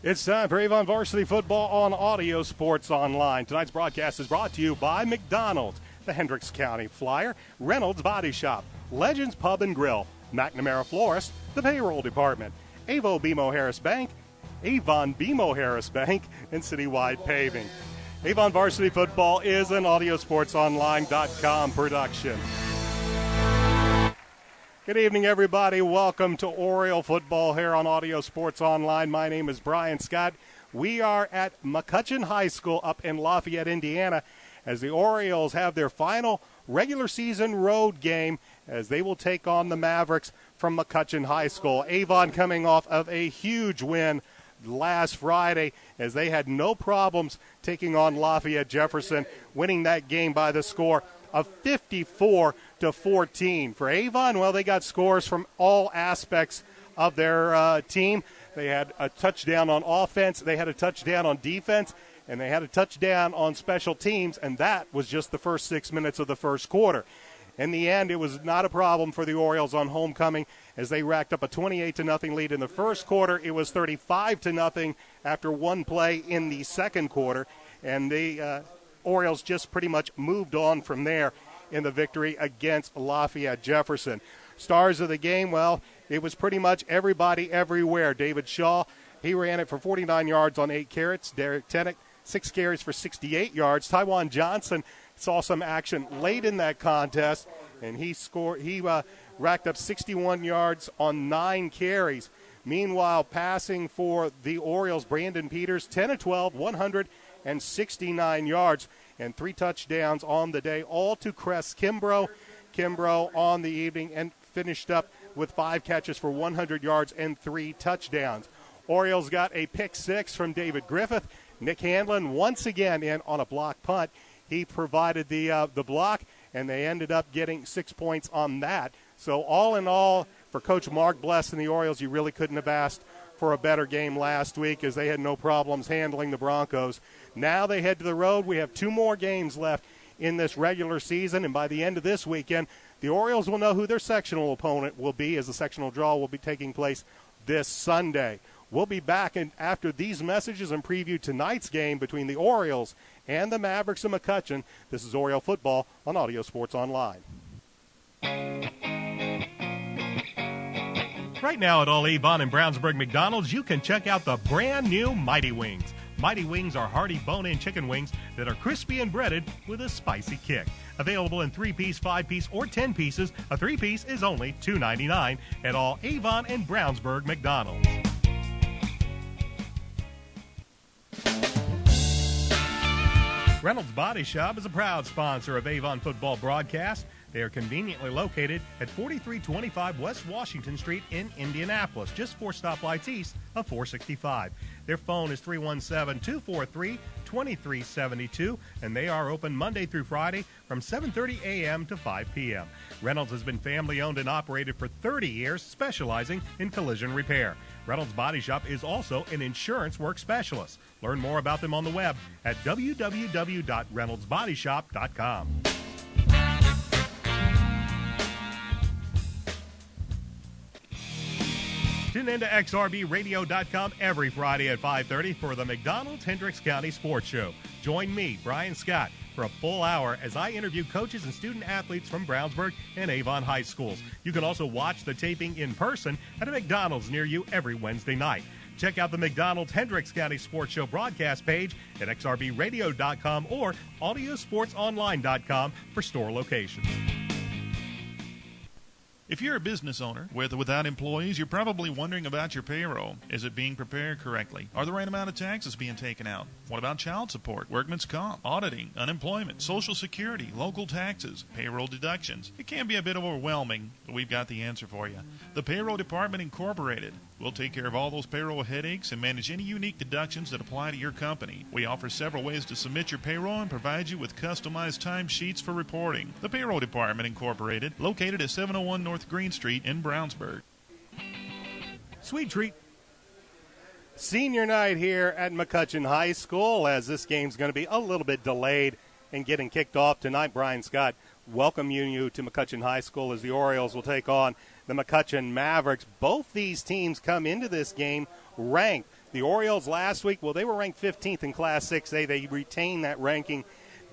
It's time for Avon Varsity Football on Audio Sports Online. Tonight's broadcast is brought to you by McDonald's, the Hendricks County Flyer, Reynolds Body Shop, Legends Pub and Grill, McNamara Florist, the Payroll Department, Avon BMO Harris Bank, and Citywide Paving. Avon Varsity Football is an AudioSportsOnline.com production. Good evening, everybody. Welcome to Oriole Football here on Audio Sports Online. My name is Brian Scott. We are at McCutcheon High School up in Lafayette, Indiana, as the Orioles have their final regular season road game as they will take on the Mavericks from McCutcheon High School. Avon coming off of a huge win last Friday as they had no problems taking on Lafayette Jefferson, winning that game by the score of 54-14. For Avon, well, they got scores from all aspects of their team. They had a touchdown on offense, they had a touchdown on defense, and they had a touchdown on special teams, and that was just the first 6 minutes of the first quarter. In the end, it was not a problem for the Orioles on homecoming as they racked up a 28-0 lead in the first quarter. It was 35-0 after one play in the second quarter, and the Orioles just pretty much moved on from there in the victory against Lafayette Jefferson. Stars of the game, well, it was pretty much everybody everywhere. David Shaw, he ran it for 49 yards on 8 carries. Derek Tenick, 6 carries for 68 yards. Tywan Johnson saw some action late in that contest, and he racked up 61 yards on 9 carries. Meanwhile, passing for the Orioles, Brandon Peters, 10 of 12, 169 yards, and 3 touchdowns on the day, all to Cress Kimbrough. Kimbrough on the evening and finished up with 5 catches for 100 yards and 3 touchdowns. Orioles got a pick 6 from David Griffith. Nick Hanlon once again in on a block punt. He provided the block, and they ended up getting 6 points on that. So all in all, for Coach Mark Bless and the Orioles, you really couldn't have asked for a better game last week as they had no problems handling the Broncos. Now they head to the road. We have 2 more games left in this regular season, and by the end of this weekend, the Orioles will know who their sectional opponent will be as the sectional draw will be taking place this Sunday. We'll be back after these messages and preview tonight's game between the Orioles and the Mavericks of McCutcheon. This is Oriole Football on Audio Sports Online. Right now at all Avon and Brownsburg McDonald's, you can check out the brand new Mighty Wings. Mighty Wings are hearty bone-in chicken wings that are crispy and breaded with a spicy kick. Available in 3-piece, 5-piece, or 10 pieces, a 3-piece is only $2.99 at all Avon and Brownsburg McDonald's. Reynolds Body Shop is a proud sponsor of Avon Football Broadcast. They are conveniently located at 4325 West Washington Street in Indianapolis, just 4 stoplights east of 465. Their phone is 317-243-2372, and they are open Monday through Friday from 7:30 a.m. to 5 p.m. Reynolds has been family-owned and operated for 30 years, specializing in collision repair. Reynolds Body Shop is also an insurance work specialist. Learn more about them on the web at www.reynoldsbodyshop.com. Tune in to xrbradio.com every Friday at 5:30 for the McDonald's Hendricks County Sports Show. Join me, Brian Scott, for a full hour as I interview coaches and student athletes from Brownsburg and Avon High Schools. You can also watch the taping in person at a McDonald's near you every Wednesday night. Check out the McDonald's Hendricks County Sports Show broadcast page at xrbradio.com or audiosportsonline.com for store locations. If you're a business owner, with or without employees, you're probably wondering about your payroll. Is it being prepared correctly? Are the right amount of taxes being taken out? What about child support, workman's comp, auditing, unemployment, Social Security, local taxes, payroll deductions? It can be a bit overwhelming, but we've got the answer for you. The Payroll Department Incorporated. We'll take care of all those payroll headaches and manage any unique deductions that apply to your company. We offer several ways to submit your payroll and provide you with customized timesheets for reporting. The Payroll Department Incorporated, located at 701 North Green Street in Brownsburg. Sweet treat. Senior night here at McCutcheon High School, as this game's going to be a little bit delayed and getting kicked off tonight. Brian Scott welcome you to McCutcheon High School as the Orioles will take on the McCutcheon Mavericks. Both these teams come into this game ranked. The Orioles last week, well, they were ranked 15th in Class 6A. They retained that ranking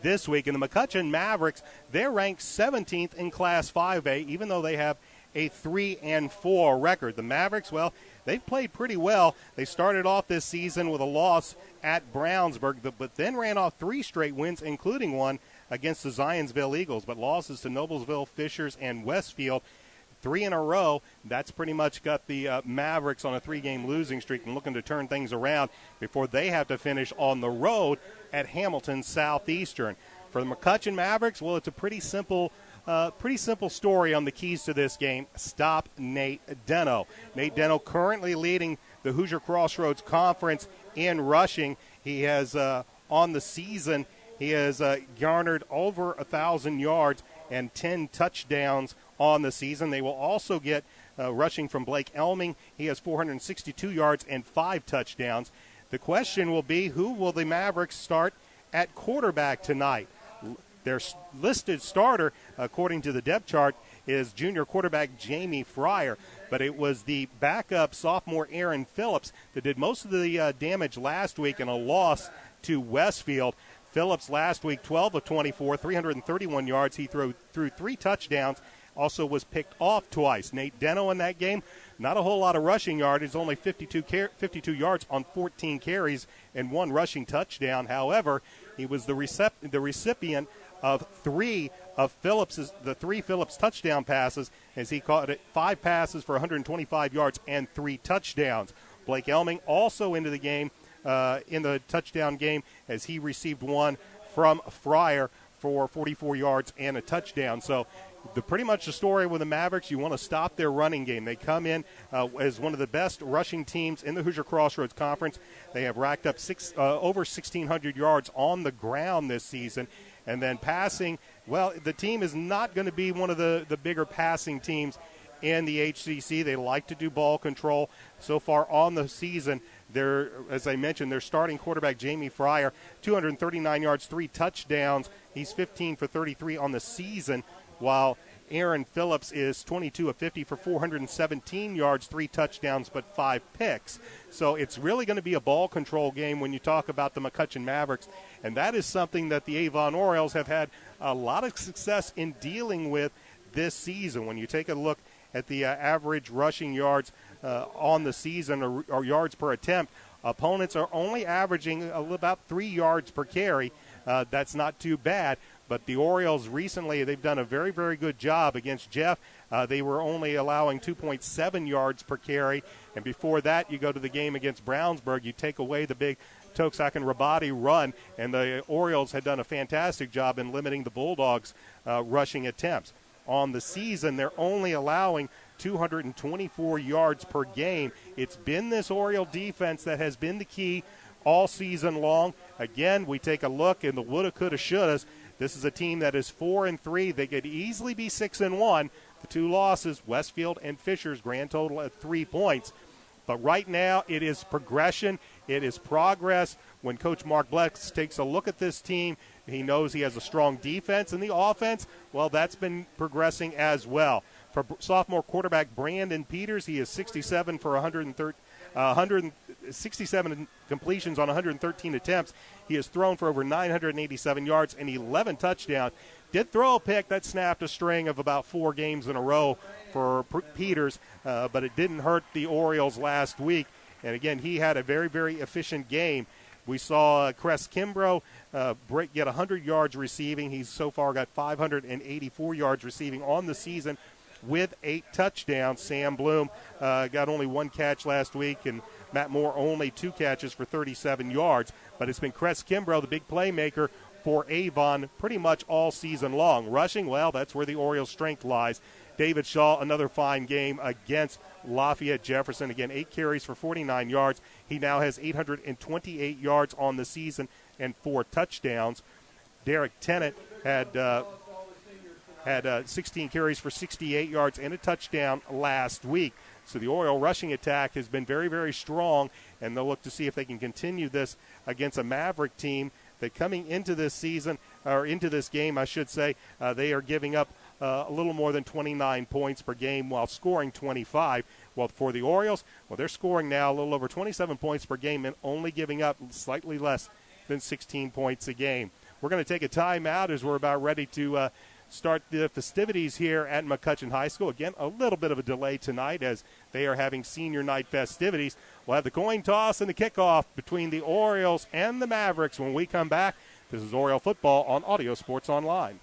this week. And the McCutcheon Mavericks, they're ranked 17th in Class 5A, even though they have a 3-4 record. The Mavericks, well, they've played pretty well. They started off this season with a loss at Brownsburg, but then ran off 3 straight wins, including one against the Zionsville Eagles, but losses to Noblesville, Fishers, and Westfield. 3 in a row. That's pretty much got the Mavericks on a 3-game losing streak and looking to turn things around before they have to finish on the road at Hamilton Southeastern. For the McCutcheon Mavericks, well, it's a pretty simple story on the keys to this game. Stop Nate Deno. Nate Deno currently leading the Hoosier Crossroads Conference in rushing. He has, on the season, he has garnered over 1,000 yards and 10 touchdowns on the season. They will also get rushing from Blake Elming. He has 462 yards and 5 touchdowns. The question will be, who will the Mavericks start at quarterback tonight? Their listed starter, according to the depth chart, is junior quarterback Jamie Fryer, but it was the backup sophomore Aaron Phillips that did most of the damage last week in a loss to Westfield. Phillips last week, 12 of 24, 331 yards. He threw 3 touchdowns, also was picked off twice. Nate Deno in that game, not a whole lot of rushing yardage, only 52 yards on 14 carries and 1 rushing touchdown. However, he was the recipient of 3 Phillips touchdown passes, as he caught 5 passes for 125 yards and 3 touchdowns. Blake Elming also into the game, in the touchdown game, as he received 1 from Fryer for 44 yards and a touchdown. So pretty much the story with the Mavericks, you want to stop their running game. They come in as one of the best rushing teams in the Hoosier Crossroads Conference. They have racked up over 1,600 yards on the ground this season. And then passing, well, the team is not going to be one of the bigger passing teams in the HCC. They like to do ball control. So far on the season, as I mentioned, their starting quarterback, Jamie Fryer, 239 yards, 3 touchdowns. He's 15 for 33 on the season, while Aaron Phillips is 22 of 50 for 417 yards, 3 touchdowns, but 5 picks. So it's really going to be a ball control game when you talk about the McCutcheon Mavericks, and that is something that the Avon Orioles have had a lot of success in dealing with this season. When you take a look at the average rushing yards on the season, or yards per attempt, opponents are only averaging about 3 yards per carry. That's not too bad. But the Orioles recently, they've done a very, very good job against Jeff. They were only allowing 2.7 yards per carry. And before that, you go to the game against Brownsburg, you take away the big Toksok and Rabati run, and the Orioles had done a fantastic job in limiting the Bulldogs' rushing attempts. On the season, they're only allowing 224 yards per game. It's been this Oriole defense that has been the key all season long. Again, we take a look in the woulda, coulda, shouldas. This is a team that is 4-3. They could easily be 6-1. The 2 losses, Westfield and Fishers, grand total at 3 points. But right now, it is progression. It is progress. When Coach Mark Blex takes a look at this team, he knows he has a strong defense, and the offense, well, that's been progressing as well. For sophomore quarterback Brandon Peters, he is 67 for 167 completions on 113 attempts. He has thrown for over 987 yards and 11 touchdowns. Did throw a pick that snapped a string of about 4 games in a row for Peters, but it didn't hurt the Orioles last week. And again, he had a very, very efficient game. We saw Cress Kimbrough get 100 yards receiving. He's so far got 584 yards receiving on the season with 8 touchdowns. Sam Bloom got only 1 catch last week, and Matt Moore only 2 catches for 37 yards. But it's been Cress Kimbrough, the big playmaker for Avon, pretty much all season long. Rushing, well, that's where the Orioles' strength lies. David Shaw, another fine game against Lafayette Jefferson. Again, 8 carries for 49 yards. He now has 828 yards on the season and 4 touchdowns. Derek Tennant had 16 carries for 68 yards and a touchdown last week. So the Oriole rushing attack has been very, very strong, and they'll look to see if they can continue this against a Maverick team that coming into this season, or into this game, I should say, they are giving up a little more than 29 points per game while scoring 25. Well, for the Orioles, well, they're scoring now a little over 27 points per game and only giving up slightly less than 16 points a game. We're going to take a timeout as we're about ready to start the festivities here at McCutcheon High School. Again, a little bit of a delay tonight as they are having senior night festivities. We'll have the coin toss and the kickoff between the Orioles and the Mavericks when we come back. This is Oriole Football on Audio Sports Online.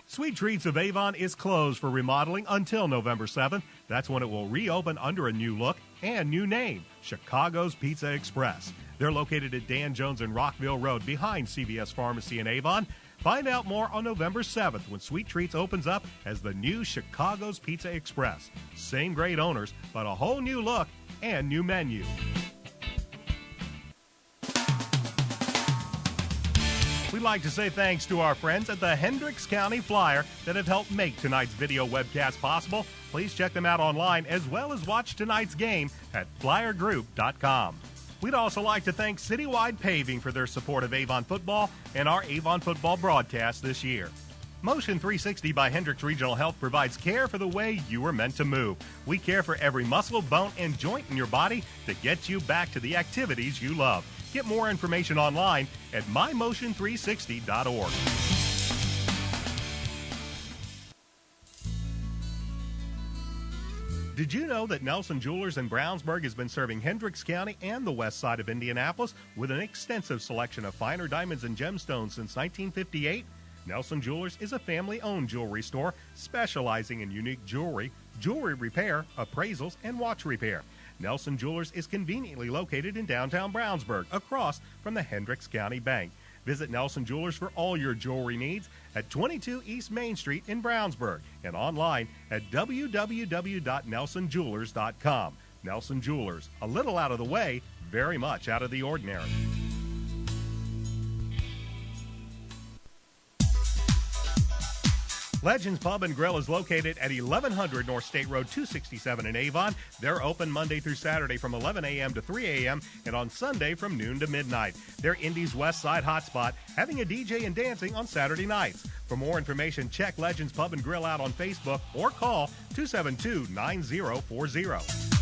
Sweet Treats of Avon is closed for remodeling until November 7th. That's when it will reopen under a new look and new name, Chicago's Pizza Express. They're located at Dan Jones and Rockville Road behind CVS Pharmacy in Avon. Find out more on November 7th when Sweet Treats opens up as the new Chicago's Pizza Express. Same great owners, but a whole new look and new menu. We'd like to say thanks to our friends at the Hendricks County Flyer that have helped make tonight's video webcast possible. Please check them out online as well as watch tonight's game at flyergroup.com. We'd also like to thank Citywide Paving for their support of Avon football and our Avon football broadcast this year. Motion 360 by Hendricks Regional Health provides care for the way you were meant to move. We care for every muscle, bone, and joint in your body to get you back to the activities you love. Get more information online at mymotion360.org. Did you know that Nelson Jewelers in Brownsburg has been serving Hendricks County and the west side of Indianapolis with an extensive selection of finer diamonds and gemstones since 1958? Nelson Jewelers is a family-owned jewelry store specializing in unique jewelry, jewelry repair, appraisals, and watch repair. Nelson Jewelers is conveniently located in downtown Brownsburg, across from the Hendricks County Bank. Visit Nelson Jewelers for all your jewelry needs at 22 East Main Street in Brownsburg and online at www.nelsonjewelers.com. Nelson Jewelers, a little out of the way, very much out of the ordinary. Legends Pub and Grill is located at 1100 North State Road 267 in Avon. They're open Monday through Saturday from 11 a.m. to 3 a.m. and on Sunday from noon to midnight. They're Indy's West Side hotspot, having a DJ and dancing on Saturday nights. For more information, check Legends Pub and Grill out on Facebook or call 272-9040.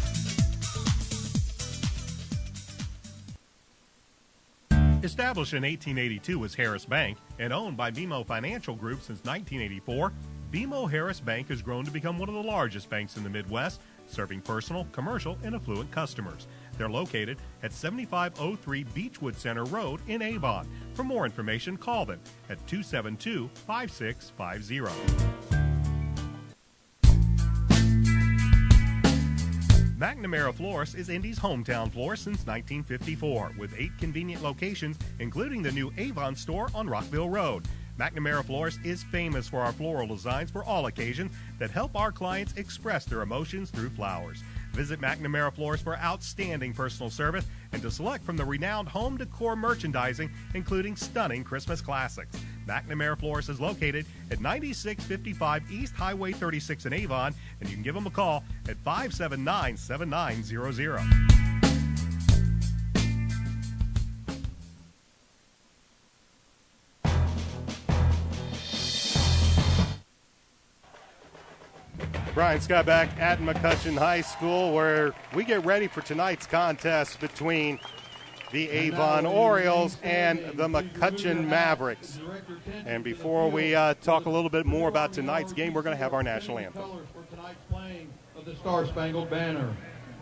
Established in 1882 as Harris Bank and owned by BMO Financial Group since 1984, BMO Harris Bank has grown to become one of the largest banks in the Midwest, serving personal, commercial, and affluent customers. They're located at 7503 Beechwood Center Road in Avon. For more information, call them at 272-5650. McNamara Florist is Indy's hometown florist since 1954, with 8 convenient locations, including the new Avon store on Rockville Road. McNamara Florist is famous for our floral designs for all occasions that help our clients express their emotions through flowers. Visit McNamara Florist for outstanding personal service and to select from the renowned home decor merchandising, including stunning Christmas classics. McNamara Florist is located at 9655 East Highway 36 in Avon, and you can give them a call at 579-7900. Brian Scott back at McCutcheon High School, where we get ready for tonight's contest between the Avon Orioles and the McCutcheon Mavericks. And before we talk a little bit more about tonight's game, we're going to have our national anthem. For tonight's playing of the Star-Spangled Banner,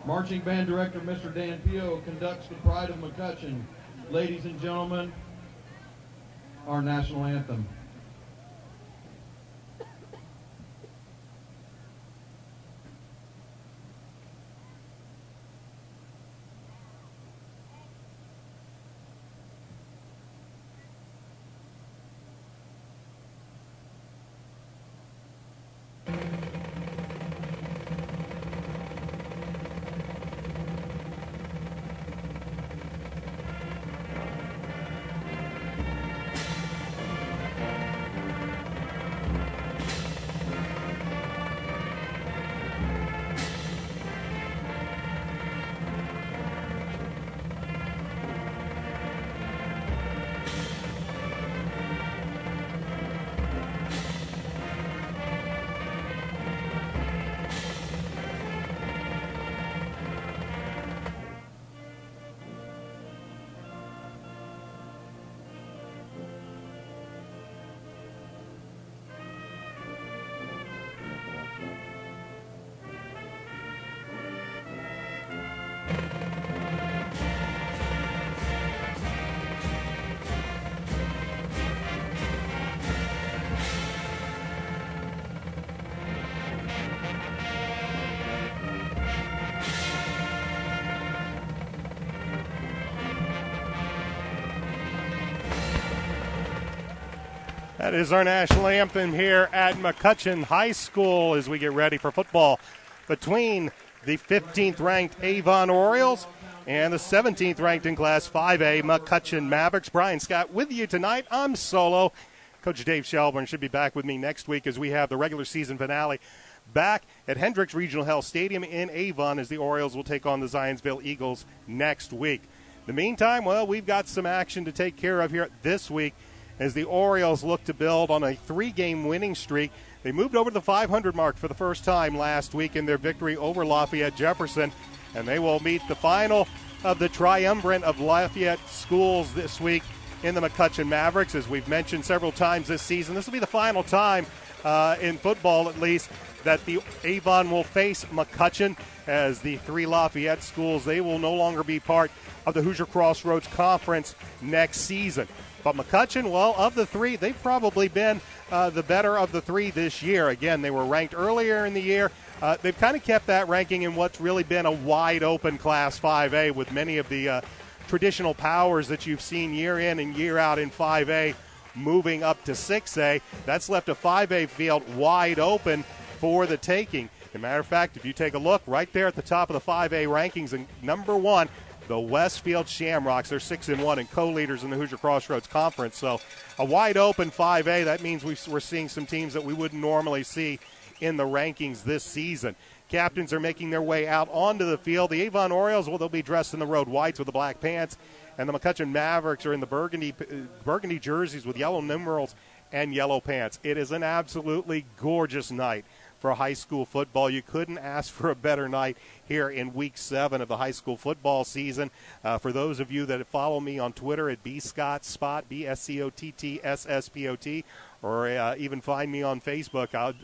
Marching Band Director Mr. Dan Pio conducts the Pride of McCutcheon. Ladies and gentlemen, our national anthem. That is our national anthem here at McCutcheon High School as we get ready for football between the 15th ranked Avon Orioles and the 17th ranked in Class 5A McCutcheon Mavericks. Brian Scott with you tonight. I'm solo. Coach Dave Shelburne should be back with me next week as we have the regular season finale back at Hendricks Regional Health Stadium in Avon as the Orioles will take on the Zionsville Eagles next week. In the meantime, well, we've got some action to take care of here this week as the Orioles look to build on a 3-game winning streak. They moved over the 500 mark for the first time last week in their victory over Lafayette Jefferson, and they will meet the final of the triumvirate of Lafayette schools this week in the McCutcheon Mavericks. As we've mentioned several times this season, this will be the final time in football at least that the Avon will face McCutcheon, as the 3 Lafayette schools, they will no longer be part of the Hoosier Crossroads Conference next season. But McCutcheon, well, of the 3, they've probably been the better of the 3 this year. Again, they were ranked earlier in the year. They've kind of kept that ranking in what's really been a wide-open Class 5A with many of the traditional powers that you've seen year in and year out in 5A moving up to 6A. That's left a 5A field wide open for the taking. As a matter of fact, if you take a look right there at the top of the 5A rankings, and number 1, the Westfield Shamrocks. They're 6-1 and co-leaders in the Hoosier Crossroads Conference. So a wide open 5A, that means we're seeing some teams that we wouldn't normally see in the rankings this season. Captains are making their way out onto the field. The Avon Orioles, well, they'll be dressed in the road whites with the black pants, and the McCutcheon Mavericks are in the burgundy jerseys with yellow numerals and yellow pants. It is an absolutely gorgeous night for high school football. You couldn't ask for a better night here in Week 7 of the high school football season. For those of you that follow me on Twitter at bscottspot, BSCOTTSSPOT, or even find me on Facebook,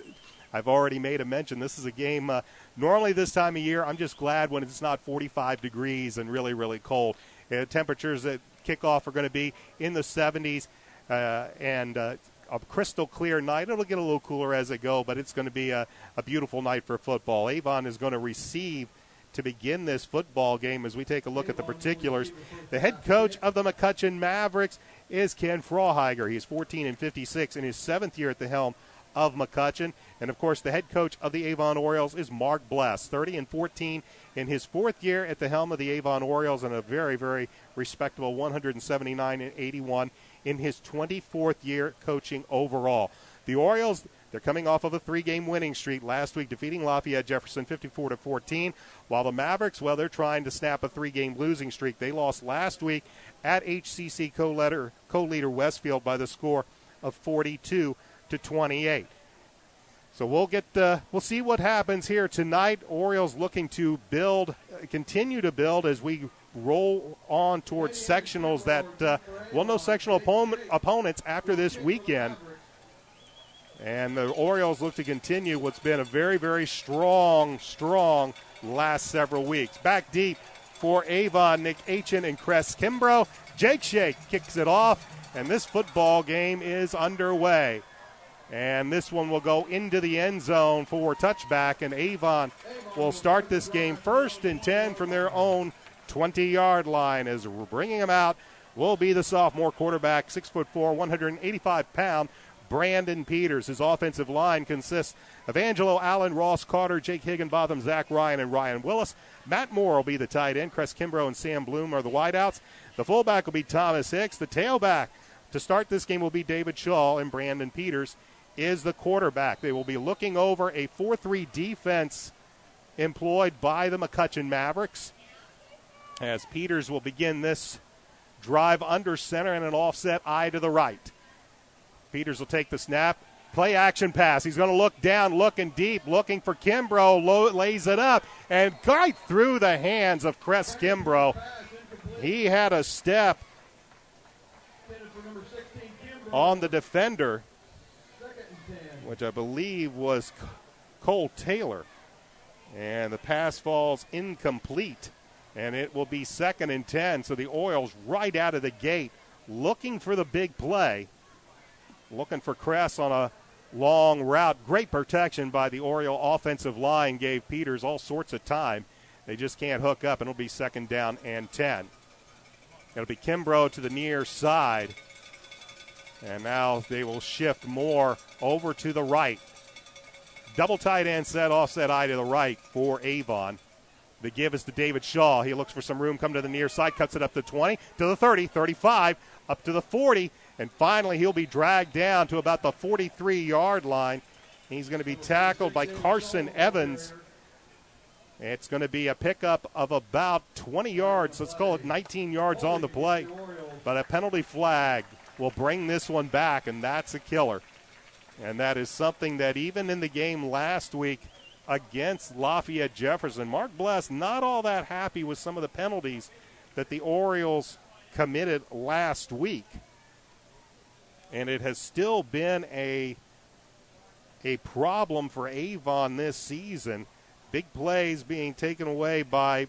I've already made a mention. This is a game, normally this time of year, I'm just glad when it's not 45 degrees and really, really cold. Temperatures at kickoff are going to be in the 70s and a crystal clear night. It'll get a little cooler as it go, but it's going to be a beautiful night for football. Avon is going to receive to begin this football game as we take a look at the particulars. The head coach of the McCutcheon Mavericks is Ken Frawheiger. He's 14-56 in his 7th year at the helm of McCutcheon. And, of course, the head coach of the Avon Orioles is Mark Bless, 30-14 in his 4th year at the helm of the Avon Orioles, and a very, very respectable 179-81 in his 24th year coaching overall. The Orioles, they're coming off of a 3-game winning streak last week, defeating Lafayette Jefferson 54-14, while the Mavericks, well, they're trying to snap a 3-game losing streak. They lost last week at HCC co-leader Westfield by the score of 42-28. So we'll see what happens here tonight. Orioles looking to continue to build as we roll on towards sectionals that we'll know sectional opponents after this weekend. And the Orioles look to continue what's been a very, very strong last several weeks. Back deep for Avon, Nick Aitchen and Cress Kimbrough. Jake Shake kicks it off, and this football game is underway. And this one will go into the end zone for touchback, and Avon will start this game 1st and 10 from their own 20-yard line. As we're bringing him out will be the sophomore quarterback, 6'4", 185-pound Brandon Peters. His offensive line consists of Angelo Allen, Ross Carter, Jake Higginbotham, Zach Ryan, and Ryan Willis. Matt Moore will be the tight end. Cress Kimbrough and Sam Bloom are the wideouts. The fullback will be Thomas Hicks. The tailback to start this game will be David Shaw, and Brandon Peters is the quarterback. They will be looking over a 4-3 defense employed by the McCutcheon Mavericks, as Peters will begin this drive under center and an offset eye to the right. Peters will take the snap. Play action pass. He's going to look down, looking deep, looking for Kimbrough. Lays it up and right through the hands of Cress Kimbrough. He had a step on the defender, which I believe was Cole Taylor. And the pass falls incomplete, and it will be 2nd and 10. So the Orioles right out of the gate looking for the big play, looking for Cress on a long route. Great protection by the Oriole offensive line gave Peters all sorts of time. They just can't hook up, and it'll be 2nd down and 10. It'll be Kimbrough to the near side. And now they will shift more over to the right. Double tight end set, offset eye to the right for Avon. The give is to David Shaw. He looks for some room, come to the near side, cuts it up to 20, to the 30, 35, up to the 40, and finally he'll be dragged down to about the 43-yard line. He's going to be tackled by Carson Evans. It's going to be a pickup of about 20 yards. Let's call it 19 yards on the play. But a penalty flag will bring this one back, and that's a killer. And that is something that even in the game last week against Lafayette Jefferson, Mark Bless not all that happy with some of the penalties that the Orioles committed last week. And it has still been a problem for Avon this season. Big plays being taken away by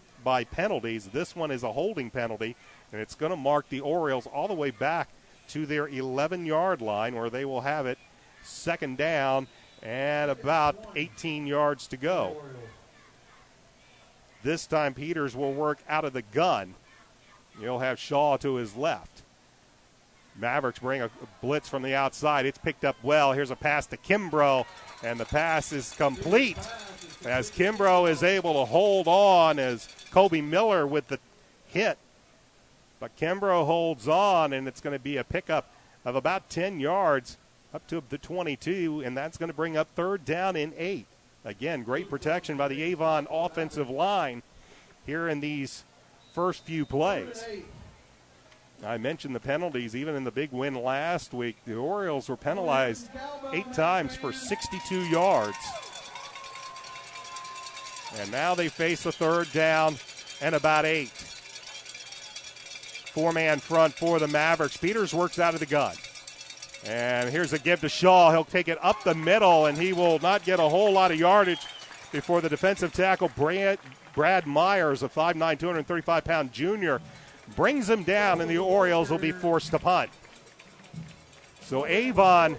penalties. This one is a holding penalty, and it's going to mark the Orioles all the way back to their 11-yard line, where they will have it second down and about 18 yards to go. This time Peters will work out of the gun. He'll have Shaw to his left. Mavericks bring a blitz from the outside. It's picked up well. Here's a pass to Kimbrough, and the pass is complete as Kimbrough is able to hold on as Kobe Miller with the hit. But Kimbrough holds on, and it's going to be a pickup of about 10 yards up to the 22, and that's going to bring up third down and 8. Again, great protection by the Avon offensive line here in these first few plays. I mentioned the penalties. Even in the big win last week, the Orioles were penalized 8 times for 62 yards. And now they face a third down and about 8. 4-man front for the Mavericks. Peters works out of the gun. And here's a give to Shaw. He'll take it up the middle, and he will not get a whole lot of yardage before the defensive tackle, Brad Myers, a 5'9", 235-pound junior, brings him down, and the Orioles will be forced to punt. So Avon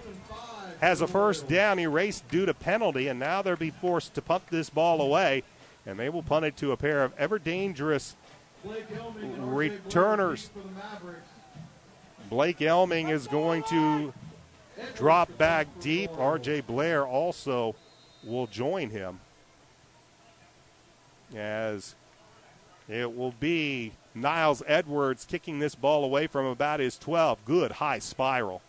has a first down erased due to penalty, and now they'll be forced to punt this ball away, and they will punt it to a pair of ever dangerous returners. Blake Elming is going to drop back deep. R.J. Blair also will join him, as it will be Niles Edwards kicking this ball away from about his 12. Good high spiral.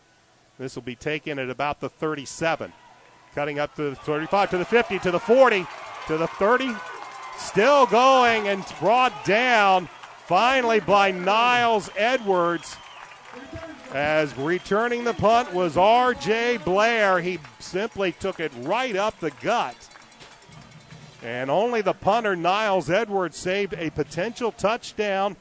This will be taken at about the 37. Cutting up to the 35, to the 50, to the 40, to the 30. Still going and brought down finally by Niles Edwards. As returning the punt was R.J. Blair. He simply took it right up the gut. And only the punter, Niles Edwards, saved a potential touchdown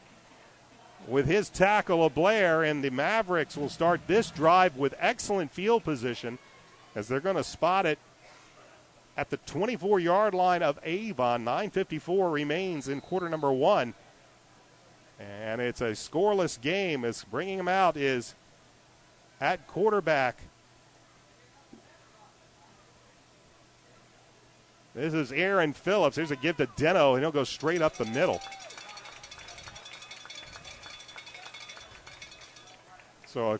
with his tackle of Blair. And the Mavericks will start this drive with excellent field position, as they're going to spot it at the 24-yard line of Avon. 9:54 remains in quarter number 1. And it's a scoreless game, as bringing him out is at quarterback. This is Aaron Phillips. Here's a give to Deno, and he'll go straight up the middle. So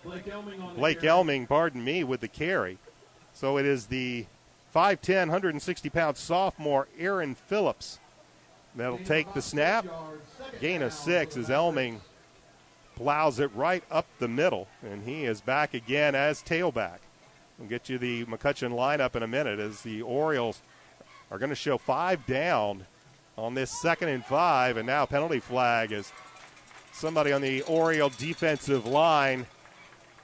Blake Elming, pardon me, with the carry. So it is the 5'10", 160-pound sophomore Aaron Phillips that'll take the snap. Gain of 6 as Elming plows it right up the middle, and he is back again as tailback. We'll get you the McCutcheon lineup in a minute, as the Orioles are going to show 5 down on this 2nd and 5, and now penalty flag as somebody on the Oriole defensive line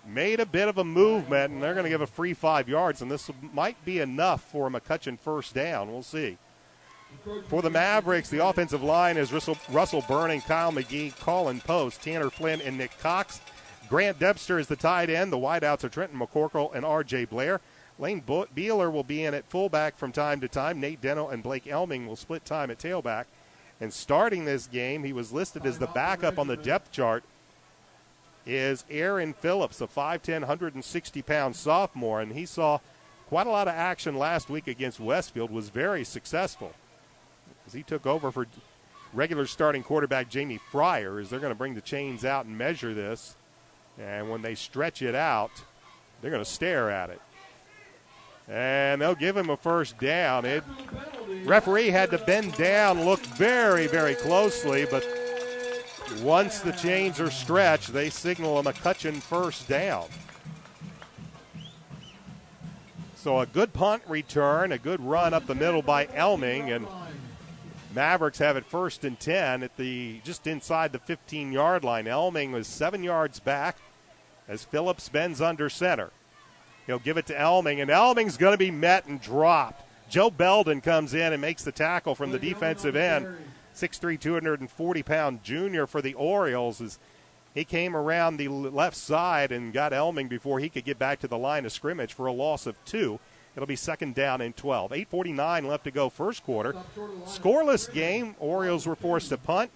made a bit of a movement, and they're going to give a free 5 yards, and this might be enough for a McCutcheon first down. We'll see. For the Mavericks, the offensive line is Russell Burning, Kyle McGee, Colin Post, Tanner Flynn, and Nick Cox. Grant Debster is the tight end. The wideouts are Trenton McCorkle and R.J. Blair. Lane Beeler will be in at fullback from time to time. Nate Deno and Blake Elming will split time at tailback. And starting this game, he was listed as the backup on the depth chart, is Aaron Phillips, a 5'10", 160-pound sophomore. And he saw quite a lot of action last week against Westfield, was very successful, as he took over for regular starting quarterback Jamie Fryer, as they're going to bring the chains out and measure this. And when they stretch it out, they're going to stare at it. And they'll give him a first down. Referee had to bend down, look very, very closely, but once the chains are stretched, they signal a McCutcheon first down. So a good punt return, a good run up the middle by Elming, and Mavericks have it 1st and 10 at just inside the 15-yard line. Elming was 7 yards back as Phillips bends under center. He'll give it to Elming, and Elming's going to be met and dropped. Joe Belden comes in and makes the tackle from the defensive end. 6'3", 240-pound junior for the Orioles. As he came around the left side and got Elming before he could get back to the line of scrimmage for a loss of 2. It'll be 2nd down and 12. 8:49 left to go first quarter. Scoreless game. Orioles were forced to punt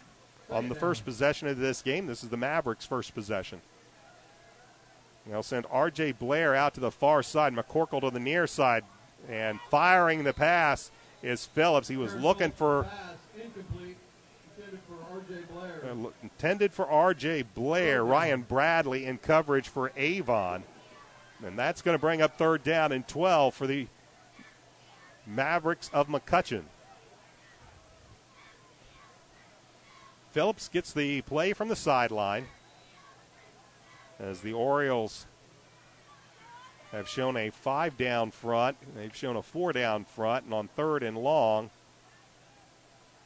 on the first possession of this game. This is the Mavericks' first possession. They'll send R.J. Blair out to the far side, McCorkle to the near side, and firing the pass is Phillips. He was looking for intended for R.J. Blair. Ryan Bradley in coverage for Avon. And that's going to bring up 3rd down and 12 for the Mavericks of McCutcheon. Phillips gets the play from the sideline as the Orioles have shown a 5-down front. They've shown a 4-down front, and on 3rd and long,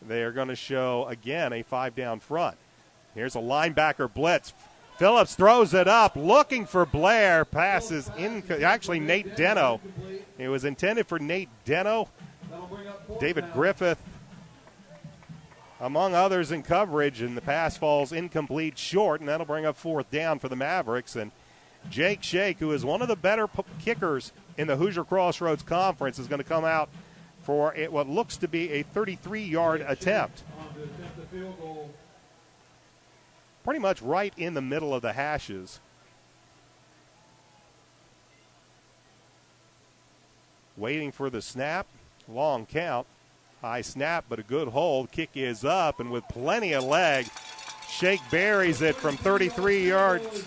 they are going to show, again, a 5-down front. Here's a linebacker blitz. Phillips throws it up, looking for Blair. Passes actually Nate Deno. It was intended for Nate Deno. David Griffith, among others, in coverage, and the pass falls incomplete short, and that'll bring up 4th down for the Mavericks. And Jake Shake, who is one of the better kickers in the Hoosier Crossroads Conference, is going to come out for what looks to be a 33-yard attempt. Pretty much right in the middle of the hashes. Waiting for the snap. Long count. High snap, but a good hold. Kick is up, and with plenty of leg, Shake buries it from 33 yards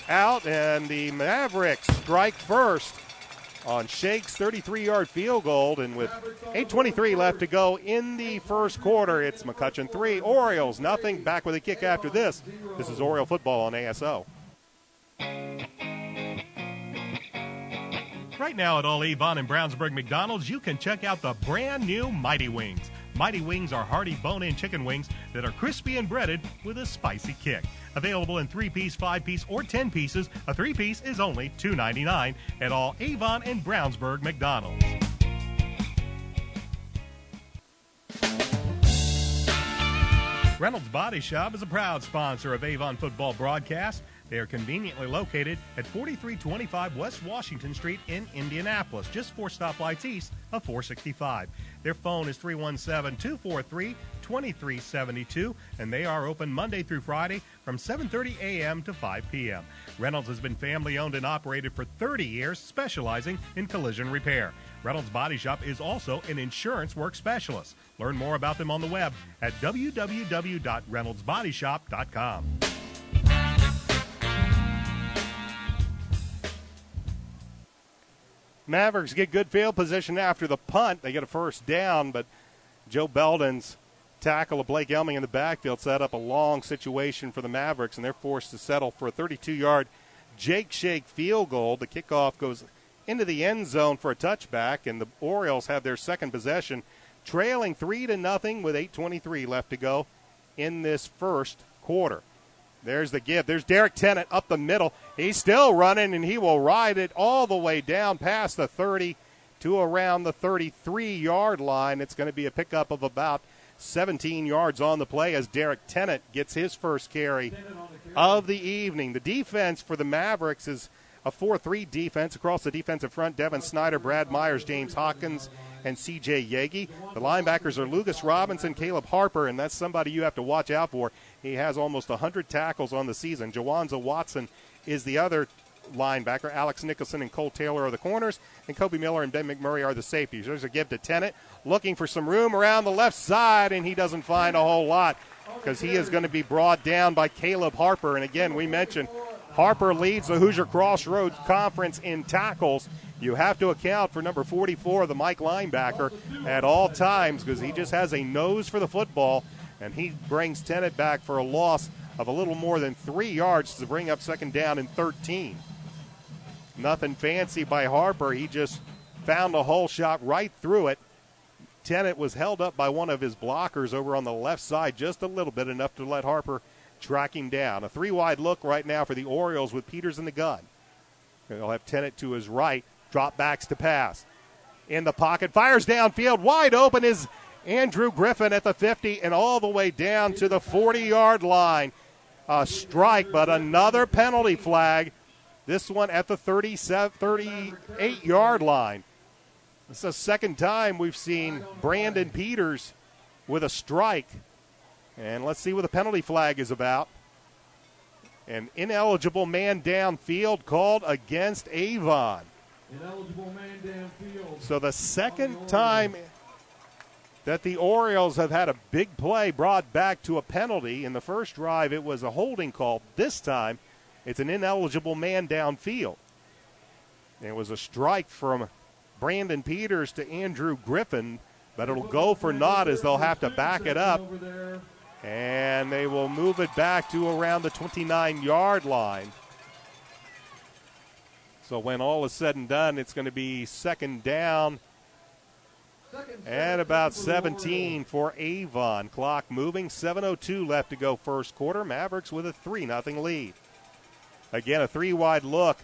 out, and the Mavericks strike first on Shake's 33-yard field goal. And with 8:23 left to go in the first quarter, it's McCutcheon 3, Orioles nothing. Back with a kick after this. This is Oriole football on ASO. Right now at all Avon and Brownsburg McDonald's, you can check out the brand new Mighty Wings. Mighty Wings are hearty bone-in chicken wings that are crispy and breaded with a spicy kick. Available in 3-piece, 5-piece, or 10 pieces, a 3-piece is only $2.99 at all Avon and Brownsburg McDonald's. Reynolds Body Shop is a proud sponsor of Avon football broadcast. They are conveniently located at 4325 West Washington Street in Indianapolis, just 4 stoplights east of 465. Their phone is 317-243-2372, and they are open Monday through Friday from 7:30 a.m. to 5 p.m. Reynolds has been family-owned and operated for 30 years, specializing in collision repair. Reynolds Body Shop is also an insurance work specialist. Learn more about them on the web at www.reynoldsbodyshop.com. Mavericks get good field position after the punt. They get a first down, but Joe Belden's tackle of Blake Elming in the backfield set up a long situation for the Mavericks, and they're forced to settle for a 32-yard Jake Shake field goal. The kickoff goes into the end zone for a touchback, and the Orioles have their second possession, trailing 3-0 with 8:23 left to go in this first quarter. There's the give. There's Derek Tennant up the middle. He's still running, and he will ride it all the way down past the 30 to around the 33-yard line. It's going to be a pickup of about 17 yards on the play as Derek Tennant gets his first carry of the evening. The defense for the Mavericks is a 4-3 defense. Across the defensive front, Devin Snyder, Brad Myers, James Hawkins, and C.J. Yagi. The linebackers are Lucas Robinson, Caleb Harper, and that's somebody you have to watch out for. He has almost 100 tackles on the season. Jawanza Watson is the other linebacker. Alex Nicholson and Cole Taylor are the corners, and Kobe Miller and Ben McMurray are the safeties. There's a give to Tennant, looking for some room around the left side, and he doesn't find a whole lot because he is going to be brought down by Caleb Harper. And again, we mentioned Harper leads the Hoosier Crossroads Conference in tackles. You have to account for number 44, the Mike linebacker, at all times because he just has a nose for the football, and he brings Tennant back for a loss of a little more than 3 yards to bring up second down and 13. Nothing fancy by Harper. He just found a hole, shot right through it. Tennant was held up by one of his blockers over on the left side just a little bit, enough to let Harper track him down. A 3-wide look right now for the Orioles with Peters in the gun. They'll have Tennant to his right. Drop backs to pass. In the pocket, fires downfield. Wide open is Andrew Griffin at the 50 and all the way down to the 40-yard line. A strike, but another penalty flag. This one at the 38-yard line. It's the second time we've seen Brandon Peters with a strike. And let's see what the penalty flag is about. An ineligible man downfield called against Avon. Ineligible man downfield. So the second time that the Orioles have had a big play brought back to a penalty. In the first drive, it was a holding call. This time, it's an ineligible man downfield. It was a strike from Brandon Peters to Andrew Griffin, but it'll go for naught as they'll have to back it up. And they will move it back to around the 29-yard line. So when all is said and done, it's going to be second down and about 17 for Avon. Clock moving, 7:02 left to go first quarter. Mavericks with a 3-0 lead. Again, a 3-wide look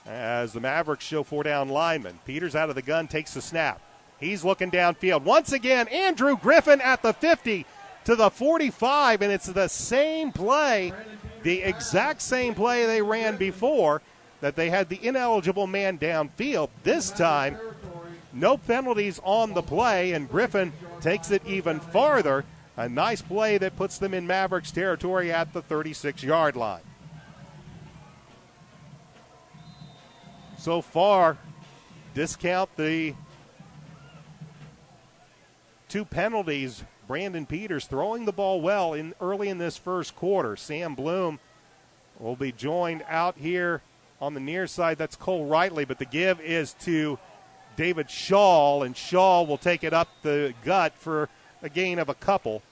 as the Mavericks show 4-down linemen. Peters out of the gun, takes the snap. He's looking downfield. Once again, Andrew Griffin at the 50 to the 45, and it's the same play, the exact same play they ran before, that they had the ineligible man downfield. This time, no penalties on the play, and Griffin takes it even farther. A nice play that puts them in Mavericks territory at the 36-yard line. So far, discount the 2 penalties. Brandon Peters throwing the ball well early in this first quarter. Sam Bloom will be joined out here on the near side. That's Cole Rightly, but the give is to David Shaw, and Shaw will take it up the gut for a gain of a couple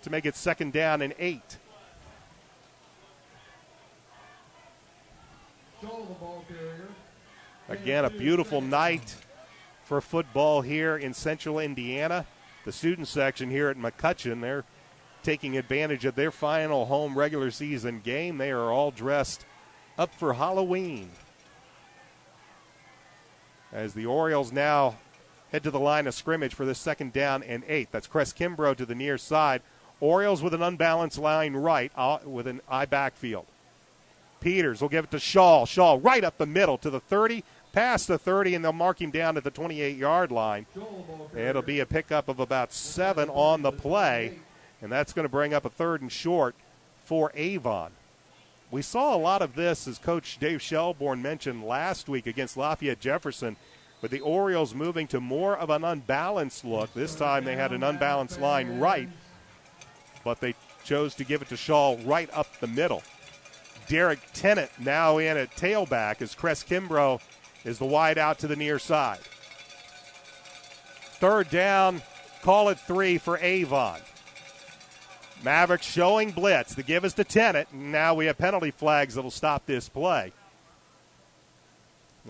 to make it second down and 8. Again, a beautiful night for football here in central Indiana. The student section here at McCutcheon, they're taking advantage of their final home regular season game. They are all dressed up for Halloween. As the Orioles now head to the line of scrimmage for this second down and 8. That's Cress Kimbrough to the near side. Orioles with an unbalanced line right with an I backfield. Peters will give it to Shaw. Shaw right up the middle to the 30, past the 30, and they'll mark him down at the 28-yard line. It'll be a pickup of about 7 on the play, and that's going to bring up a 3rd and short for Avon. We saw a lot of this, as Coach Dave Shelbourne mentioned last week against Lafayette Jefferson, with the Orioles moving to more of an unbalanced look. This time they had an unbalanced line right, but they chose to give it to Shaw right up the middle. Derek Tennant now in at tailback as Cress Kimbrough is the wide out to the near side. 3rd down, call it 3 for Avon. Mavericks showing blitz. The give is to Tennant. Now we have penalty flags that will stop this play.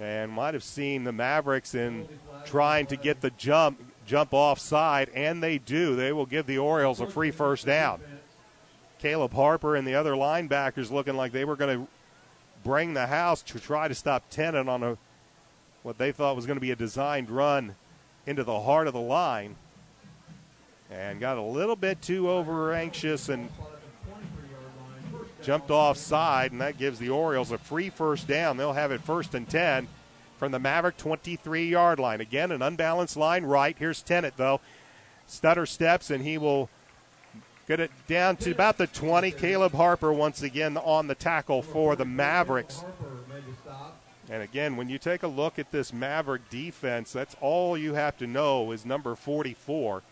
And might have seen the Mavericks in trying to get the jump offside, and they do. They will give the Orioles a free first down. Caleb Harper and the other linebackers looking like they were going to bring the house to try to stop Tennant on what they thought was going to be a designed run into the heart of the line. And got a little bit too over anxious and jumped offside, and that gives the Orioles a free first down. They'll have it 1st and 10 from the Maverick 23-yard line. Again, an unbalanced line right. Here's Tennant, though. Stutter steps, and he will get it down to about the 20. Caleb Harper once again on the tackle for the Mavericks. And again, when you take a look at this Maverick defense, that's all you have to know is number 44.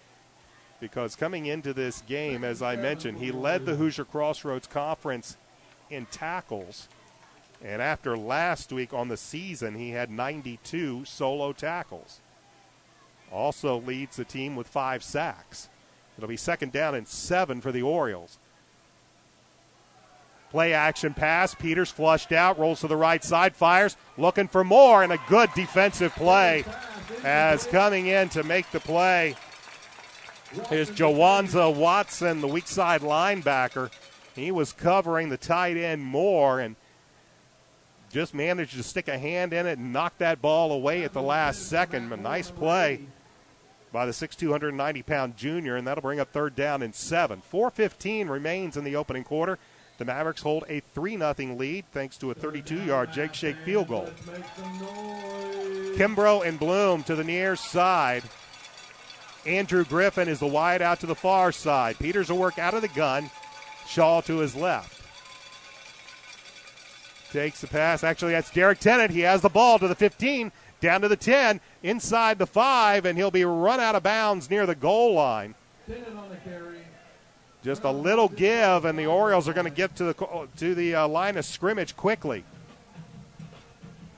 Because coming into this game, as I mentioned, he led the Hoosier Crossroads Conference in tackles. And after last week on the season, he had 92 solo tackles. Also leads the team with 5 sacks. It'll be 2nd down and 7 for the Orioles. Play action pass. Peters flushed out, rolls to the right side, fires, looking for more, and a good defensive play as coming in to make the play is Jawanza Watson, the weak side linebacker. He was covering the tight end Moore and just managed to stick a hand in it and knock that ball away at the last second. A nice play by the 6'2", 190-pound junior, and that'll bring up 3rd down and 7. 4:15 remains in the opening quarter. The Mavericks hold a 3-0 lead thanks to a 32-yard Jake Shake field goal. Kimbrough and Bloom to the near side. Andrew Griffin is the wide out to the far side. Peters will work out of the gun. Shaw to his left. Takes the pass. Actually, that's Derek Tennant. He has the ball to the 15, down to the 10, inside the 5, and he'll be run out of bounds near the goal line. Tennant on the carry. Just a little give, and the Orioles are going to get to the line of scrimmage quickly.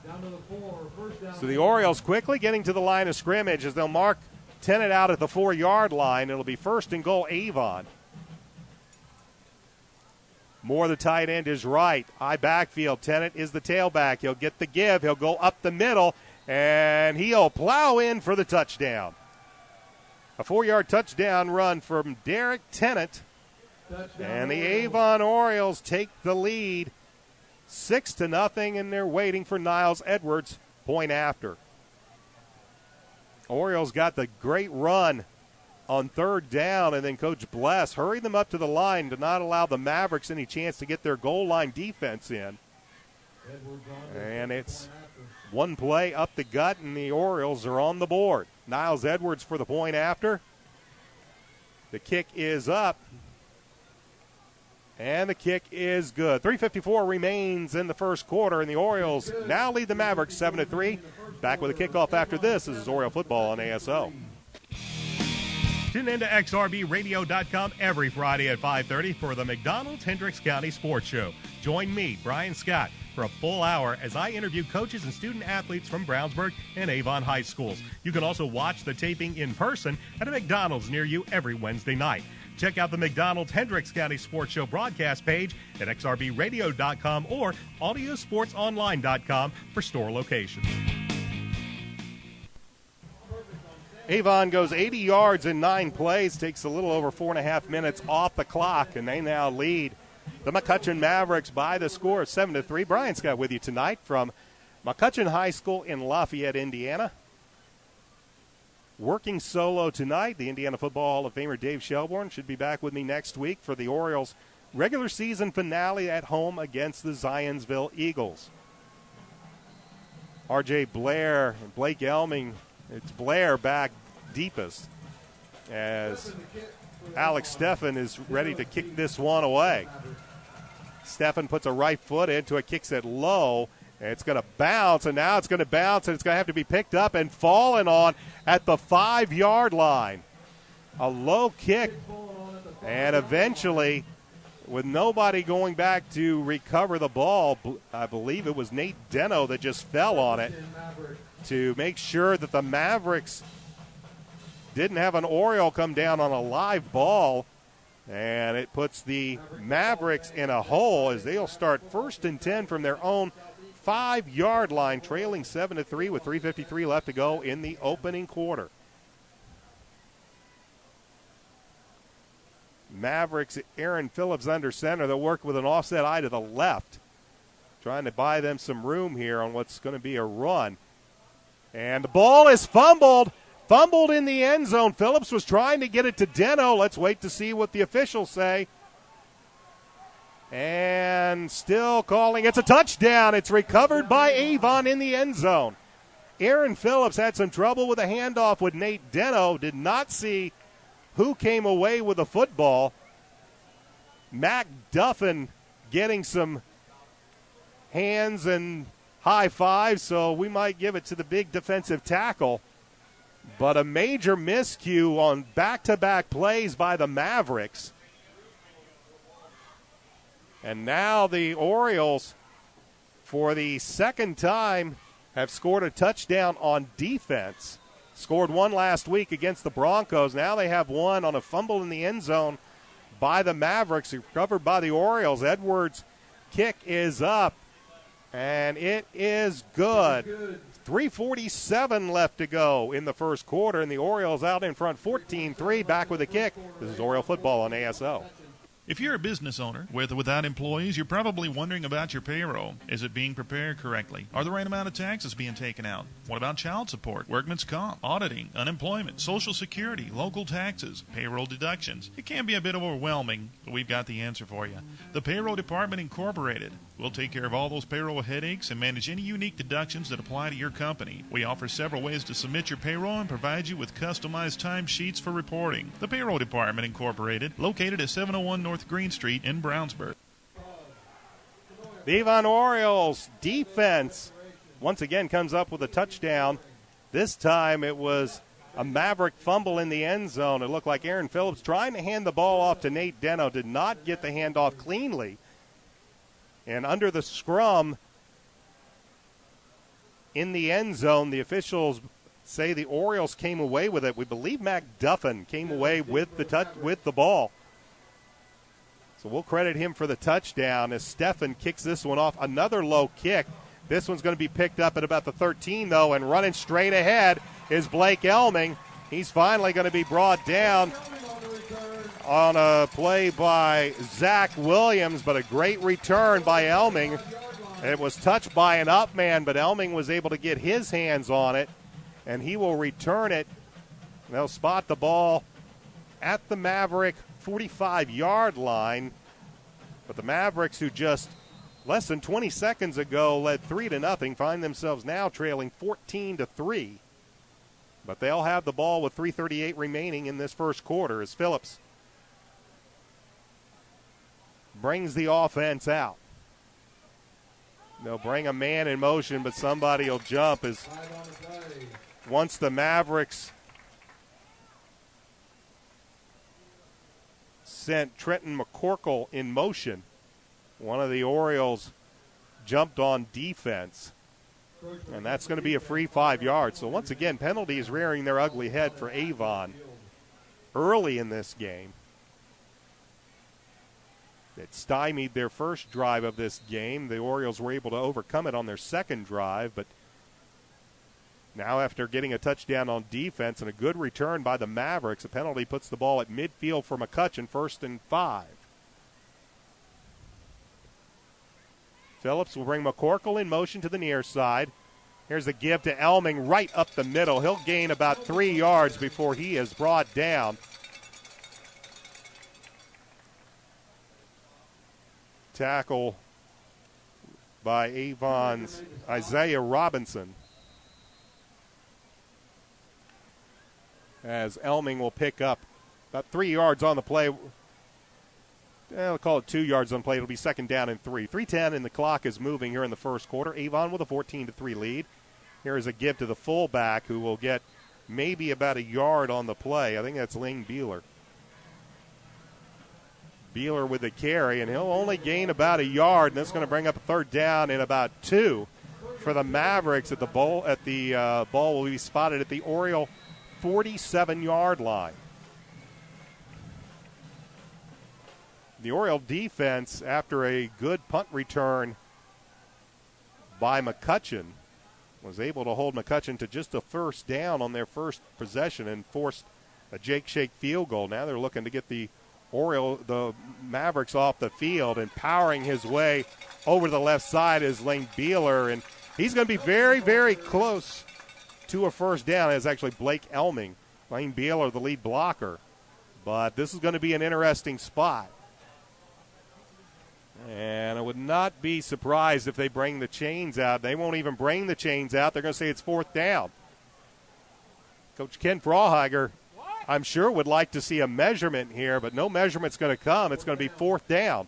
Down to the 4, first down. So the Orioles quickly getting to the line of scrimmage as they'll mark Tennant out at the 4-yard line. It'll be 1st and goal, Avon. Moore, the tight end, is right. High backfield. Tennant is the tailback. He'll get the give. He'll go up the middle, and he'll plow in for the touchdown. A 4-yard touchdown run from Derek Tennant. And the Avon Orioles take the lead 6-0, and they're waiting for Niles Edwards, point after. Orioles got the great run on 3rd down, and then Coach Bless hurried them up to the line to not allow the Mavericks any chance to get their goal line defense in. And it's one play up the gut, and the Orioles are on the board. Niles Edwards for the point after. The kick is up, and the kick is good. 3:54 remains in the first quarter, and the Orioles now lead the Mavericks 7-3. Back with a kickoff after this. This is Oriole football on ASO. Tune in to XRBRadio.com every Friday at 5:30 for the McDonald's Hendricks County Sports Show. Join me, Brian Scott, for a full hour as I interview coaches and student athletes from Brownsburg and Avon High Schools. You can also watch the taping in person at a McDonald's near you every Wednesday night. Check out the McDonald's Hendricks County Sports Show broadcast page at XRBRadio.com or AudioSportsOnline.com for store locations. Avon goes 80 yards in 9 plays, takes a little over 4.5 minutes off the clock, and they now lead the McCutcheon Mavericks by the score of 7-3. Brian Scott with you tonight from McCutcheon High School in Lafayette, Indiana. Working solo tonight, the Indiana Football Hall of Famer Dave Shelbourne should be back with me next week for the Orioles' regular season finale at home against the Zionsville Eagles. R.J. Blair and Blake Elming. It's Blair back deepest as Alex Steffen is ready to kick this one away. Steffen puts a right foot into it, kicks it low, and it's going to bounce, and now it's going to bounce, and it's going to have to be picked up and fallen on at the 5-yard line. A low kick, and eventually, with nobody going back to recover the ball, I believe it was Nate Deno that just fell on it to make sure that the Mavericks didn't have an Oriole come down on a live ball, and it puts the Mavericks in a hole as they'll start 1st and 10 from their own 5-yard line, trailing 7-3 with 3:53 left to go in the opening quarter. Mavericks, Aaron Phillips under center. They'll work with an offset eye to the left, trying to buy them some room here on what's going to be a run. And the ball is fumbled in the end zone. Phillips was trying to get it to Deno. Let's wait to see what the officials say. And still calling. It's a touchdown. It's recovered by Avon in the end zone. Aaron Phillips had some trouble with a handoff with Nate Deno. Did not see who came away with the football. Mac Duffin getting some hands and high fives, so we might give it to the big defensive tackle. But a major miscue on back-to-back plays by the Mavericks. And now the Orioles for the second time, have scored a touchdown on defense. Scored one last week against the Broncos. Now they have one on a fumble in the end zone by the Mavericks, recovered by the Orioles. Edwards' kick is up, and it is good. 3:47 left to go in the first quarter, and the Orioles out in front 14-3, back with a kick. This is Oriole football on ASO. If you're a business owner with or without employees, you're probably wondering about your payroll. Is it being prepared correctly? Are the right amount of taxes being taken out? What about child support, workman's comp, auditing, unemployment, Social Security, local taxes, payroll deductions? It can be a bit overwhelming, but we've got the answer for you. The Payroll Department Incorporated. We'll take care of all those payroll headaches and manage any unique deductions that apply to your company. We offer several ways to submit your payroll and provide you with customized timesheets for reporting. The Payroll Department Incorporated, located at 701 North Green Street in Brownsburg. The Avon Orioles defense once again comes up with a touchdown. This time it was a Maverick fumble in the end zone. It looked like Aaron Phillips trying to hand the ball off to Nate Deno, did not get the handoff cleanly. And under the scrum in the end zone, the officials say the Orioles came away with it. We believe Mac Duffin came away with the ball. So we'll credit him for the touchdown as Steffen kicks this one off. Another low kick. This one's going to be picked up at about the 13, though, and running straight ahead is Blake Elming. He's finally going to be brought down on a play by Zach Williams, but a great return by Elming. It was touched by an up man, but Elming was able to get his hands on it, and he will return it. They'll spot the ball at the Maverick 45-yard line, but the Mavericks, who just less than 20 seconds ago led 3-0, find themselves now trailing 14-3. But they'll have the ball with 3:38 remaining in this first quarter as Phillips brings the offense out. They'll bring a man in motion, but somebody will jump as once the Mavericks sent Trenton McCorkle in motion, one of the Orioles jumped on defense, and that's going to be a free 5 yards. So once again, penalties rearing their ugly head for Avon early in this game. It stymied their first drive of this game. The Orioles were able to overcome it on their second drive, but now after getting a touchdown on defense and a good return by the Mavericks, a penalty puts the ball at midfield for McCutcheon, 1st and 5. Phillips will bring McCorkle in motion to the near side. Here's a give to Elming right up the middle. He'll gain about 3 yards before he is brought down. Tackle by Avon's Isaiah Robinson, as Elming will pick up about 3 yards on the play. I'll call it 2 yards on play. It'll be second down and 3. 3:10 and the clock is moving here in the first quarter. Avon with a 14-3 lead. Here is a give to the fullback, who will get maybe about a yard on the play. I think that's Lane Beeler. Beeler with the carry, and he'll only gain about a yard, and that's going to bring up a third down and about 2 for the Mavericks. At the ball will be spotted at the Oriole 47-yard line. The Oriole defense, after a good punt return by McCutcheon, was able to hold McCutcheon to just a first down on their first possession and forced a Jake Shake field goal. Now they're looking to get the Mavericks off the field, and powering his way over the left side is Lane Beeler, and he's going to be very, very close to a first down. It's actually Blake Elming, Lane Beeler, the lead blocker. But this is going to be an interesting spot. And I would not be surprised if they bring the chains out. They won't even bring the chains out. They're going to say it's 4th down. Coach Ken Frawheiger, I'm sure, would like to see a measurement here, but no measurement's going to come. It's going to be 4th down.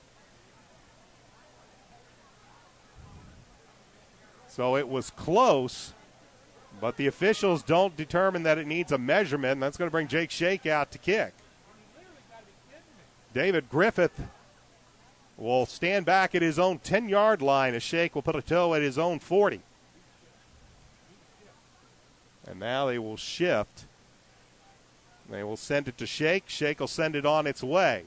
So it was close, but the officials don't determine that it needs a measurement, and that's going to bring Jake Shake out to kick. David Griffith will stand back at his own 10-yard line. As Shake will put a toe at his own 40. And now they will shift. They will send it to Shake. Shake will send it on its way.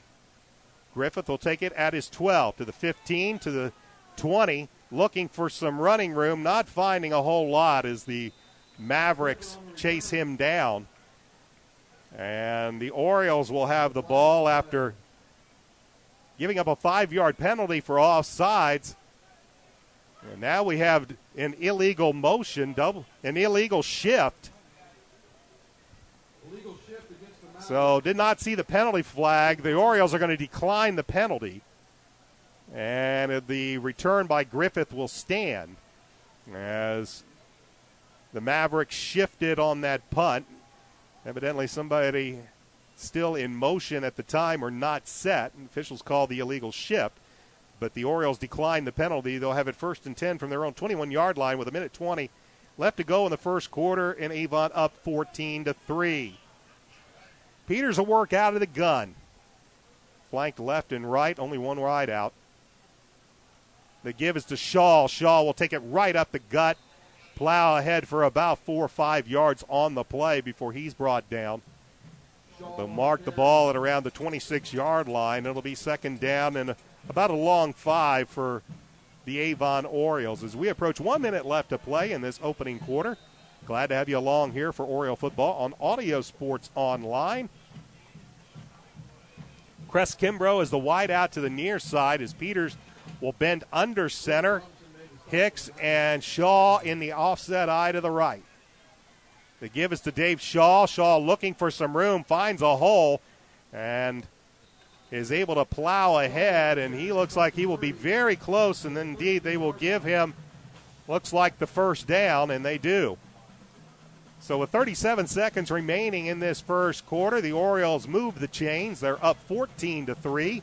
Griffith will take it at his 12 to the 15 to the 20, looking for some running room, not finding a whole lot as the Mavericks chase him down. And the Orioles will have the ball after giving up a 5-yard penalty for offsides. And now we have an illegal motion, an illegal shift. So did not see the penalty flag. The Orioles are going to decline the penalty. And the return by Griffith will stand as the Mavericks shifted on that punt. Evidently somebody still in motion at the time or not set. And officials call the illegal shift. But the Orioles decline the penalty. They'll have it 1st and 10 from their own 21-yard line with 1:20 left to go in the first quarter, and Avon up 14-3. Peters will work out of the gun. Flanked left and right, only one wide out. The give is to Shaw. Shaw will take it right up the gut, plow ahead for about 4 or 5 yards on the play before he's brought down. They'll mark the ball at around the 26-yard line. It'll be 2nd down and about a long 5 for the Avon Orioles as we approach 1 minute left to play in this opening quarter. Glad to have you along here for Oriole football on Audio Sports Online. Crest Kimbrough is the wide out to the near side as Peters will bend under center. Hicks and Shaw in the offset eye to the right. The give is to Dave Shaw. Shaw looking for some room, finds a hole, and is able to plow ahead, and he looks like he will be very close, and indeed they will give him, looks like, the first down, and they do. So with 37 seconds remaining in this first quarter, the Orioles move the chains. They're up 14-3.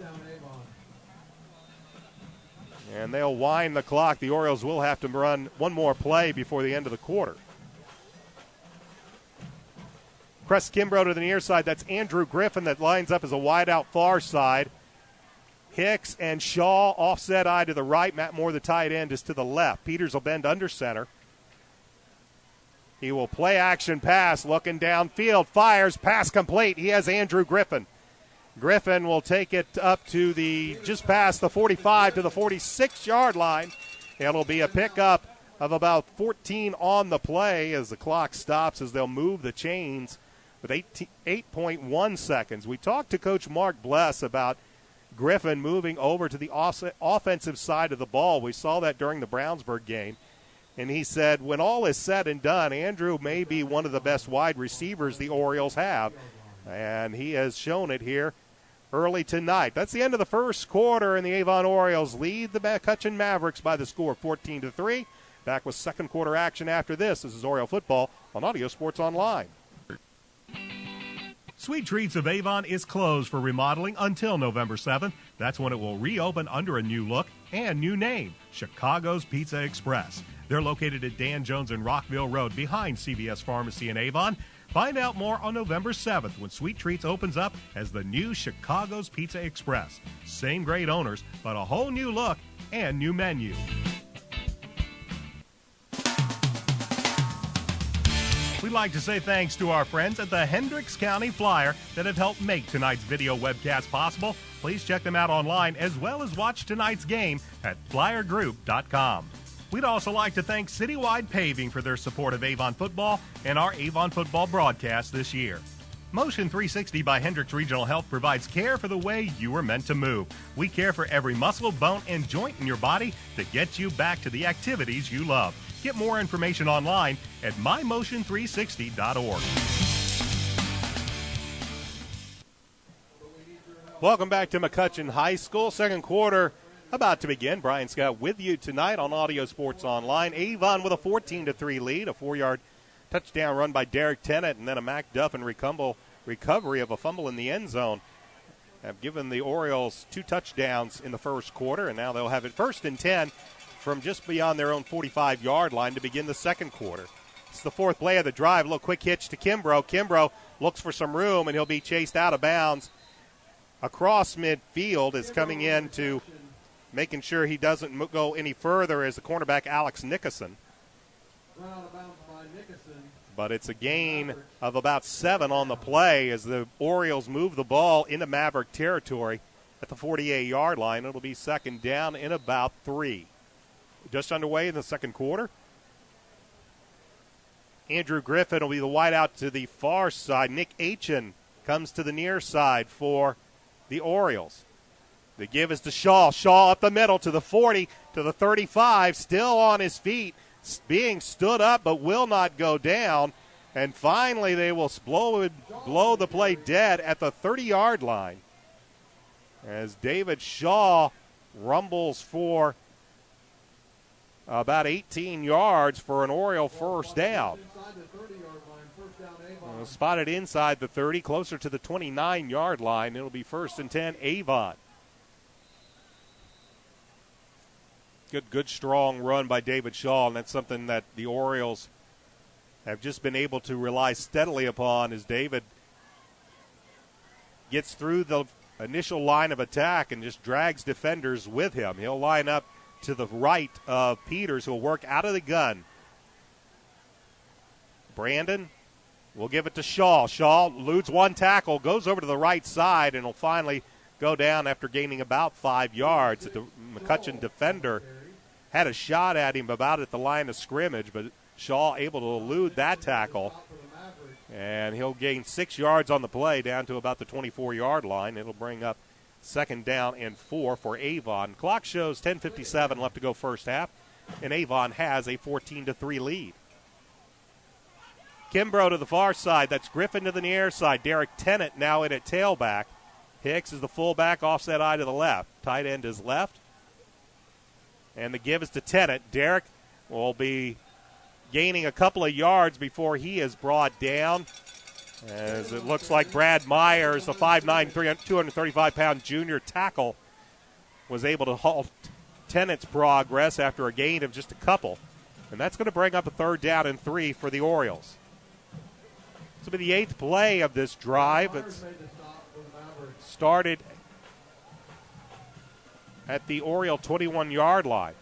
And they'll wind the clock. The Orioles will have to run one more play before the end of the quarter. Crest Kimbrough to the near side. That's Andrew Griffin that lines up as a wide out far side. Hicks and Shaw offset eye to the right. Matt Moore, the tight end, is to the left. Peters will bend under center. He will play action pass, looking downfield, fires, pass complete. He has Andrew Griffin. Griffin will take it up to just past the 45 to the 46-yard line. It'll be a pickup of about 14 on the play as the clock stops as they'll move the chains with 8.1 seconds. We talked to Coach Mark Bless about Griffin moving over to the offensive side of the ball. We saw that during the Brownsburg game. And he said, when all is said and done, Andrew may be one of the best wide receivers the Orioles have. And he has shown it here early tonight. That's the end of the first quarter, and the Avon Orioles lead the McCutcheon Mavericks by the score of 14-3. Back with second quarter action after this. This is Oriole football on Audio Sports Online. Sweet Treats of Avon is closed for remodeling until November 7th. That's when it will reopen under a new look and new name, Chicago's Pizza Express. They're located at Dan Jones and Rockville Road behind CVS Pharmacy in Avon. Find out more on November 7th when Sweet Treats opens up as the new Chicago's Pizza Express. Same great owners, but a whole new look and new menu. We'd like to say thanks to our friends at the Hendricks County Flyer that have helped make tonight's video webcast possible. Please check them out online as well as watch tonight's game at flyergroup.com. We'd also like to thank Citywide Paving for their support of Avon football and our Avon football broadcast this year. Motion 360 by Hendricks Regional Health provides care for the way you were meant to move. We care for every muscle, bone, and joint in your body to get you back to the activities you love. Get more information online at mymotion360.org. Welcome back to McCutcheon High School. Second quarter about to begin. Brian Scott with you tonight on Audio Sports Online. Avon with a 14-3 lead, a 4-yard touchdown run by Derek Tennant, and then a Mac Duffin recovery of a fumble in the end zone have given the Orioles 2 touchdowns in the first quarter, and now they'll have it 1st and 10 from just beyond their own 45-yard line to begin the second quarter. It's the fourth play of the drive. A little quick hitch to Kimbrough. Kimbrough looks for some room, and he'll be chased out of bounds across midfield. Is coming in to making sure he doesn't go any further is the cornerback Alex Nickerson. But it's a gain of about 7 on the play as the Orioles move the ball into Maverick territory at the 48-yard line. It'll be second down in about 3. Just underway in the second quarter. Andrew Griffith will be the wide out to the far side. Nick Aitchen comes to the near side for the Orioles. The give is to Shaw. Shaw up the middle to the 40, to the 35, still on his feet, being stood up but will not go down. And finally they will blow the play dead at the 30-yard line as David Shaw rumbles for about 18 yards for an Oriole first down. Spotted inside the 30, closer to the 29-yard line. It'll be 1st and 10, Avon. Good, strong run by David Shaw, and that's something that the Orioles have just been able to rely steadily upon as David gets through the initial line of attack and just drags defenders with him. He'll line up to the right of Peters, who will work out of the gun. Brandon will give it to Shaw. Shaw eludes one tackle, goes over to the right side, and will finally go down after gaining about 5 yards. The McCutcheon defender had a shot at him about at the line of scrimmage, but Shaw able to elude that tackle. And he'll gain 6 yards on the play down to about the 24-yard line. It'll bring up second down and 4 for Avon. Clock shows 10:57 left to go first half, and Avon has a 14-3 lead. Kimbrough to the far side. That's Griffin to the near side. Derek Tennant now in at tailback. Hicks is the fullback, offset eye to the left. Tight end is left. And the give is to Tennant. Derek will be gaining a couple of yards before he is brought down, as it looks like Brad Myers, the 5'9", 235-pound junior tackle, was able to halt Tennant's progress after a gain of just a couple. And that's going to bring up a 3rd down and 3 for the Orioles. This will be the 8th play of this drive. It's started at the Oriole 21-yard line.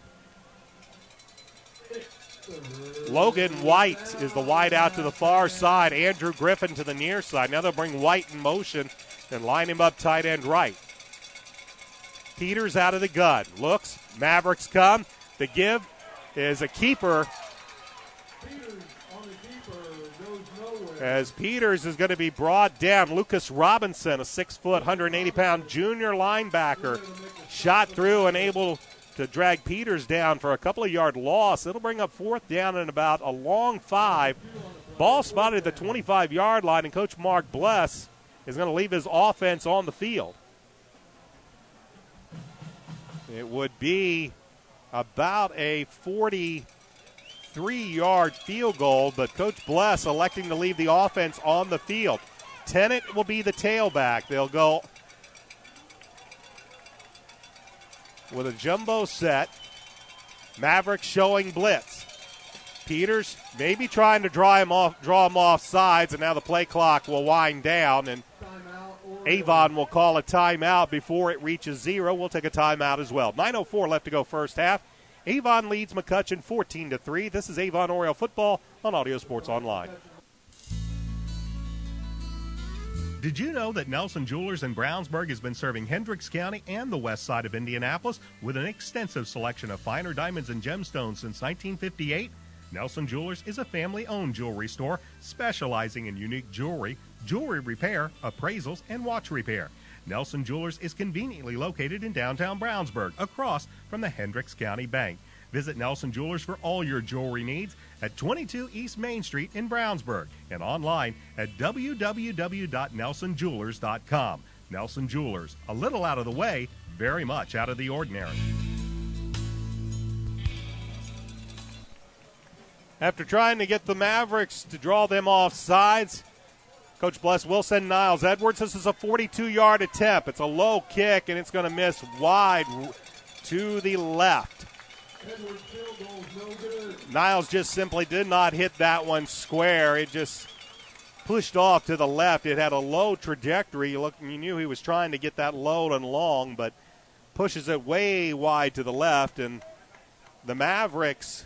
Logan White is the wide out to the far side. Andrew Griffin to the near side. Now they'll bring White in motion and line him up tight end right. Peters out of the gun. Looks. Mavericks come. The give is a keeper. As Peters is going to be brought down. Lucas Robinson, a 6', 180-pound junior linebacker, shot through and able to drag Peters down for a couple of yard loss. It'll bring up 4th down and about a long 5. Ball spotted at the 25-yard line, and Coach Mark Bless is going to leave his offense on the field. It would be about a 43-yard field goal, but Coach Bless electing to leave the offense on the field. Tennant will be the tailback. They'll go with a jumbo set. Mavericks showing blitz. Peters maybe trying to draw him off sides, and now the play clock will wind down, and Avon will call a timeout before it reaches 0. We'll take a timeout as well. 9:04 left to go first half. Avon leads McCutcheon 14-3. This is Avon Oriole football on Audio Sports Online. Did you know that Nelson Jewelers in Brownsburg has been serving Hendricks County and the west side of Indianapolis with an extensive selection of finer diamonds and gemstones since 1958? Nelson Jewelers is a family-owned jewelry store specializing in unique jewelry, jewelry repair, appraisals, and watch repair. Nelson Jewelers is conveniently located in downtown Brownsburg, across from the Hendricks County Bank. Visit Nelson Jewelers for all your jewelry needs at 22 East Main Street in Brownsburg and online at www.nelsonjewelers.com. Nelson Jewelers, a little out of the way, very much out of the ordinary. After trying to get the Mavericks to draw them off sides, Coach Bless will send Niles Edwards. This is a 42-yard attempt. It's a low kick, and it's going to miss wide to the left. Niles just simply did not hit that one square. It just pushed off to the left. It had a low trajectory. You knew he was trying to get that low and long, but pushes it way wide to the left, and the Mavericks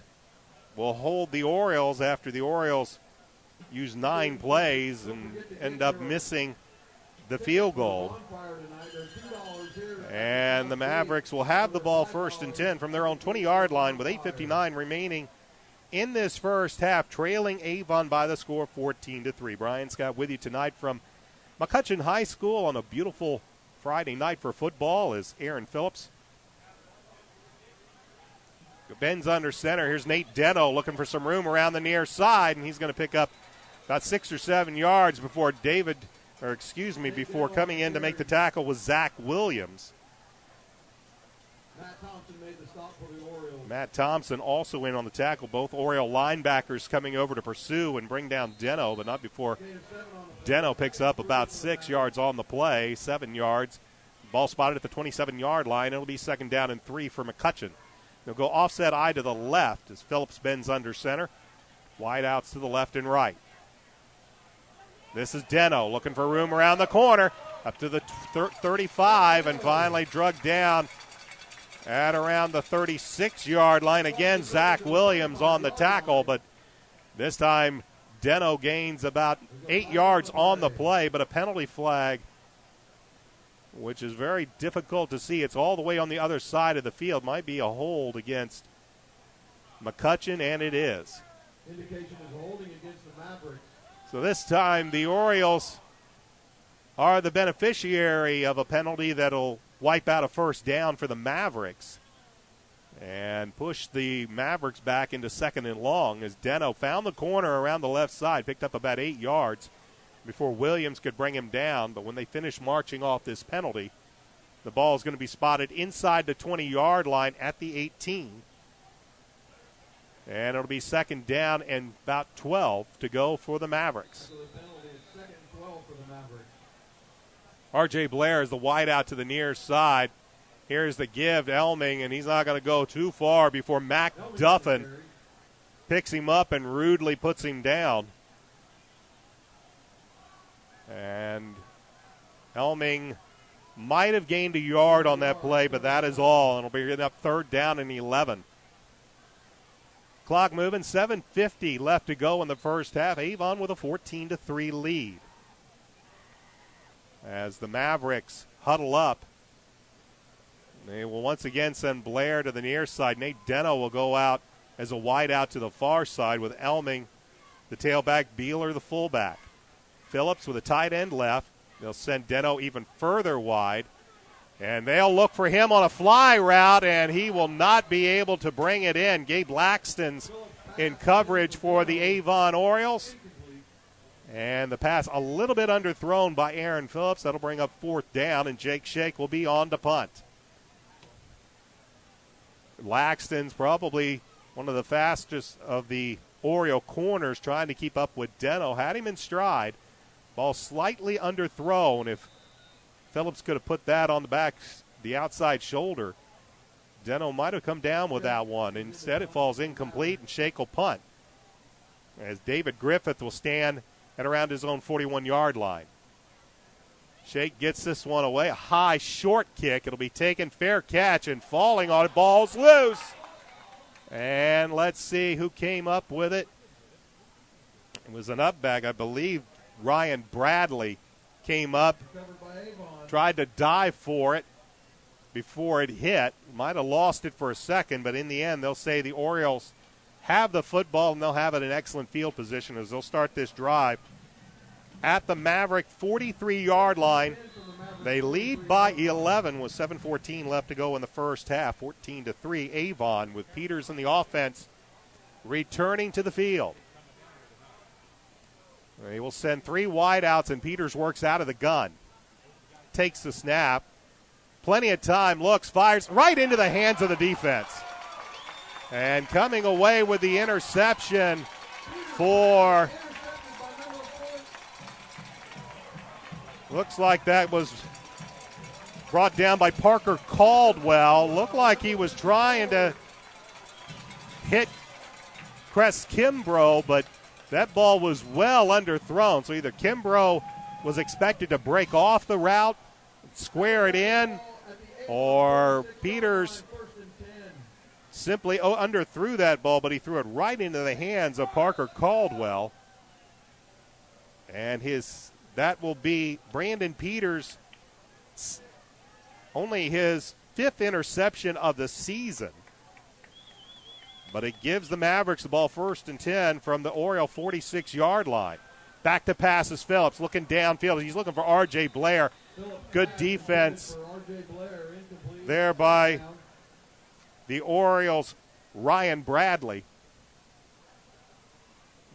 will hold the Orioles after the Orioles use 9 plays and end up missing the field goal. And the Mavericks will have the ball 1st and 10 from their own 20-yard line with 8:59 remaining in this first half, trailing Avon by the score 14-3. Brian Scott with you tonight from McCutcheon High School on a beautiful Friday night for football as Aaron Phillips bends under center. Here's Nate Deno looking for some room around the near side, and he's going to pick up about 6 or 7 yards before before coming in to make the tackle was Zach Williams. Matt Thompson made the stop for the Orioles. Matt Thompson also in on the tackle. Both Oriole linebackers coming over to pursue and bring down Deno, but not before Deno picks up about 6 yards on the play, 7 yards. Ball spotted at the 27-yard line. It'll be 2nd down and 3 for McCutcheon. They'll go offset eye to the left as Phillips bends under center. Wide outs to the left and right. This is Deno looking for room around the corner, up to the 35, and finally drugged down at around the 36-yard line. Again, Zach Williams on the tackle, but this time Deno gains about 8 yards on the play, but a penalty flag, which is very difficult to see. It's all the way on the other side of the field. Might be a hold against McCutcheon, and it is. Indication is holding against the Mavericks. So this time the Orioles are the beneficiary of a penalty that'll wipe out a 1st down for the Mavericks and push the Mavericks back into 2nd and long as Deno found the corner around the left side, picked up about 8 yards before Williams could bring him down. But when they finish marching off this penalty, the ball is going to be spotted inside the 20-yard line at the 18. And it'll be 2nd down and about 12 to go for the Mavericks. So the penalty is 2nd and 12 for the Mavericks. R.J. Blair is the wide out to the near side. Here's the give to Elming, and he's not going to go too far before Mac Duffin picks him up and rudely puts him down. And Elming might have gained a yard on that play, but that is all. And it'll be getting up 3rd down and 11. Clock moving, 7:50 left to go in the first half. Avon with a 14-3 lead. As the Mavericks huddle up, they will once again send Blair to the near side. Nate Deno will go out as a wide out to the far side with Elming, the tailback, Beeler, the fullback. Phillips with a tight end left. They'll send Deno even further wide, and they'll look for him on a fly route, and he will not be able to bring it in. Gabe Laxton's in coverage for the Avon Orioles. And the pass a little bit underthrown by Aaron Phillips. That'll bring up 4th down, and Jake Shake will be on to punt. Laxton's probably one of the fastest of the Oriole corners trying to keep up with Deno. Had him in stride. Ball slightly underthrown. If Phillips could have put that on the back, the outside shoulder, Deno might have come down with that one. Instead, it falls incomplete, and Shake will punt. As David Griffith will stand at around his own 41-yard line. Shake gets this one away. A high, short kick. It'll be taken, fair catch, and falling on it. Ball's loose. And let's see who came up with it. It was an up back, I believe. Ryan Bradley came up, tried to dive for it before it hit. Might have lost it for a second, but in the end, they'll say the Orioles have the football, and they'll have it in excellent field position as they'll start this drive at the Maverick 43-yard line. They lead by 11 with 7:14 left to go in the first half, 14-3. Avon with Peters in the offense returning to the field. They will send 3 wideouts, and Peters works out of the gun. Takes the snap. Plenty of time, looks, fires right into the hands of the defense. And coming away with the interception for, looks like that was brought down by Parker Caldwell. Looked like he was trying to hit Cress Kimbrough, but that ball was well underthrown. So either Kimbrough was expected to break off the route, square it in, or Peters simply underthrew that ball, but he threw it right into the hands of Parker Caldwell. And that will be Brandon Peters' only his 5th interception of the season. But it gives the Mavericks the ball 1st and 10 from the Oriole 46-yard line. Back to pass is Phillips, looking downfield. He's looking for R.J. Blair. Good defense there by the Orioles' Ryan Bradley.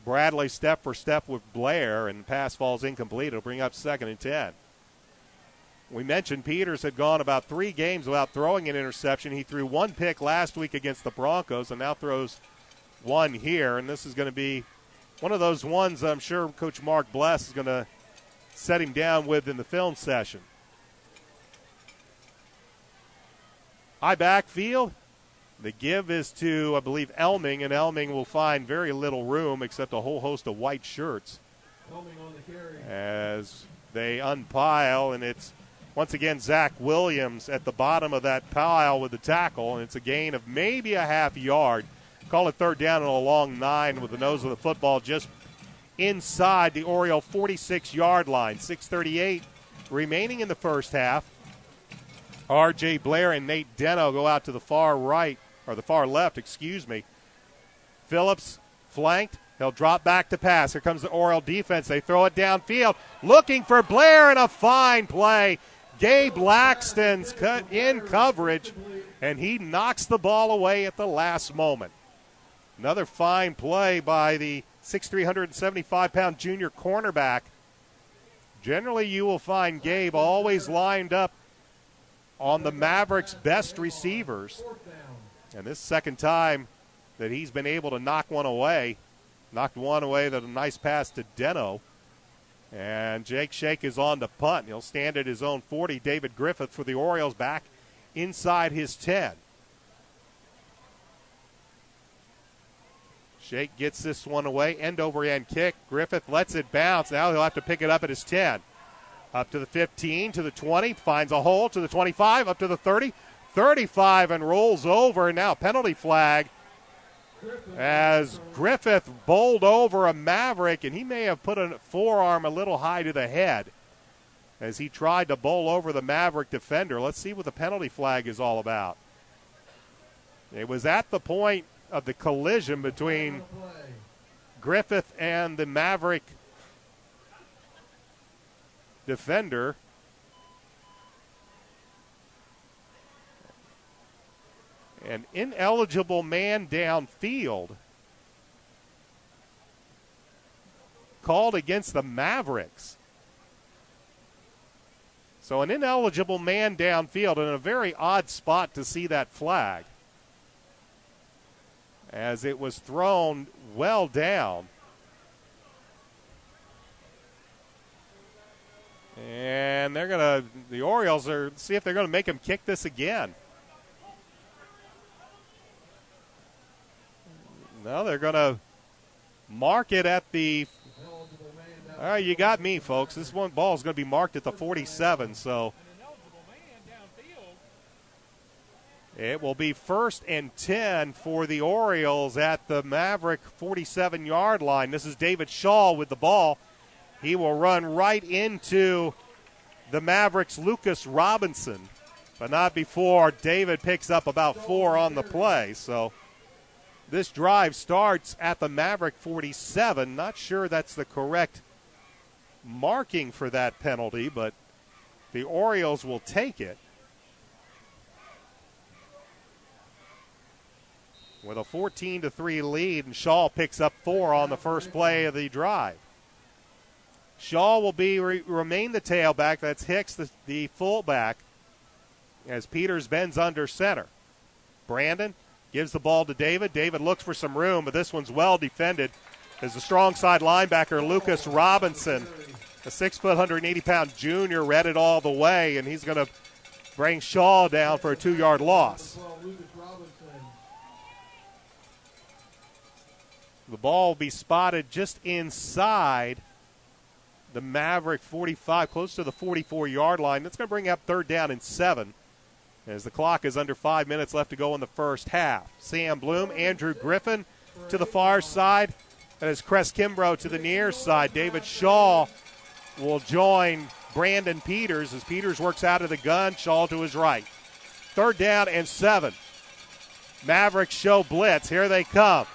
Bradley step for step with Blair, and pass falls incomplete. It'll bring up 2nd and 10. We mentioned Peters had gone about 3 games without throwing an interception. He threw 1 pick last week against the Broncos and now throws 1 here. And this is going to be one of those ones I'm sure Coach Mark Bless is going to set him down with in the film session. High backfield. The give is to, I believe, Elming, and Elming will find very little room except a whole host of white shirts as they unpile, and it's once again Zach Williams at the bottom of that pile with the tackle, and it's a gain of maybe a half yard. Call it 3rd down and a long 9 with the nose of the football just inside the Oriole 46-yard line. 6:38 remaining in the first half. R.J. Blair and Nate Deno go out to the far right, or the far left, excuse me. Phillips flanked. He'll drop back to pass. Here comes the Oriole defense. They throw it downfield, looking for Blair, and a fine play. Gabe Laxton's cut in coverage, and he knocks the ball away at the last moment. Another fine play by the 6'3", 175-pound junior cornerback. Generally, you will find Gabe always lined up on the Mavericks' best receivers. And this second time that he's been able to knock one away. Knocked one away with a nice pass to Deno. And Jake Shake is on the punt. He'll stand at his own 40. David Griffith for the Orioles back inside his 10. Shake gets this one away. End-over-end kick. Griffith lets it bounce. Now he'll have to pick it up at his 10. Up to the 15, to the 20. Finds a hole to the 25, up to the 30. 35 and rolls over. Now penalty flag as Griffith bowled over a Maverick, and he may have put a forearm a little high to the head as he tried to bowl over the Maverick defender. Let's see what the penalty flag is all about. It was at the point of the collision between Griffith and the Maverick defender. An ineligible man downfield called against the Mavericks. So an ineligible man downfield in a very odd spot to see that flag, as it was thrown well down. And the Orioles see if they're going to make him kick this again. No, they're going to mark it at the. All right, you got me, folks. This one ball is going to be marked at the 47, so it will be 1st and 10 for the Orioles at the Maverick 47-yard line. This is David Shaw with the ball. He will run right into the Mavericks' Lucas Robinson, but not before David picks up about 4 on the play. So this drive starts at the Maverick 47. Not sure that's the correct marking for that penalty, but the Orioles will take it. With a 14-3 lead, and Shaw picks up 4 on the first play of the drive. Shaw will remain the tailback. That's Hicks, the fullback, as Peters bends under center. Brandon gives the ball to David. David looks for some room, but this one's well defended as the strong side linebacker, Lucas Robinson, a 6', 180-pound junior, read it all the way, and he's going to bring Shaw down for a 2-yard loss. The ball will be spotted just inside the Maverick 45, close to the 44-yard line. That's going to bring up 3rd down and 7. as the clock is under 5 minutes left to go in the first half. Sam Bloom, Andrew Griffin to the far side. That is Cress Kimbrough to the near side. David Shaw will join Brandon Peters as Peters works out of the gun. Shaw to his right. 3rd down and 7. Mavericks show blitz. Here they come.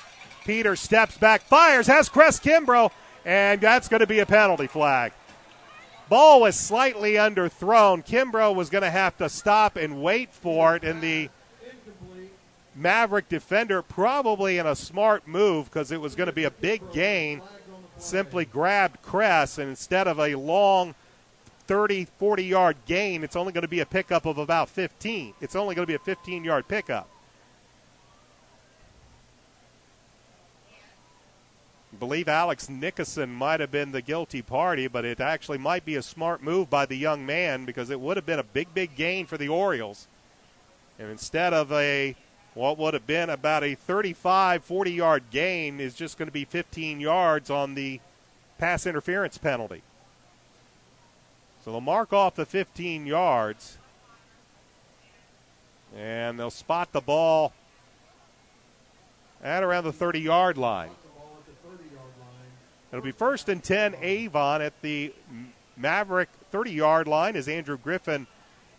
Peters steps back, fires, has Cress Kimbrough, and that's going to be a penalty flag. Ball was slightly underthrown. Kimbrough was going to have to stop and wait for it, and the Maverick defender, probably in a smart move because it was going to be a big gain, simply grabbed Cress, and instead of a long 30, 40-yard gain, it's only going to be a pickup of about 15. It's only going to be a 15-yard pickup. I believe Alex Nickerson might have been the guilty party, but it actually might be a smart move by the young man because it would have been a big gain for the Orioles. And instead of what would have been about a 35, 40-yard gain is just going to be 15 yards on the pass interference penalty. So they'll mark off the 15 yards, and they'll spot the ball at around the 30-yard line. It'll be 1st and 10 Avon at the Maverick 30-yard line as Andrew Griffin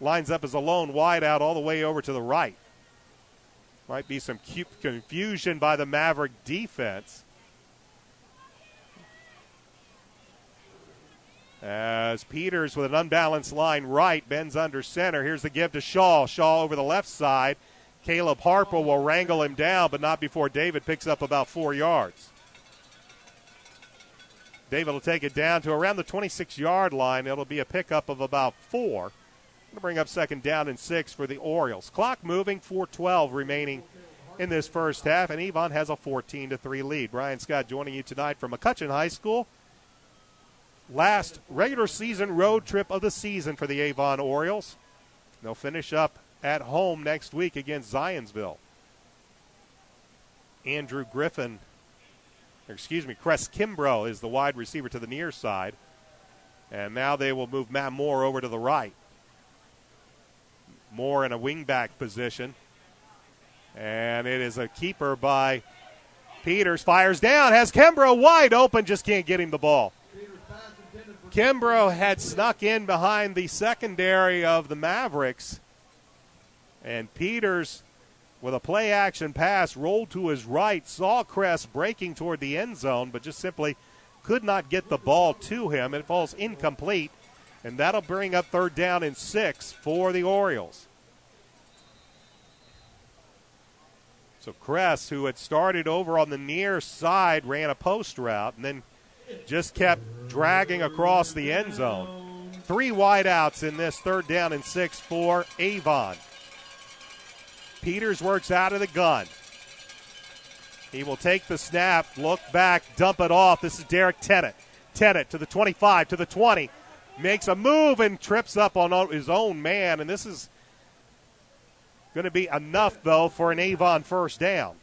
lines up as a lone wideout all the way over to the right. Might be some confusion by the Maverick defense. As Peters with an unbalanced line right bends under center. Here's the give to Shaw. Shaw over the left side. Caleb Harper will wrangle him down, but not before David picks up about 4 yards. David will take it down to around the 26-yard line. It'll be a pickup of about 4. Going to bring up 2nd down and 6 for the Orioles. Clock moving, 4:12 remaining in this first half, and Avon has a 14-3 lead. Brian Scott joining you tonight from McCutcheon High School. Last regular season road trip of the season for the Avon Orioles. They'll finish up at home next week against Zionsville. Cress Kimbrough is the wide receiver to the near side. And now they will move Matt Moore over to the right. Moore in a wingback position. And it is a keeper by Peters. Fires down, has Kimbrough wide open, just can't get him the ball. Kimbrough had snuck in behind the secondary of the Mavericks. And Peters, with a play-action pass, rolled to his right, saw Cress breaking toward the end zone, but just simply could not get the ball to him. It falls incomplete, and that'll bring up 3rd down and 6 for the Orioles. So Cress, who had started over on the near side, ran a post route and then just kept dragging across the end zone. 3 wideouts in this 3rd down and 6 for Avon. Peters works out of the gun. He will take the snap, look back, dump it off. This is Derek Tennant. Tennant to the 25, to the 20. Makes a move and trips up on his own man. And this is going to be enough, though, for an Avon 1st down.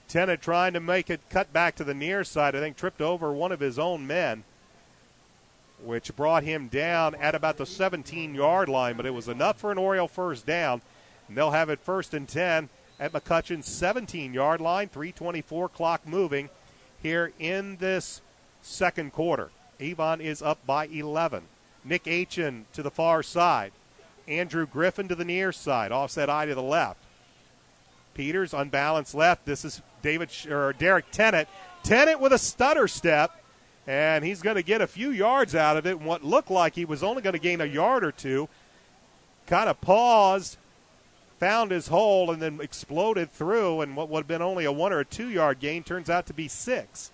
Tennant trying to make it cut back to the near side. I think tripped over one of his own men, which brought him down at about the 17-yard line. But it was enough for an Oriole 1st down. And they'll have it 1st and 10 at McCutcheon's 17-yard line. 3:24 clock moving here in this second quarter. Avon is up by 11. Nick Aitchen to the far side. Andrew Griffin to the near side. Offset eye to the left. Peters unbalanced left. This is Derek Tennant. Tennant with a stutter step, and he's going to get a few yards out of it. And what looked like he was only going to gain a yard or two, kind of paused, found his hole, and then exploded through, and what would have been only a 1 or a 2 yard gain turns out to be 6.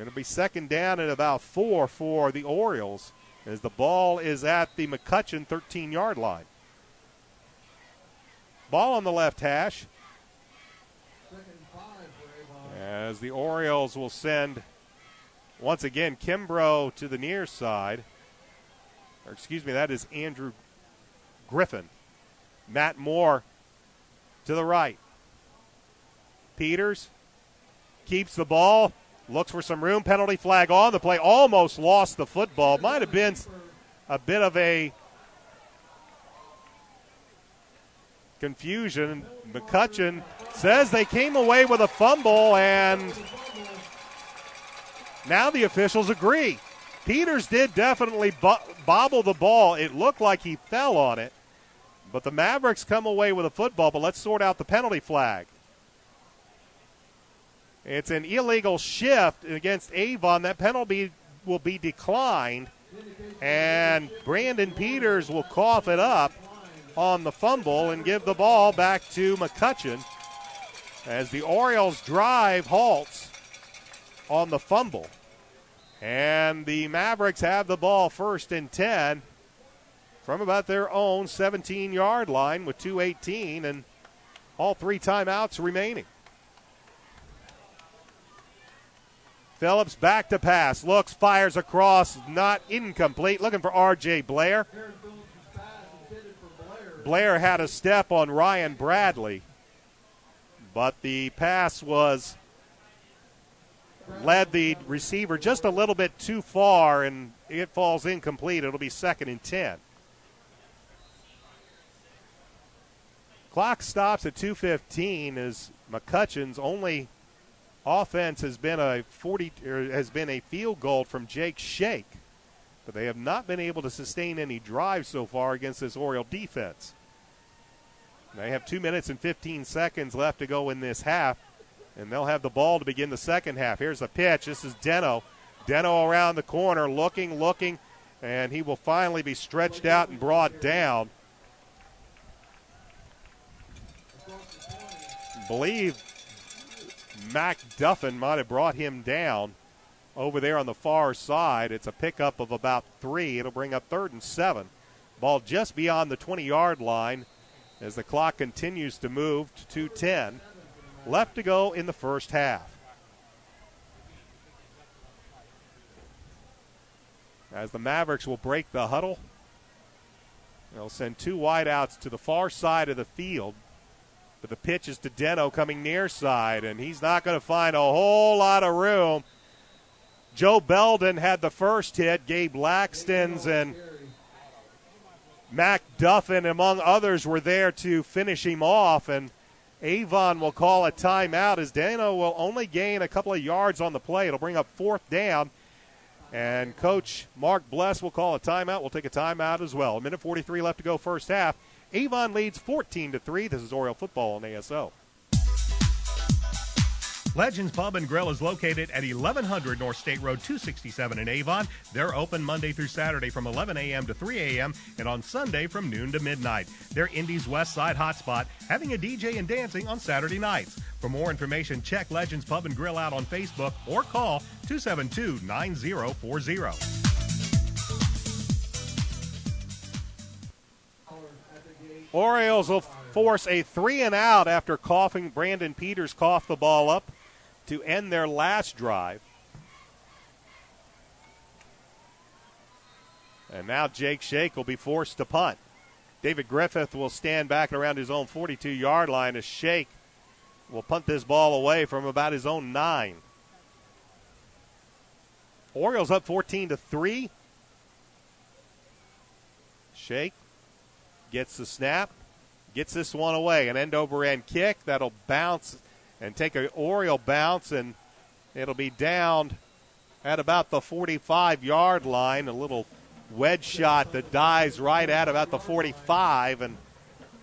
It'll be 2nd down at about 4 for the Orioles as the ball is at the McCutcheon 13-yard line. Ball on the left hash as the Orioles will send, once again, Kimbrough to the near side. That is Andrew Griffin. Matt Moore to the right. Peters keeps the ball, looks for some room, penalty flag on the play, almost lost the football. Might have been a bit of a confusion. McCutcheon says they came away with a fumble, and now the officials agree. Peters did definitely bobble the ball. It looked like he fell on it, but the Mavericks come away with a football. But let's sort out the penalty flag. It's an illegal shift against Avon. That penalty will be declined, and Brandon Peters will cough it up on the fumble and give the ball back to McCutcheon as the Orioles drive halts on the fumble. And the Mavericks have the ball 1st and 10 from about their own 17-yard line with 2:18 and all 3 timeouts remaining. Phillips back to pass, looks, fires across, not incomplete, looking for R.J. Blair. Blair had a step on Ryan Bradley, but the pass led the receiver just a little bit too far, and it falls incomplete. It'll be 2nd and 10. Clock stops at 2:15 as McCutcheon's only offense has been a field goal from Jake Shake, but they have not been able to sustain any drives so far against this Oriole defense. They have 2 minutes and 15 seconds left to go in this half, and they'll have the ball to begin the second half. Here's a pitch. This is Deno. Deno around the corner, looking, and he will finally be stretched out and brought down. I believe Mac Duffin might have brought him down over there on the far side. It's a pickup of about 3. It'll bring up 3rd and 7. Ball just beyond the 20-yard line as the clock continues to move to 2:10. Left to go in the first half. As the Mavericks will break the huddle, they'll send 2 wideouts to the far side of the field. But the pitch is to Deno coming near side, and he's not going to find a whole lot of room. Joe Belden had the first hit. Gabe Laxton's and Mac Duffin, among others, were there to finish him off, and Avon will call a timeout as Deno will only gain a couple of yards on the play. It'll bring up 4th down, and Coach Mark Bless will call a timeout. We'll take a timeout as well. 1:43 left to go first half. Avon leads 14-3. This is Oriole football on ASO. Legends Pub and Grill is located at 1100 North State Road 267 in Avon. They're open Monday through Saturday from 11 a.m. to 3 a.m. and on Sunday from noon to midnight. They're Indy's West Side hotspot, having a DJ and dancing on Saturday nights. For more information, check Legends Pub and Grill out on Facebook or call 272-9040. Orioles will force a 3-and-out after Brandon Peters coughed the ball up to end their last drive. And now Jake Shake will be forced to punt. David Griffith will stand back around his own 42-yard line as Shake will punt this ball away from about his own 9. Orioles up 14-3. Shake gets the snap, gets this one away. An end-over-end kick that'll bounce and take an Oriole bounce, and it'll be down at about the 45-yard line. A little wedge shot that dives right at about the 45, and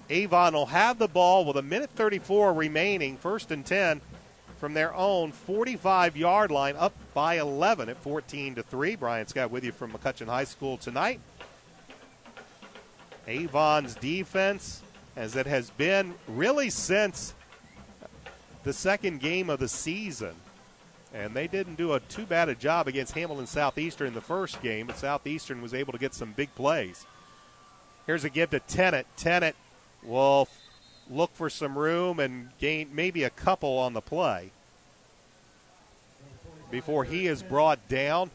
Avon will have the ball with 1:34 remaining, 1st and 10 from their own 45-yard line, up by 11 at 14-3. Brian Scott with you from McCutcheon High School tonight. Avon's defense, as it has been really since the second game of the season, and they didn't do too bad a job against Hamilton Southeastern in the first game, but Southeastern was able to get some big plays. Here's a give to Tennant. Tennant will look for some room and gain maybe a couple on the play before he is brought down.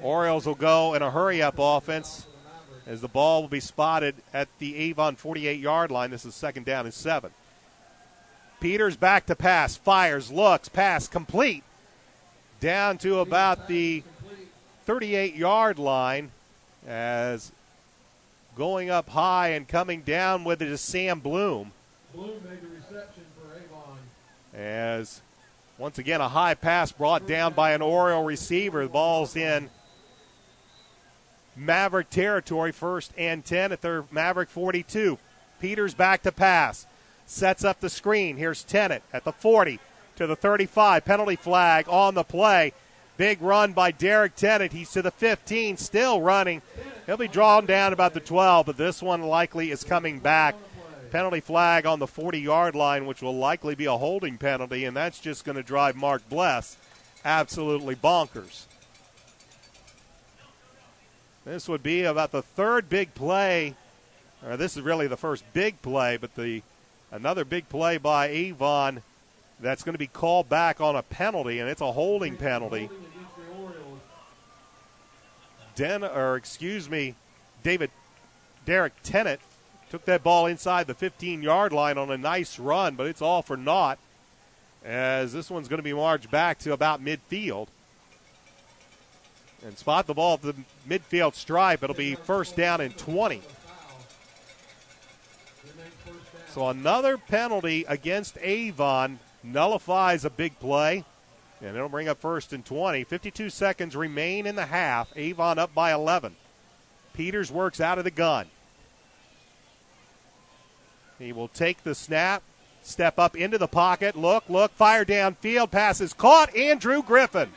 Orioles will go in a hurry-up offense as the ball will be spotted at the Avon 48-yard line. This is 2nd down and 7. Peters back to pass, fires, looks, pass complete down to about the 38-yard line as going up high and coming down with it is Sam Bloom. Bloom made the reception for Avon. As, once again, a high pass brought down by an Oriole receiver. The ball's in Maverick territory, 1st and 10 at their Maverick 42. Peters back to pass. Sets up the screen. Here's Tennant at the 40 to the 35. Penalty flag on the play. Big run by Derek Tennant. He's to the 15, still running. He'll be drawn down about the 12, but this one likely is coming back. Penalty flag on the 40-yard line, which will likely be a holding penalty, and that's just going to drive Mark Bless absolutely bonkers. This would be about the 3rd big play. Or this is really the first big play, but another big play by Avon that's going to be called back on a penalty, and it's a holding penalty. Derek Tennant took that ball inside the 15-yard line on a nice run, but it's all for naught, as this one's going to be marched back to about midfield. And spot the ball at the midfield stripe. It'll be 1st down and 20. So another penalty against Avon nullifies a big play, and it'll bring up 1st and 20. 52 seconds remain in the half. Avon up by 11. Peters works out of the gun. He will take the snap, step up into the pocket, look, fire downfield, pass is caught. Andrew Griffin.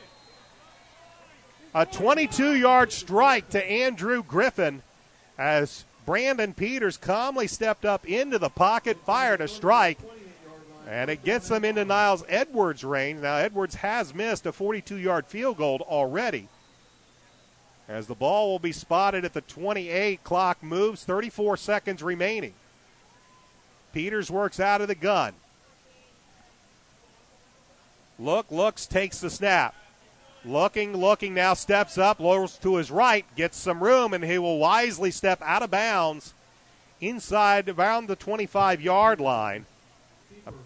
A 22-yard strike to Andrew Griffin as Brandon Peters calmly stepped up into the pocket, fired a strike, and it gets them into Niles Edwards' range. Now, Edwards has missed a 42-yard field goal already. As the ball will be spotted at the 28, clock moves, 34 seconds remaining. Peters works out of the gun. Looks, takes the snap. Looking, now steps up, lowers to his right, gets some room, and he will wisely step out of bounds inside around the 25-yard line.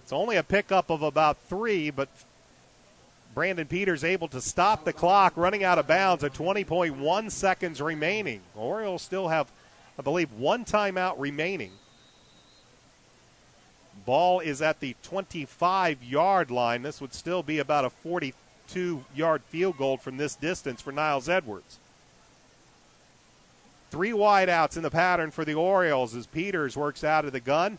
It's only a pickup of about 3, but Brandon Peters able to stop the clock, running out of bounds at 20.1 seconds remaining. Orioles still have, I believe, 1 timeout remaining. Ball is at the 25-yard line. This would still be about a 42-yard field goal from this distance for Niles Edwards. 3 wideouts in the pattern for the Orioles as Peters works out of the gun.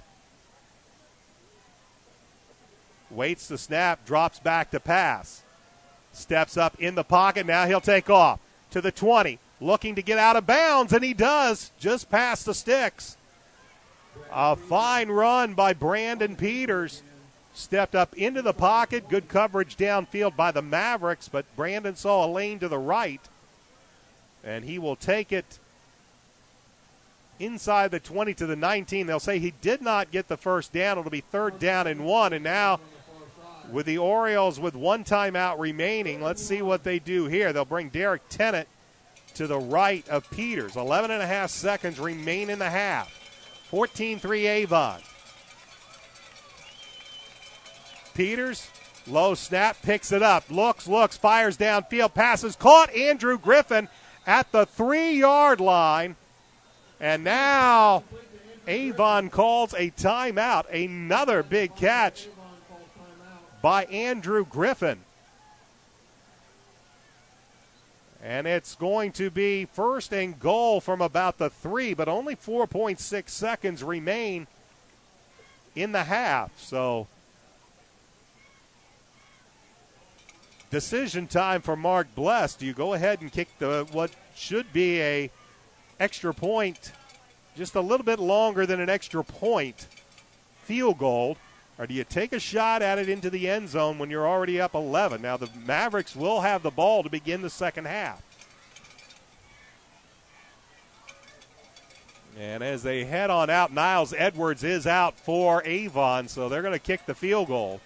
Waits the snap, drops back to pass. Steps up in the pocket, now he'll take off to the 20. Looking to get out of bounds, and he does, just past the sticks. A fine run by Brandon Peters. Stepped up into the pocket. Good coverage downfield by the Mavericks, but Brandon saw a lane to the right. And he will take it inside the 20 to the 19. They'll say he did not get the first down. It'll be 3rd down and 1. And now with the Orioles with 1 timeout remaining, let's see what they do here. They'll bring Derek Tennant to the right of Peters. 11 and a half seconds remain in the half. 14-3 Avon. Peters, low snap, picks it up, looks, fires downfield, passes, caught Andrew Griffin at the 3-yard line. And now Avon calls a timeout. Another big catch by Andrew Griffin. And it's going to be 1st and goal from about the 3, but only 4.6 seconds remain in the half. So decision time for Mark Bless. Do you go ahead and kick what should be a extra point, just a little bit longer than an extra point field goal, or do you take a shot at it into the end zone when you're already up 11? Now the Mavericks will have the ball to begin the second half. And as they head on out, Niles Edwards is out for Avon, so they're going to kick the field goal.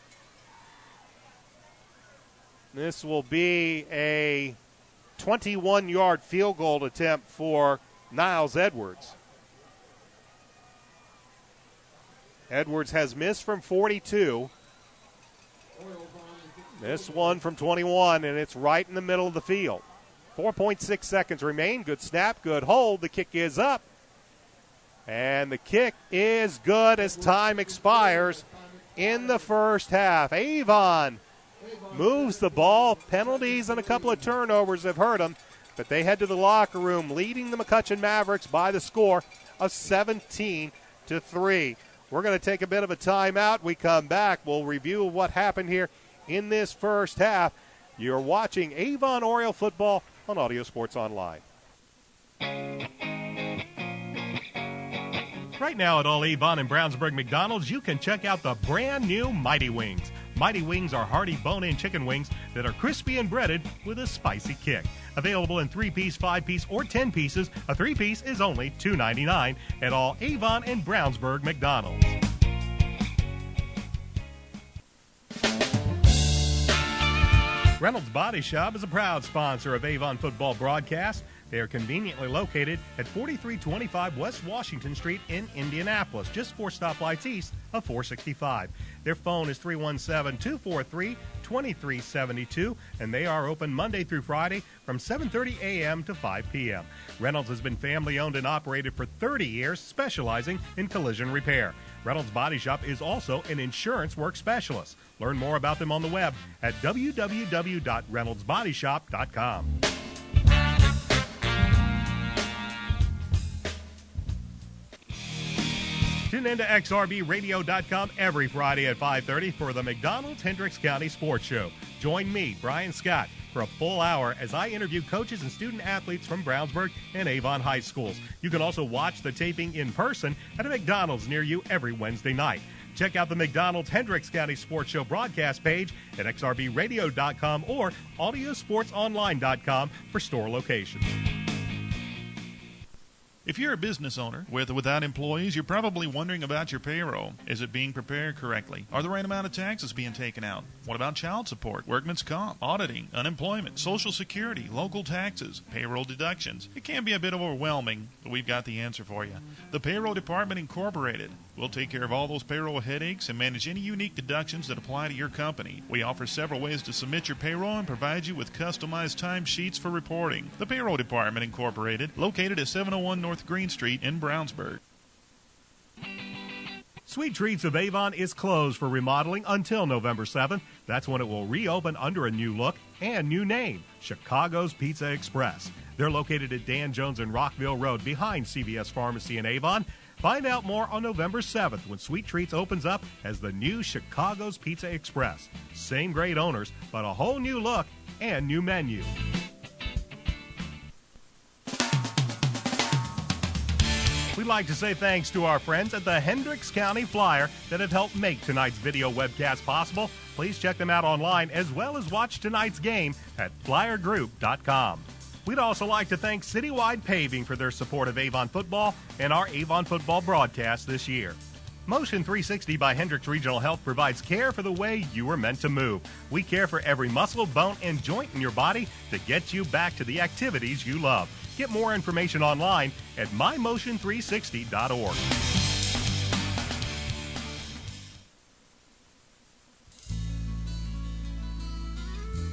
This will be a 21-yard field goal attempt for Niles Edwards. Edwards has missed from 42. This one from 21, and it's right in the middle of the field. 4.6 seconds remain. Good snap, good hold. The kick is up. And the kick is good as time expires in the first half. Avon moves the ball. Penalties and a couple of turnovers have hurt them, but they head to the locker room leading the McCutcheon Mavericks by the score of 17-3. We're going to take a bit of a timeout. We come back. We'll review what happened here in this first half. You're watching Avon Oriole football on Audio Sports Online. Right now at all Avon and Brownsburg McDonald's, you can check out the brand new Mighty Wings. Mighty Wings are hearty bone-in chicken wings that are crispy and breaded with a spicy kick. Available in 3-piece, 5-piece, or 10 pieces, a 3-piece is only $2.99 at all Avon and Brownsburg McDonald's. Reynolds Body Shop is a proud sponsor of Avon football broadcast. They are conveniently located at 4325 West Washington Street in Indianapolis, just 4 stoplights east of 465. Their phone is 317-243-2372, and they are open Monday through Friday from 7:30 a.m. to 5 p.m. Reynolds has been family-owned and operated for 30 years, specializing in collision repair. Reynolds Body Shop is also an insurance work specialist. Learn more about them on the web at www.reynoldsbodyshop.com. Tune in to xrbradio.com every Friday at 5:30 for the McDonald's Hendricks County Sports Show. Join me, Brian Scott, for a full hour as I interview coaches and student athletes from Brownsburg and Avon High Schools. You can also watch the taping in person at a McDonald's near you every Wednesday night. Check out the McDonald's Hendricks County Sports Show broadcast page at xrbradio.com or audiosportsonline.com for store locations. If you're a business owner with or without employees, you're probably wondering about your payroll. Is it being prepared correctly? Are the right amount of taxes being taken out? What about child support, workman's comp, auditing, unemployment, Social Security, local taxes, payroll deductions? It can be a bit overwhelming, but we've got the answer for you. The Payroll Department Incorporated. We'll take care of all those payroll headaches and manage any unique deductions that apply to your company. We offer several ways to submit your payroll and provide you with customized timesheets for reporting. The Payroll Department Incorporated, located at 701 North Green Street in Brownsburg. Sweet Treats of Avon is closed for remodeling until November 7th. That's when it will reopen under a new look and new name, Chicago's Pizza Express. They're located at Dan Jones and Rockville Road behind CVS Pharmacy in Avon. Find out more on November 7th when Sweet Treats opens up as the new Chicago's Pizza Express. Same great owners, but a whole new look and new menu. We'd like to say thanks to our friends at the Hendricks County Flyer that have helped make tonight's video webcast possible. Please check them out online as well as watch tonight's game at flyergroup.com. We'd also like to thank Citywide Paving for their support of Avon football and our Avon football broadcast this year. Motion 360 by Hendricks Regional Health provides care for the way you were meant to move. We care for every muscle, bone, and joint in your body to get you back to the activities you love. Get more information online at mymotion360.org.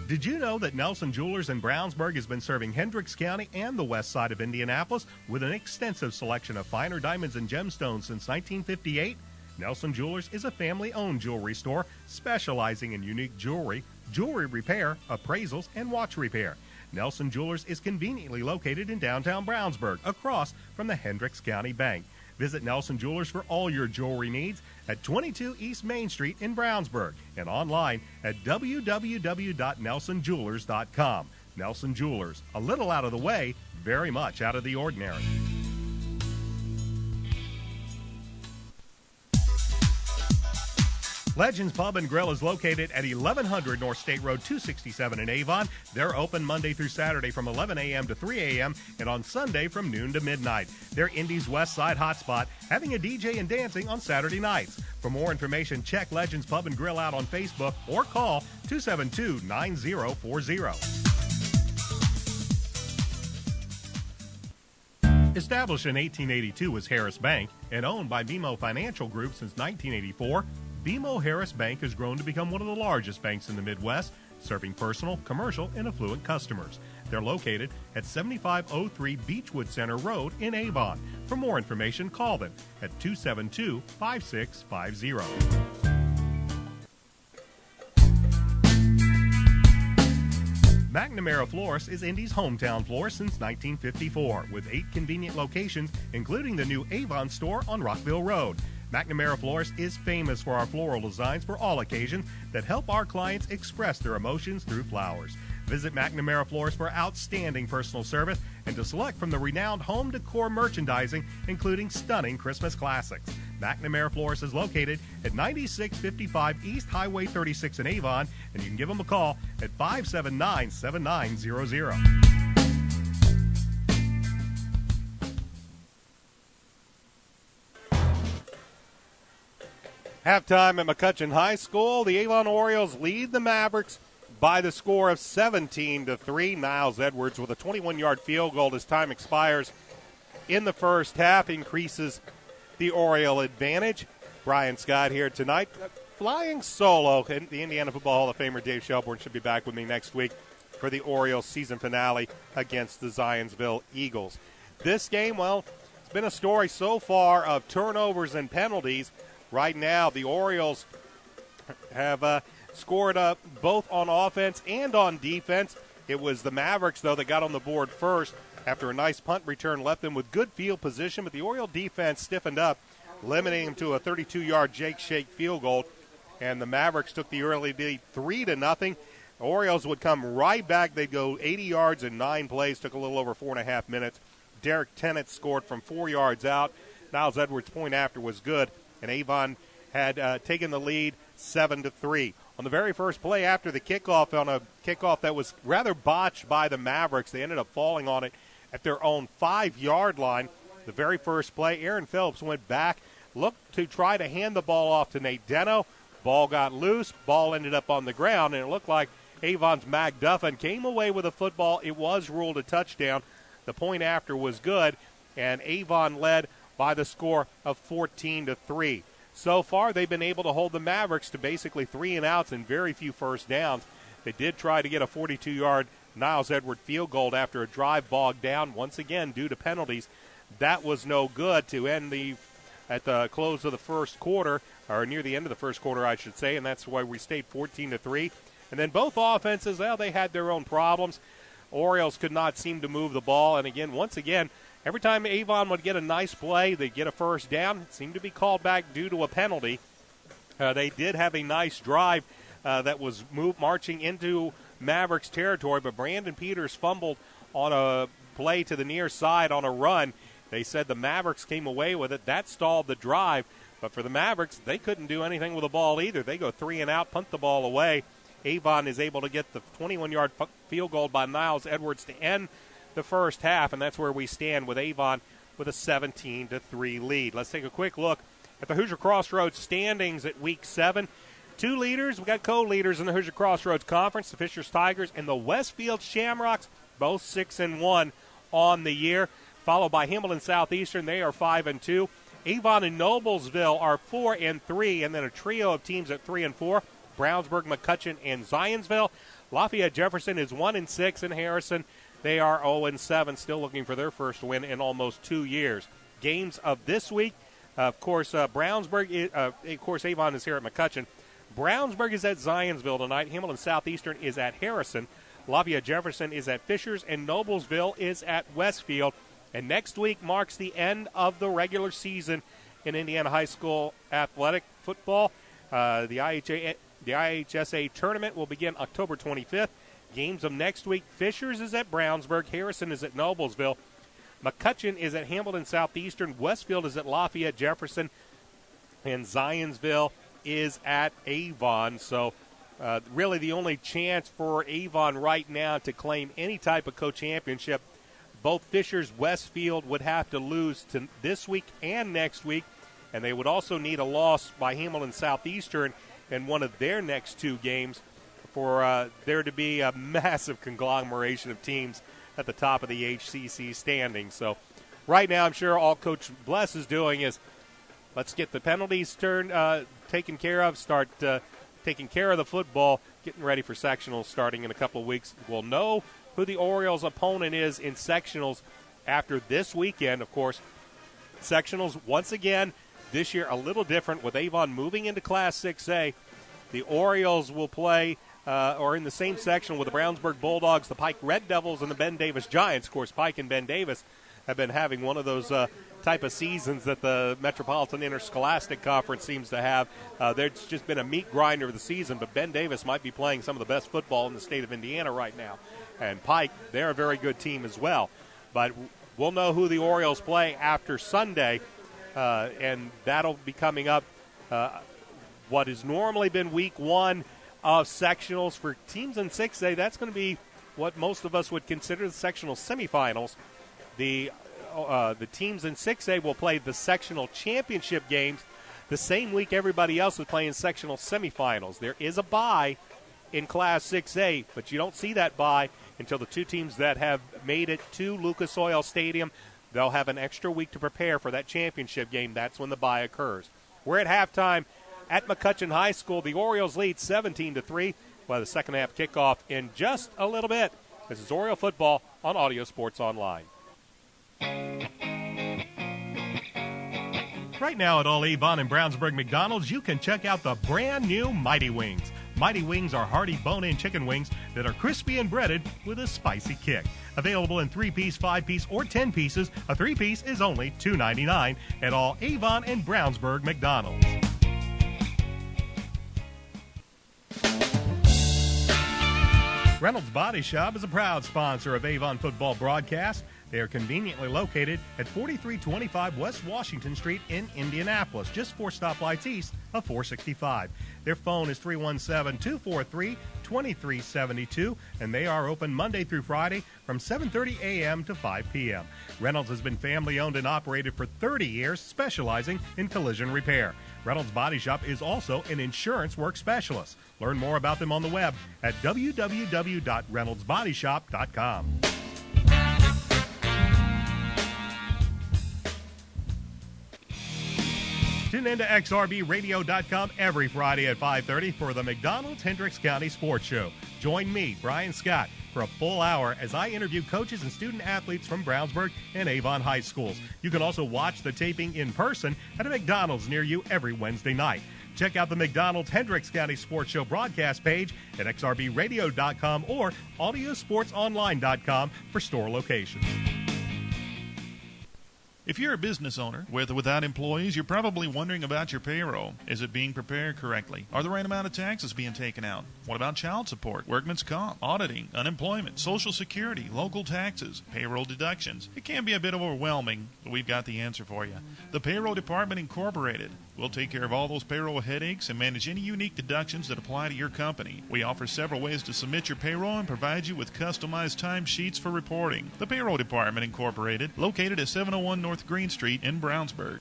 Did you know that Nelson Jewelers in Brownsburg has been serving Hendricks County and the west side of Indianapolis with an extensive selection of finer diamonds and gemstones since 1958? Nelson Jewelers is a family-owned jewelry store specializing in unique jewelry, jewelry repair, appraisals, and watch repair. Nelson Jewelers is conveniently located in downtown Brownsburg, across from the Hendricks County Bank. Visit Nelson Jewelers for all your jewelry needs at 22 East Main Street in Brownsburg and online at www.nelsonjewelers.com. Nelson Jewelers, a little out of the way, very much out of the ordinary. Legends Pub and Grill is located at 1100 North State Road 267 in Avon. They're open Monday through Saturday from 11 a.m. to 3 a.m. and on Sunday from noon to midnight. They're Indy's West Side hotspot, having a DJ and dancing on Saturday nights. For more information, check Legends Pub and Grill out on Facebook or call 272-9040. Established in 1882 as Harris Bank and owned by BMO Financial Group since 1984, BMO Harris Bank has grown to become one of the largest banks in the Midwest, serving personal, commercial, and affluent customers. They're located at 7503 Beechwood Center Road in Avon. For more information, call them at 272-5650. McNamara Florist is Indy's hometown florist since 1954, with 8 convenient locations, including the new Avon store on Rockville Road. McNamara Florist is famous for our floral designs for all occasions that help our clients express their emotions through flowers. Visit McNamara Florist for outstanding personal service and to select from the renowned home decor merchandising, including stunning Christmas classics. McNamara Florist is located at 9655 East Highway 36 in Avon, and you can give them a call at 579-7900. Halftime at McCutcheon High School. The Avon Orioles lead the Mavericks by the score of 17-3. Niles Edwards with a 21-yard field goal as time expires in the first half increases the Oriole advantage. Brian Scott here tonight, flying solo. The Indiana Football Hall of Famer Dave Shelbourne should be back with me next week for the Orioles season finale against the Zionsville Eagles. This game, well, it's been a story so far of turnovers and penalties. Right now, the Orioles have scored up both on offense and on defense. It was the Mavericks, though, that got on the board first after a nice punt return left them with good field position, but the Oriole defense stiffened up, limiting them to a 32-yard Jake Shake field goal, and the Mavericks took the early lead 3-0. The Orioles would come right back. They'd go 80 yards in 9 plays, took a little over 4.5 minutes. Derek Tennant scored from 4 yards out. Niles Edwards' point after was good, and Avon had taken the lead 7-3. On the very first play after the kickoff, on a kickoff that was rather botched by the Mavericks, they ended up falling on it at their own 5-yard line. The very first play, Aaron Phillips went back, looked to try to hand the ball off to Nate Deno. Ball got loose. Ball ended up on the ground, and it looked like Avon's Mac Duffin came away with a football. It was ruled a touchdown. The point after was good, and Avon led by the score of 14-3. So far, they've been able to hold the Mavericks to basically 3 and outs and very few first downs. They did try to get a 42-yard Niles Edward field goal after a drive bogged down, once again due to penalties. That was no good to end at the close of the first quarter, or near the end of the first quarter, I should say, and that's why we stayed 14-3. And then both offenses, well, they had their own problems. Orioles could not seem to move the ball, and again, once again, every time Avon would get a nice play, they'd get a first down. It seemed to be called back due to a penalty. They did have a nice drive that was marching into Mavericks territory, but Brandon Peters fumbled on a play to the near side on a run. They said the Mavericks came away with it. That stalled the drive. But for the Mavericks, they couldn't do anything with the ball either. They go 3 and out, punt the ball away. Avon is able to get the 21-yard field goal by Niles Edwards to end the first half, and that's where we stand with Avon with a 17-3 lead. Let's take a quick look at the Hoosier Crossroads standings at Week 7. 2 leaders, we got co-leaders in the Hoosier Crossroads Conference, the Fishers Tigers and the Westfield Shamrocks, both 6-1 on the year, followed by Hamilton Southeastern. They are 5-2. Avon and Noblesville are 4-3, and then a trio of teams at 3-4, Brownsburg, McCutcheon, and Zionsville. Lafayette Jefferson is 1-6, and Harrison, they are 0-7, still looking for their first win in almost 2 years. Games of this week, of course, Brownsburg, of course, Avon is here at McCutcheon. Brownsburg is at Zionsville tonight. Hamilton Southeastern is at Harrison. Lafayette Jefferson is at Fishers, and Noblesville is at Westfield. And next week marks the end of the regular season in Indiana high school athletic football. The IHSA tournament will begin October 25th. Games of next week, Fishers is at Brownsburg, Harrison is at Noblesville, McCutcheon is at Hamilton Southeastern, Westfield is at Lafayette Jefferson, and Zionsville is at Avon. So really the only chance for Avon right now to claim any type of co-championship. Both Fishers, Westfield would have to lose to this week and next week, and they would also need a loss by Hamilton Southeastern in one of their next 2 games for there to be a massive conglomeration of teams at the top of the HCC standings. So right now I'm sure all Coach Bless is doing is let's get the penalties taken care of, start taking care of the football, getting ready for sectionals starting in a couple of weeks. We'll know who the Orioles' opponent is in sectionals after this weekend. Of course, sectionals, once again, this year a little different with Avon moving into Class 6A. The Orioles will play or in the same section with the Brownsburg Bulldogs, the Pike Red Devils, and the Ben Davis Giants. Of course, Pike and Ben Davis have been having one of those type of seasons that the Metropolitan Interscholastic Conference seems to have. There's just been a meat grinder of the season, but Ben Davis might be playing some of the best football in the state of Indiana right now. And Pike, they're a very good team as well. But we'll know who the Orioles play after Sunday, and that'll be coming up what has normally been week one of sectionals for teams in 6A. That's going to be what most of us would consider the sectional semifinals. The teams in 6A will play the sectional championship games the same week everybody else is playing sectional semifinals. There is a bye in Class 6A, but you don't see that bye until the two teams that have made it to Lucas Oil Stadium. They'll have an extra week to prepare for that championship game. That's when the bye occurs. We're at halftime at McCutcheon High School. The Orioles lead 17-3. We'll have the second half kickoff in just a little bit. This is Oriole football on Audio Sports Online. Right now at all Avon and Brownsburg McDonald's, you can check out the brand new Mighty Wings. Mighty Wings are hearty bone-in chicken wings that are crispy and breaded with a spicy kick. Available in 3-piece, 5-piece, or 10 pieces, a 3-piece is only $2.99 at all Avon and Brownsburg McDonald's. Reynolds Body Shop is a proud sponsor of Avon football broadcast. They are conveniently located at 4325 West Washington Street in Indianapolis, just 4 stoplights east of 465. Their phone is 317-243-2372, and they are open Monday through Friday from 7:30 a.m. to 5 p.m. Reynolds has been family-owned and operated for 30 years, specializing in collision repair. Reynolds Body Shop is also an insurance work specialist. Learn more about them on the web at www.reynoldsbodyshop.com. Tune in to XRBRadio.com every Friday at 5:30 for the McDonald's Hendricks County Sports Show. Join me, Brian Scott, for a full hour as I interview coaches and student athletes from Brownsburg and Avon High Schools. You can also watch the taping in person at a McDonald's near you every Wednesday night. Check out the McDonald's Hendricks County Sports Show broadcast page at XRBRadio.com or AudioSportsOnline.com for store locations. If you're a business owner, with or without employees, you're probably wondering about your payroll. Is it being prepared correctly? Are the right amount of taxes being taken out? What about child support, workman's comp, auditing, unemployment, Social Security, local taxes, payroll deductions? It can be a bit overwhelming, but we've got the answer for you. The Payroll Department Incorporated. We'll take care of all those payroll headaches and manage any unique deductions that apply to your company. We offer several ways to submit your payroll and provide you with customized timesheets for reporting. The Payroll Department Incorporated, located at 701 North Green Street in Brownsburg.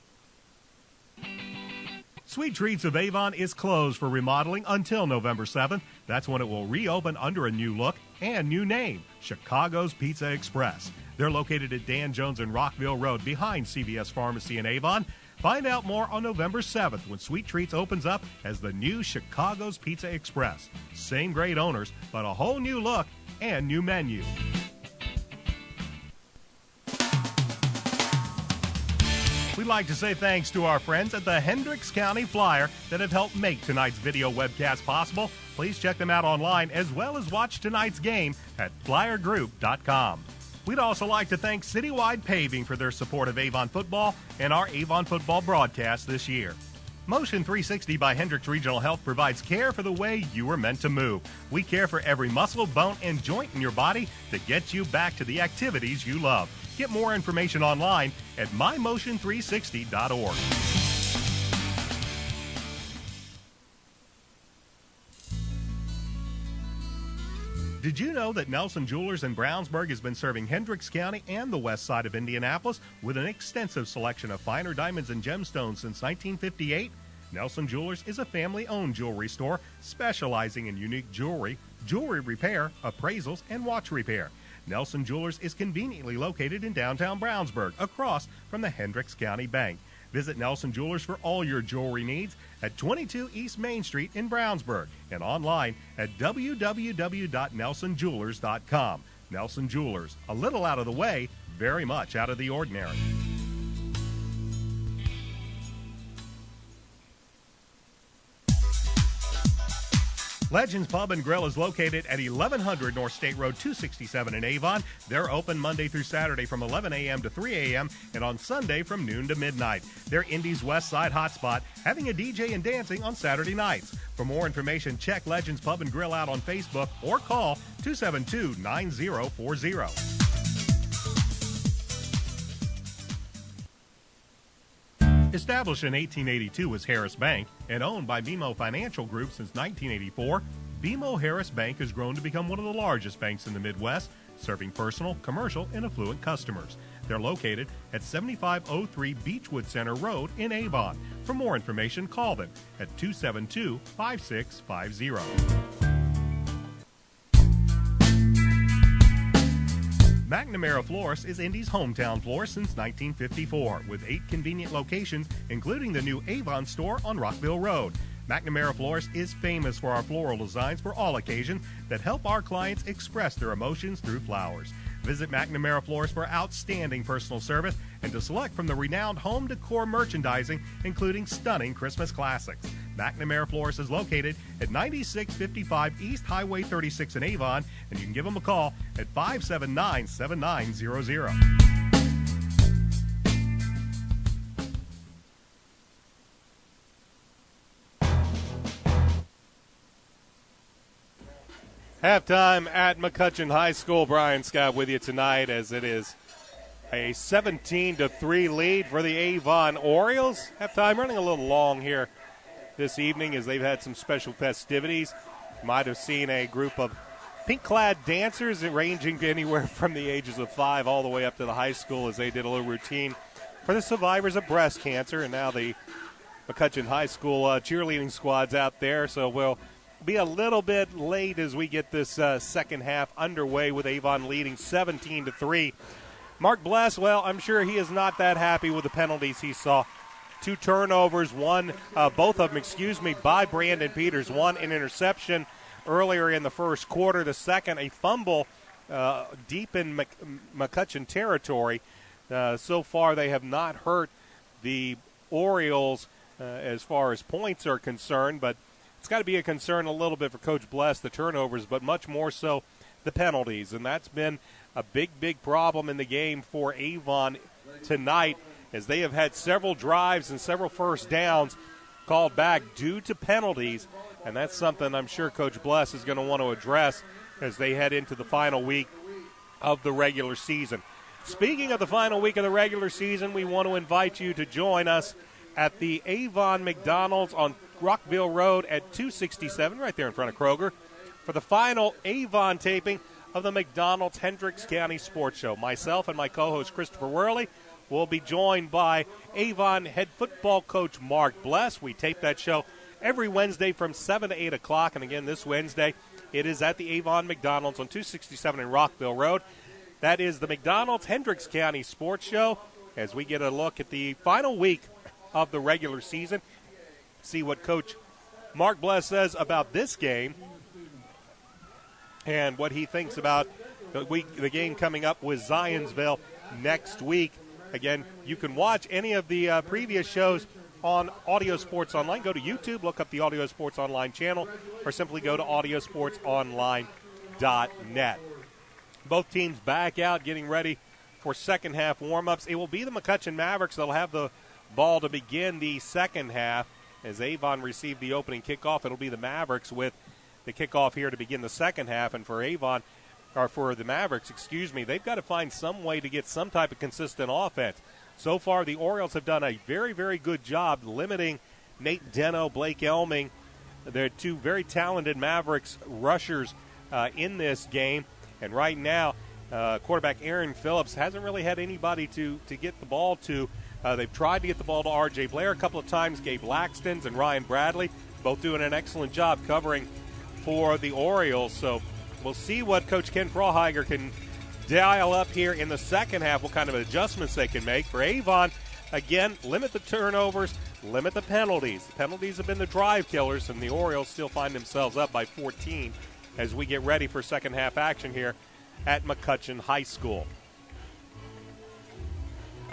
Sweet Treats of Avon is closed for remodeling until November 7th. That's when it will reopen under a new look and new name, Chicago's Pizza Express. They're located at Dan Jones and Rockville Road behind CVS Pharmacy in Avon. Find out more on November 7th when Sweet Treats opens up as the new Chicago's Pizza Express. Same great owners, but a whole new look and new menu. We'd like to say thanks to our friends at the Hendricks County Flyer that have helped make tonight's video webcast possible. Please check them out online as well as watch tonight's game at flyergroup.com. We'd also like to thank Citywide Paving for their support of Avon football and our Avon football broadcast this year. Motion 360 by Hendricks Regional Health provides care for the way you were meant to move. We care for every muscle, bone, and joint in your body to get you back to the activities you love. Get more information online at mymotion360.org. Did you know that Nelson Jewelers in Brownsburg has been serving Hendricks County and the west side of Indianapolis with an extensive selection of finer diamonds and gemstones since 1958? Nelson Jewelers is a family-owned jewelry store specializing in unique jewelry, jewelry repair, appraisals, and watch repair. Nelson Jewelers is conveniently located in downtown Brownsburg, across from the Hendricks County Bank. Visit Nelson Jewelers for all your jewelry needs at 22 East Main Street in Brownsburg and online at www.nelsonjewelers.com. Nelson Jewelers, a little out of the way, very much out of the ordinary. Legends Pub and Grill is located at 1100 North State Road 267 in Avon. They're open Monday through Saturday from 11 a.m. to 3 a.m. and on Sunday from noon to midnight. They're Indy's West Side hotspot, having a DJ and dancing on Saturday nights. For more information, check Legends Pub and Grill out on Facebook or call 272-9040. Established in 1882 as Harris Bank and owned by BMO Financial Group since 1984, BMO Harris Bank has grown to become one of the largest banks in the Midwest, serving personal, commercial, and affluent customers. They're located at 7503 Beechwood Center Road in Avon. For more information, call them at 272-5650. McNamara Florist is Indy's hometown florist since 1954, with 8 convenient locations, including the new Avon store on Rockville Road. McNamara Florist is famous for our floral designs for all occasions that help our clients express their emotions through flowers. Visit McNamara Florist for outstanding personal service and to select from the renowned home decor merchandising, including stunning Christmas classics. McNamara Florist is located at 9655 East Highway 36 in Avon, and you can give them a call at 579-7900. Halftime at McCutcheon High School. Brian Scott with you tonight as it is a 17-3 lead for the Avon Orioles. Halftime running a little long here this evening as they've had some special festivities. You might have seen a group of pink-clad dancers ranging anywhere from the ages of 5 all the way up to the high school as they did a little routine for the survivors of breast cancer. And now the McCutcheon High School cheerleading squad's out there, so we'll be a little bit late as we get this second half underway with Avon leading 17-3. Mark Bless, well, I'm sure he is not that happy with the penalties he saw. 2 turnovers, both of them, by Brandon Peters. One, an interception earlier in the first quarter. The second, a fumble deep in McCutcheon territory. So far, they have not hurt the Orioles as far as points are concerned, but it's got to be a concern a little bit for Coach Bless, the turnovers, but much more so the penalties. And that's been a big, big problem in the game for Avon tonight, as they have had several drives and several first downs called back due to penalties. And that's something I'm sure Coach Bless is going to want to address as they head into the final week of the regular season. Speaking of the final week of the regular season, we want to invite you to join us at the Avon McDonald's on Rockville Road at 267, right there in front of Kroger, for the final Avon taping of the McDonald's Hendricks County Sports Show. Myself and my co-host Christopher Worley will be joined by Avon head football coach Mark Bless. We tape that show every Wednesday from 7 to 8 o'clock, and again this Wednesday it is at the Avon McDonald's on 267 in Rockville Road. That is the McDonald's Hendricks County Sports Show as we get a look at the final week of the regular season. See what Coach Mark Bless says about this game and what he thinks about the game coming up with Zionsville next week. Again, you can watch any of the previous shows on Audio Sports Online. Go to YouTube, look up the Audio Sports Online channel, or simply go to audiosportsonline.net. Both teams back out, getting ready for second half warm-ups. It will be the McCutcheon Mavericks that will have the ball to begin the second half. As Avon received the opening kickoff, it'll be the Mavericks with the kickoff here to begin the second half. And for the Mavericks, they've got to find some way to get some type of consistent offense. So far, the Orioles have done a very, very good job limiting Nate Deno, Blake Elming. They're 2 very talented Mavericks rushers in this game. And right now, quarterback Aaron Phillips hasn't really had anybody to get the ball to. They've tried to get the ball to R.J. Blair a couple of times. Gabe Laxton's and Ryan Bradley both doing an excellent job covering for the Orioles. So we'll see what Coach Ken Froheiger can dial up here in the second half, what kind of adjustments they can make. For Avon, again, limit the turnovers, limit the penalties. The penalties have been the drive killers, and the Orioles still find themselves up by 14 as we get ready for second half action here at McCutcheon High School.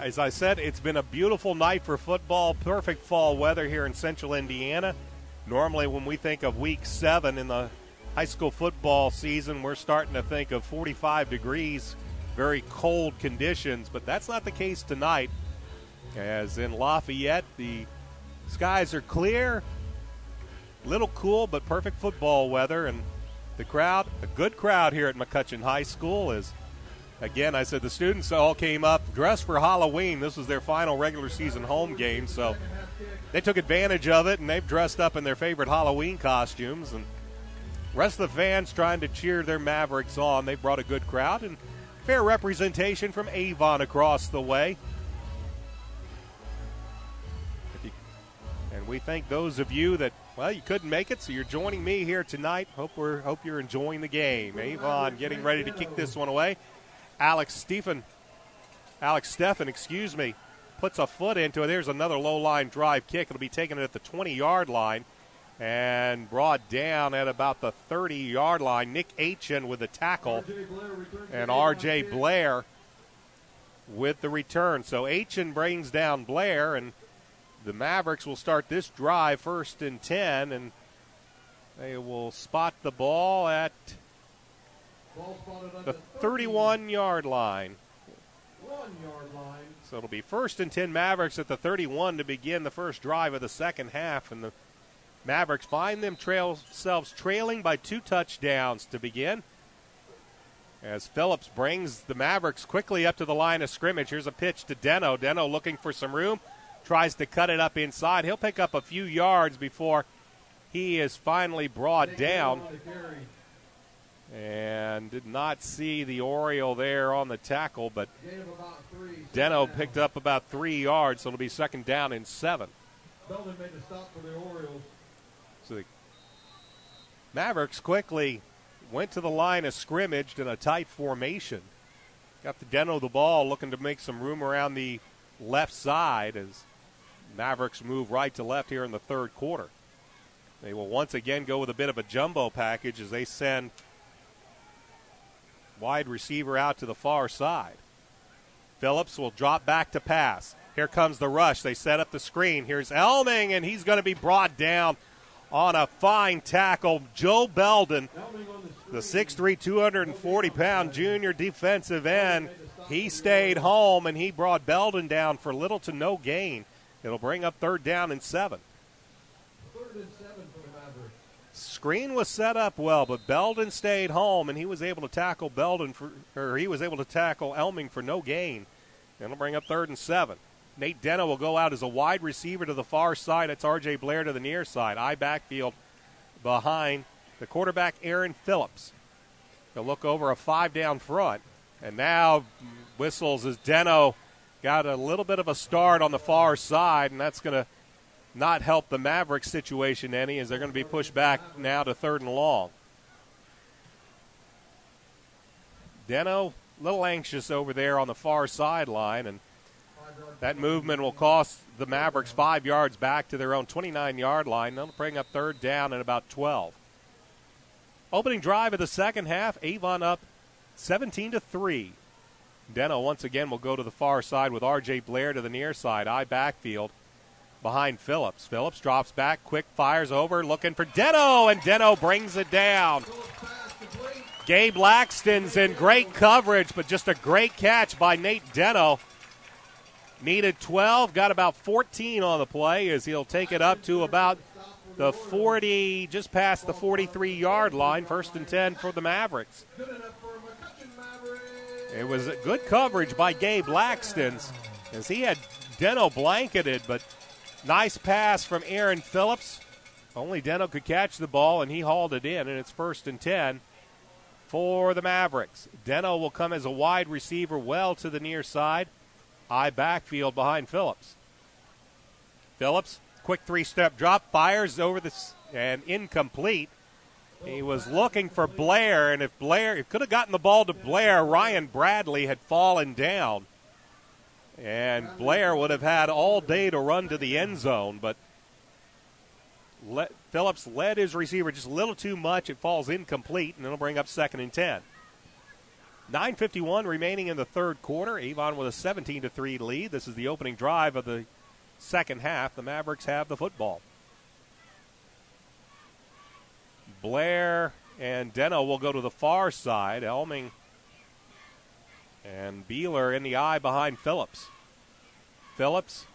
As I said, it's been a beautiful night for football, perfect fall weather here in central Indiana. Normally when we think of week 7 in the high school football season, we're starting to think of 45 degrees, very cold conditions, but that's not the case tonight. As in Lafayette, the skies are clear, a little cool, but perfect football weather, and the crowd, a good crowd here at McCutcheon High School is, again, I said the students all came up dressed for Halloween. This was their final regular season home game, so they took advantage of it, and they've dressed up in their favorite Halloween costumes, and the rest of the fans trying to cheer their Mavericks on. They brought a good crowd and fair representation from Avon across the way. And we thank those of you that, well, you couldn't make it, so you're joining me here tonight. Hope you're enjoying the game. Avon getting ready to kick this one away. Alex Steffen, puts a foot into it. There's another low-line drive kick. It'll be taken at the 20-yard line and brought down at about the 30-yard line. Nick Aitchen with the tackle, and R.J. Blair with the return. So Aitchen brings down Blair, and the Mavericks will start this drive 1st and 10, and they will spot the ball at the 31-yard line. 1-yard line. So it'll be 1st and 10 Mavericks at the 31 to begin the first drive of the second half, and the Mavericks find themselves trailing by 2 touchdowns to begin. As Phillips brings the Mavericks quickly up to the line of scrimmage. Here's a pitch to Deno. Deno looking for some room. Tries to cut it up inside. He'll pick up a few yards before he is finally brought down. And did not see the Oriole there on the tackle, but Deno picked up about 3 yards, so it'll be 2nd down and 7. Belden made the stop for the Orioles. So the Mavericks quickly went to the line of scrimmage in a tight formation. Got the Deno the ball, looking to make some room around the left side as Mavericks move right to left here in the third quarter. They will once again go with a bit of a jumbo package as they send wide receiver out to the far side. Phillips will drop back to pass. Here comes the rush. They set up the screen. Here's Elming, and he's going to be brought down on a fine tackle. Joe Belden, the 6'3", 240-pound junior defensive end, he stayed home, and he brought Belden down for little to no gain. It'll bring up 3rd down and 7. 3rd and 7 for the Mavericks. Screen was set up well, but Belden stayed home, and he was able to tackle Elming for no gain. And it'll bring up 3rd and 7. Nate Deno will go out as a wide receiver to the far side. It's R.J. Blair to the near side. I backfield behind the quarterback, Aaron Phillips. He'll look over a 5 down front. And now whistles as Deno got a little bit of a start on the far side, and that's going to not help the Mavericks situation any, as they're going to be pushed back now to 3rd and long. Deno, a little anxious over there on the far sideline, and that movement will cost the Mavericks 5 yards back to their own 29-yard line. They'll bring up 3rd down and about 12. Opening drive of the second half, Avon up 17-3. Deno once again will go to the far side with R.J. Blair to the near side. I backfield behind Phillips. Phillips drops back, quick fires over, looking for Deno, and Deno brings it down. Gabe Laxton's in great coverage, but just a great catch by Nate Deno. Needed 12, got about 14 on the play as he'll take it up to about the 40, just past the 43-yard line. 1st and 10 for the Mavericks. It was a good coverage by Gabe Laxton as he had Deno blanketed, but nice pass from Aaron Phillips. Only Deno could catch the ball, and he hauled it in, and it's 1st and 10 for the Mavericks. Deno will come as a wide receiver well to the near side. I backfield behind Phillips. Phillips, quick 3-step drop, fires over this, and incomplete. He was looking for Blair, and if Blair could have gotten the ball to Blair, Ryan Bradley had fallen down. And Blair would have had all day to run to the end zone, but Phillips led his receiver just a little too much. It falls incomplete, and it'll bring up 2nd and 10. 9:51 remaining in the third quarter. Avon with a 17-3 lead. This is the opening drive of the second half. The Mavericks have the football. Blair and Deno will go to the far side. Elming and Beeler in the eye behind Phillips. Phillips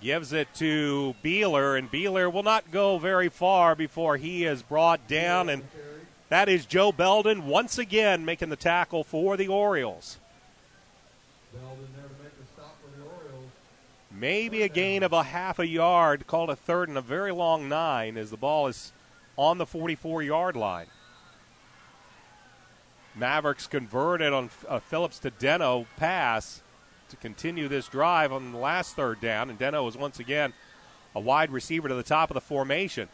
gives it to Beeler, and Beeler will not go very far before he is brought down, and that is Joe Belden once again making the tackle for the Orioles. Belden there to make the stop for the Orioles. Maybe a gain of a half a yard, called a 3rd and a very long 9 as the ball is on the 44-yard line. Mavericks converted on a Phillips to Deno pass to continue this drive on the last 3rd down, and Deno is once again a wide receiver to the top of the formation.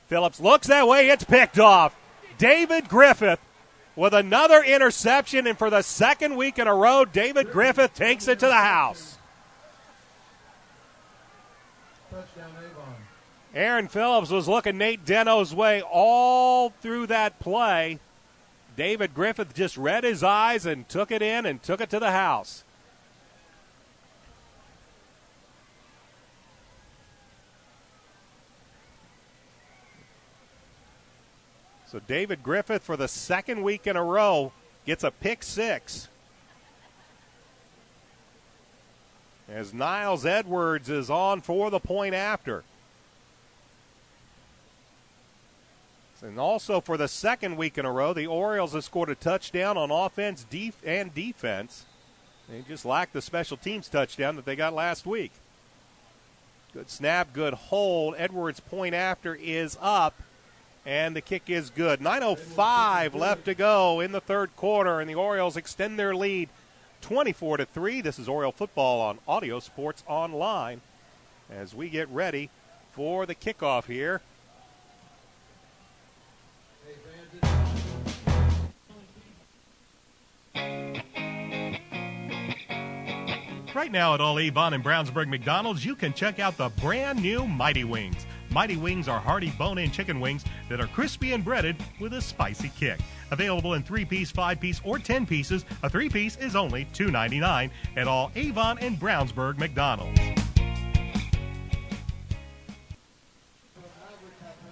Phillips looks that way, it's picked off. David Griffith with another interception, and for the second week in a row, David Griffith takes it to the house. Touchdown, Avon. Aaron Phillips was looking Nate Deno's way all through that play. David Griffith just read his eyes and took it in and took it to the house. So David Griffith, for the second week in a row, gets a pick 6. As Niles Edwards is on for the point after. And also for the second week in a row, the Orioles have scored a touchdown on offense and defense. They just lack the special teams touchdown that they got last week. Good snap, good hold. Edwards' point after is up, and the kick is good. 9:05 left to go in the third quarter, and the Orioles extend their lead 24-3. This is Oriole football on Audio Sports Online as we get ready for the kickoff here. Right now at all Avon and Brownsburg McDonald's, you can check out the brand new Mighty Wings. Mighty Wings are hearty bone-in chicken wings that are crispy and breaded with a spicy kick. Available in 3-piece, 5-piece, or 10 pieces, a 3-piece is only $2.99 at all Avon and Brownsburg McDonald's.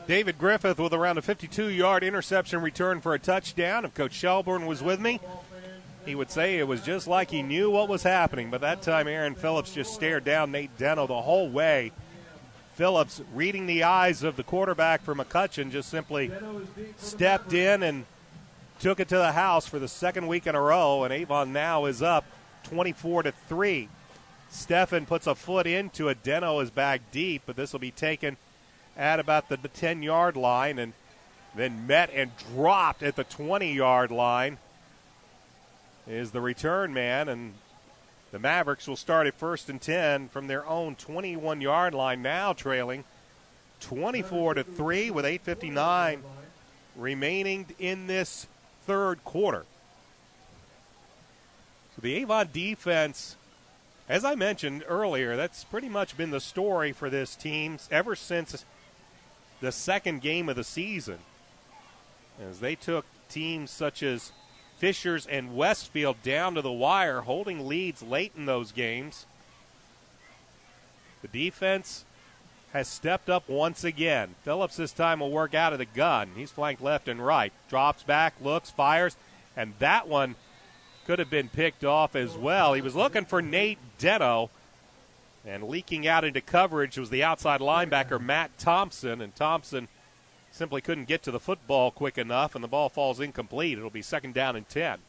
David Griffith with around a 52-yard interception return for a touchdown. If Coach Shelburne was with me, he would say it was just like he knew what was happening. But that time, Aaron Phillips just stared down Nate Deno the whole way. Phillips, reading the eyes of the quarterback for McCutcheon, just simply stepped in and took it to the house for the second week in a row. And Avon now is up 24-3. Steffen puts a foot into it. Deno is back deep, but this will be taken at about the 10-yard line and then met and dropped at the 20-yard line is the return man, and the Mavericks will start at 1st and 10 from their own 21-yard line, now trailing 24-3 with 8:59 remaining in this third quarter. So the Avon defense, as I mentioned earlier, that's pretty much been the story for this team ever since the second game of the season, as they took teams such as Fishers and Westfield down to the wire, holding leads late in those games. The defense has stepped up once again. Phillips this time will work out of the gun. He's flanked left and right. Drops back, looks, fires, and that one could have been picked off as well. He was looking for Nate Deno, and leaking out into coverage was the outside linebacker, Matt Thompson, and Thompson simply couldn't get to the football quick enough, and the ball falls incomplete. It'll be 2nd down and 10.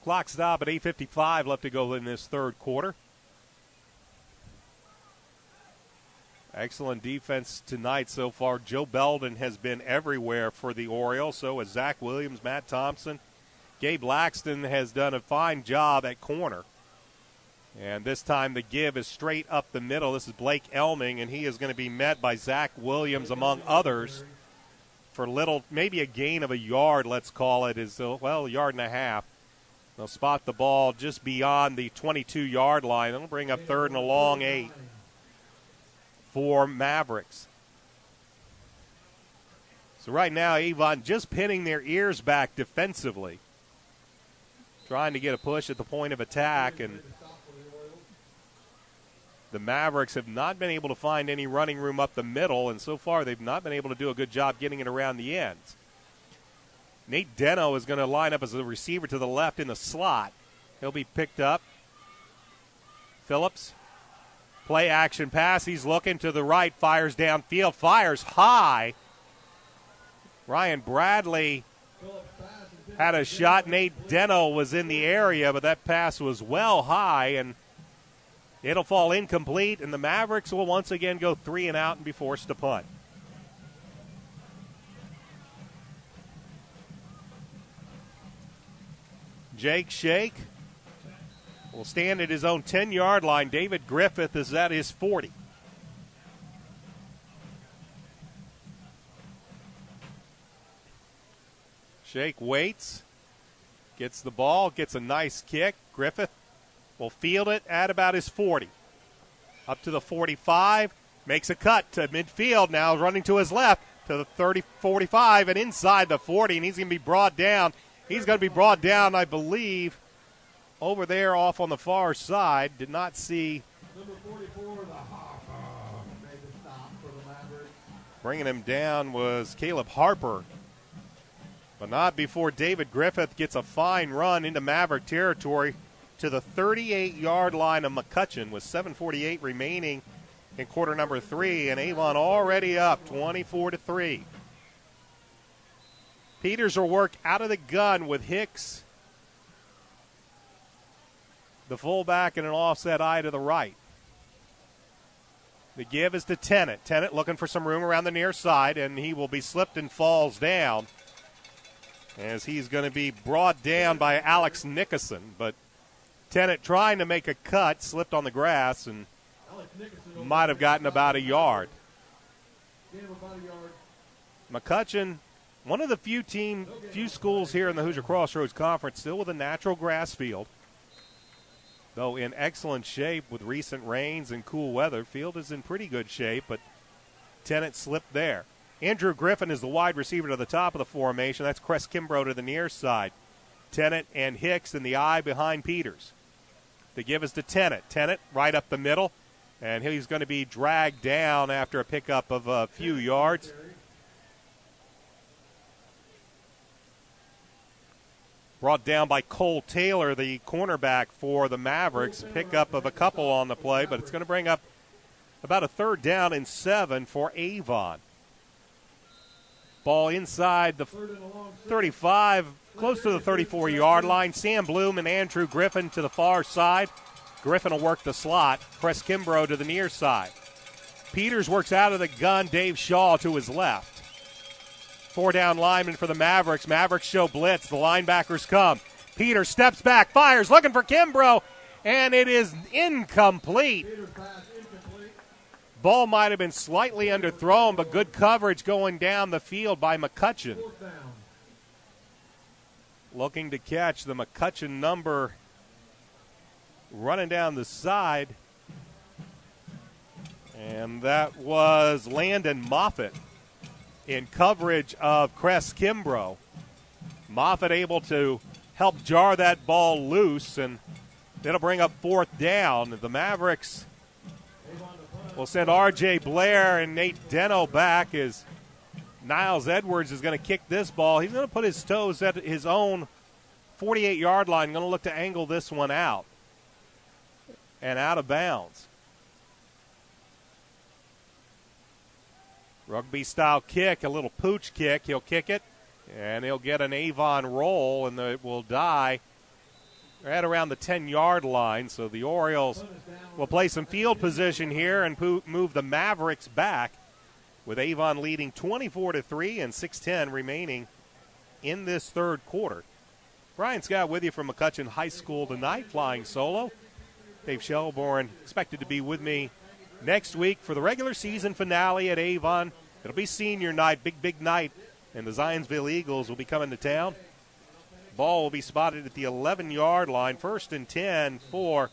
Clock stop at 8:55 left to go in this third quarter. Excellent defense tonight so far. Joe Belden has been everywhere for the Orioles. So has Zach Williams, Matt Thompson. Gabe Laxton has done a fine job at corner. And this time the give is straight up the middle. This is Blake Elming, and he is going to be met by Zach Williams, among others. for little, maybe a gain of a yard, let's call it, is, well, a yard and a half. They'll spot the ball just beyond the 22-yard line. It'll bring up 3rd and a long 8 for Mavericks. So right now, Avon just pinning their ears back defensively, trying to get a push at the point of attack, and the Mavericks have not been able to find any running room up the middle, and so far they've not been able to do a good job getting it around the ends. Nate Deno is going to line up as a receiver to the left in the slot. He'll be picked up. Phillips, play action pass. He's looking to the right, fires downfield, fires high. Ryan Bradley had a shot. Nate Deno was in the area, but that pass was well high, and it'll fall incomplete, and the Mavericks will once again go 3 and out and be forced to punt. Jake Shake will stand at his own 10-yard line. David Griffith is at his 40. Shake waits, gets the ball, gets a nice kick. Griffith will field it at about his 40. Up to the 45, makes a cut to midfield, now running to his left to the 30, 45, and inside the 40, and he's going to be brought down. He's going to be brought down, I believe, over there off on the far side. Did not see. Number 44, the Harper, made the stop for the Mavericks. Bringing him down was Caleb Harper. But not before David Griffith gets a fine run into Maverick territory to the 38-yard line of McCutcheon with 7:48 remaining in quarter number 3, and Avon already up 24-3. Peters will work out of the gun with Hicks, the fullback, and an offset eye to the right. The give is to Tennant. Tennant looking for some room around the near side, and he will be slipped and falls down as he's going to be brought down by Alex Nickerson. But Tennant trying to make a cut, slipped on the grass, and might have gotten about a yard. McCutcheon, one of the few schools here in the Hoosier Crossroads Conference still with a natural grass field, though in excellent shape with recent rains and cool weather. Field is in pretty good shape, but Tennant slipped there. Andrew Griffin is the wide receiver to the top of the formation. That's Cress Kimbrough to the near side. Tennant and Hicks in the eye behind Peters. The give is to Tennant. Tennant right up the middle, and he's going to be dragged down after a pickup of a few yards. Brought down by Cole Taylor, the cornerback for the Mavericks. Pickup of a couple on the play, but it's going to bring up about a 3rd down and 7 for Avon. Ball inside the 35, close to the 34-yard line. Sam Bloom and Andrew Griffin to the far side. Griffin will work the slot. Cress Kimbrough to the near side. Peters works out of the gun. Dave Shaw to his left. 4-down lineman for the Mavericks. Mavericks show blitz. The linebackers come. Peters steps back, fires, looking for Kimbrough, and it is incomplete. Ball might have been slightly underthrown, but good coverage going down the field by McCutcheon. Looking to catch the McCutcheon number running down the side. And that was Landon Moffitt in coverage of Cress Kimbrough. Moffitt able to help jar that ball loose, and it'll bring up 4th down. The Mavericks will send R.J. Blair and Nate Deno back as Niles Edwards is going to kick this ball. He's going to put his toes at his own 48-yard line, going to look to angle this one out and out of bounds. Rugby-style kick, a little pooch kick. He'll kick it, and he'll get an Avon roll, and it will die right around the 10-yard line. So the Orioles will play some field position here and move the Mavericks back, with Avon leading 24-3 and 6:10 remaining in this 3rd quarter. Brian Scott with you from McCutcheon High School tonight, flying solo. Dave Shelbourne expected to be with me next week for the regular season finale at Avon. It'll be senior night, big night And the Zionsville Eagles will be coming to town. Ball will be spotted at the 11-yard line. 1st and 10 for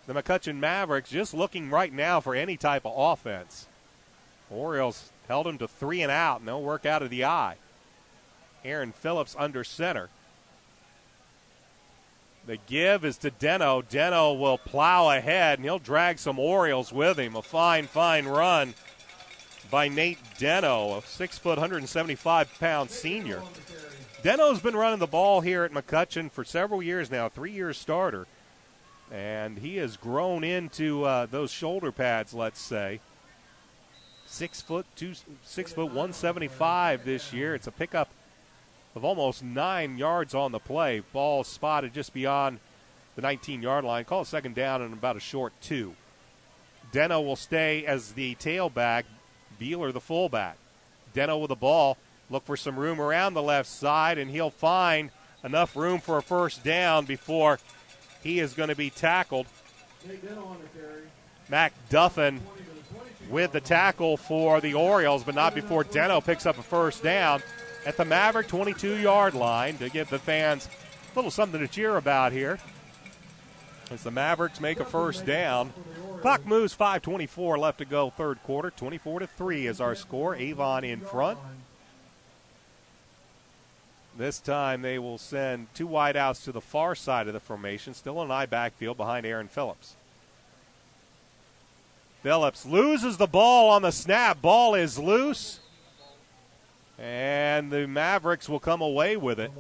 the McCutcheon Mavericks, just looking right now for any type of offense. Orioles held them to 3 and out, and they'll work out of the eye. Aaron Phillips under center. The give is to Deno. Deno will plow ahead, and he'll drag some Orioles with him. A fine, fine run by Nate Deno, a 6 foot, 175-pound senior. Deno's been running the ball here at McCutcheon for several years now, 3-year starter. And he has grown into those shoulder pads, let's say. 6 foot, 175 this year. It's a pickup of almost 9 yards on the play. Ball spotted just beyond the 19-yard line. Call it second down and about a short 2. Deno will stay as the tailback. Beeler the fullback. Deno with the ball. Look for some room around the left side, and he'll find enough room for a first down before he is going to be tackled. Mac Duffin with the tackle for the Orioles, but not before Deno picks up a first down at the Maverick 22-yard line to give the fans a little something to cheer about here as the Mavericks make a first down. Clock moves, 5:24 left to go, third quarter. 24-3 is our score. Avon in front. This time they will send 2 wideouts to the far side of the formation. Still an I backfield behind Aaron Phillips. Phillips loses the ball on the snap. Ball is loose. And the Mavericks will come away with it.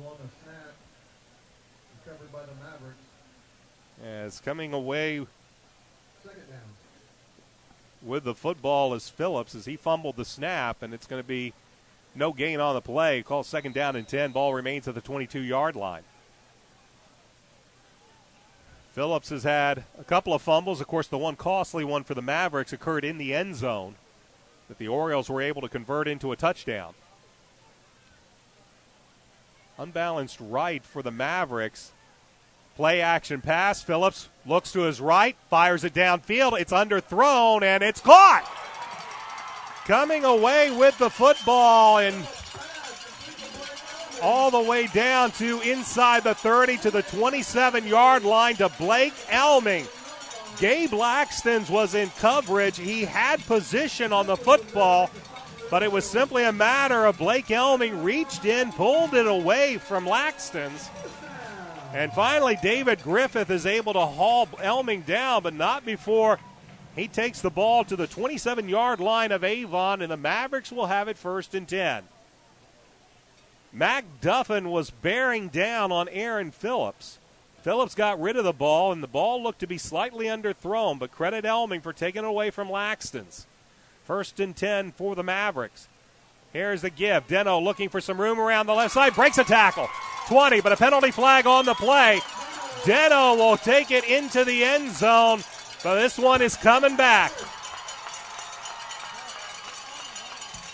As coming away with the football is Phillips as he fumbled the snap, and it's going to be no gain on the play. Call second down and 10. Ball remains at the 22-yard line. Phillips has had a couple of fumbles. Of course, the one costly one for the Mavericks occurred in the end zone that the Orioles were able to convert into a touchdown. Unbalanced right for the Mavericks. Play action pass. Phillips looks to his right, fires it downfield. It's underthrown, and it's caught. Coming away with the football and all the way down to inside the 30 to the 27-yard line to Blake Elming. Gabe Laxton's was in coverage. He had position on the football, but it was simply a matter of Blake Elming reached in, pulled it away from Laxton's. And finally, David Griffith is able to haul Elming down, but not before he takes the ball to the 27-yard line of Avon, and the Mavericks will have it 1st and 10. Mac Duffin was bearing down on Aaron Phillips. Phillips got rid of the ball, and the ball looked to be slightly underthrown, but credit Elming for taking it away from Laxton's. 1st and 10 for the Mavericks. Here's the give. Deno looking for some room around the left side. Breaks a tackle. 20, but a penalty flag on the play. Deno will take it into the end zone, but this one is coming back.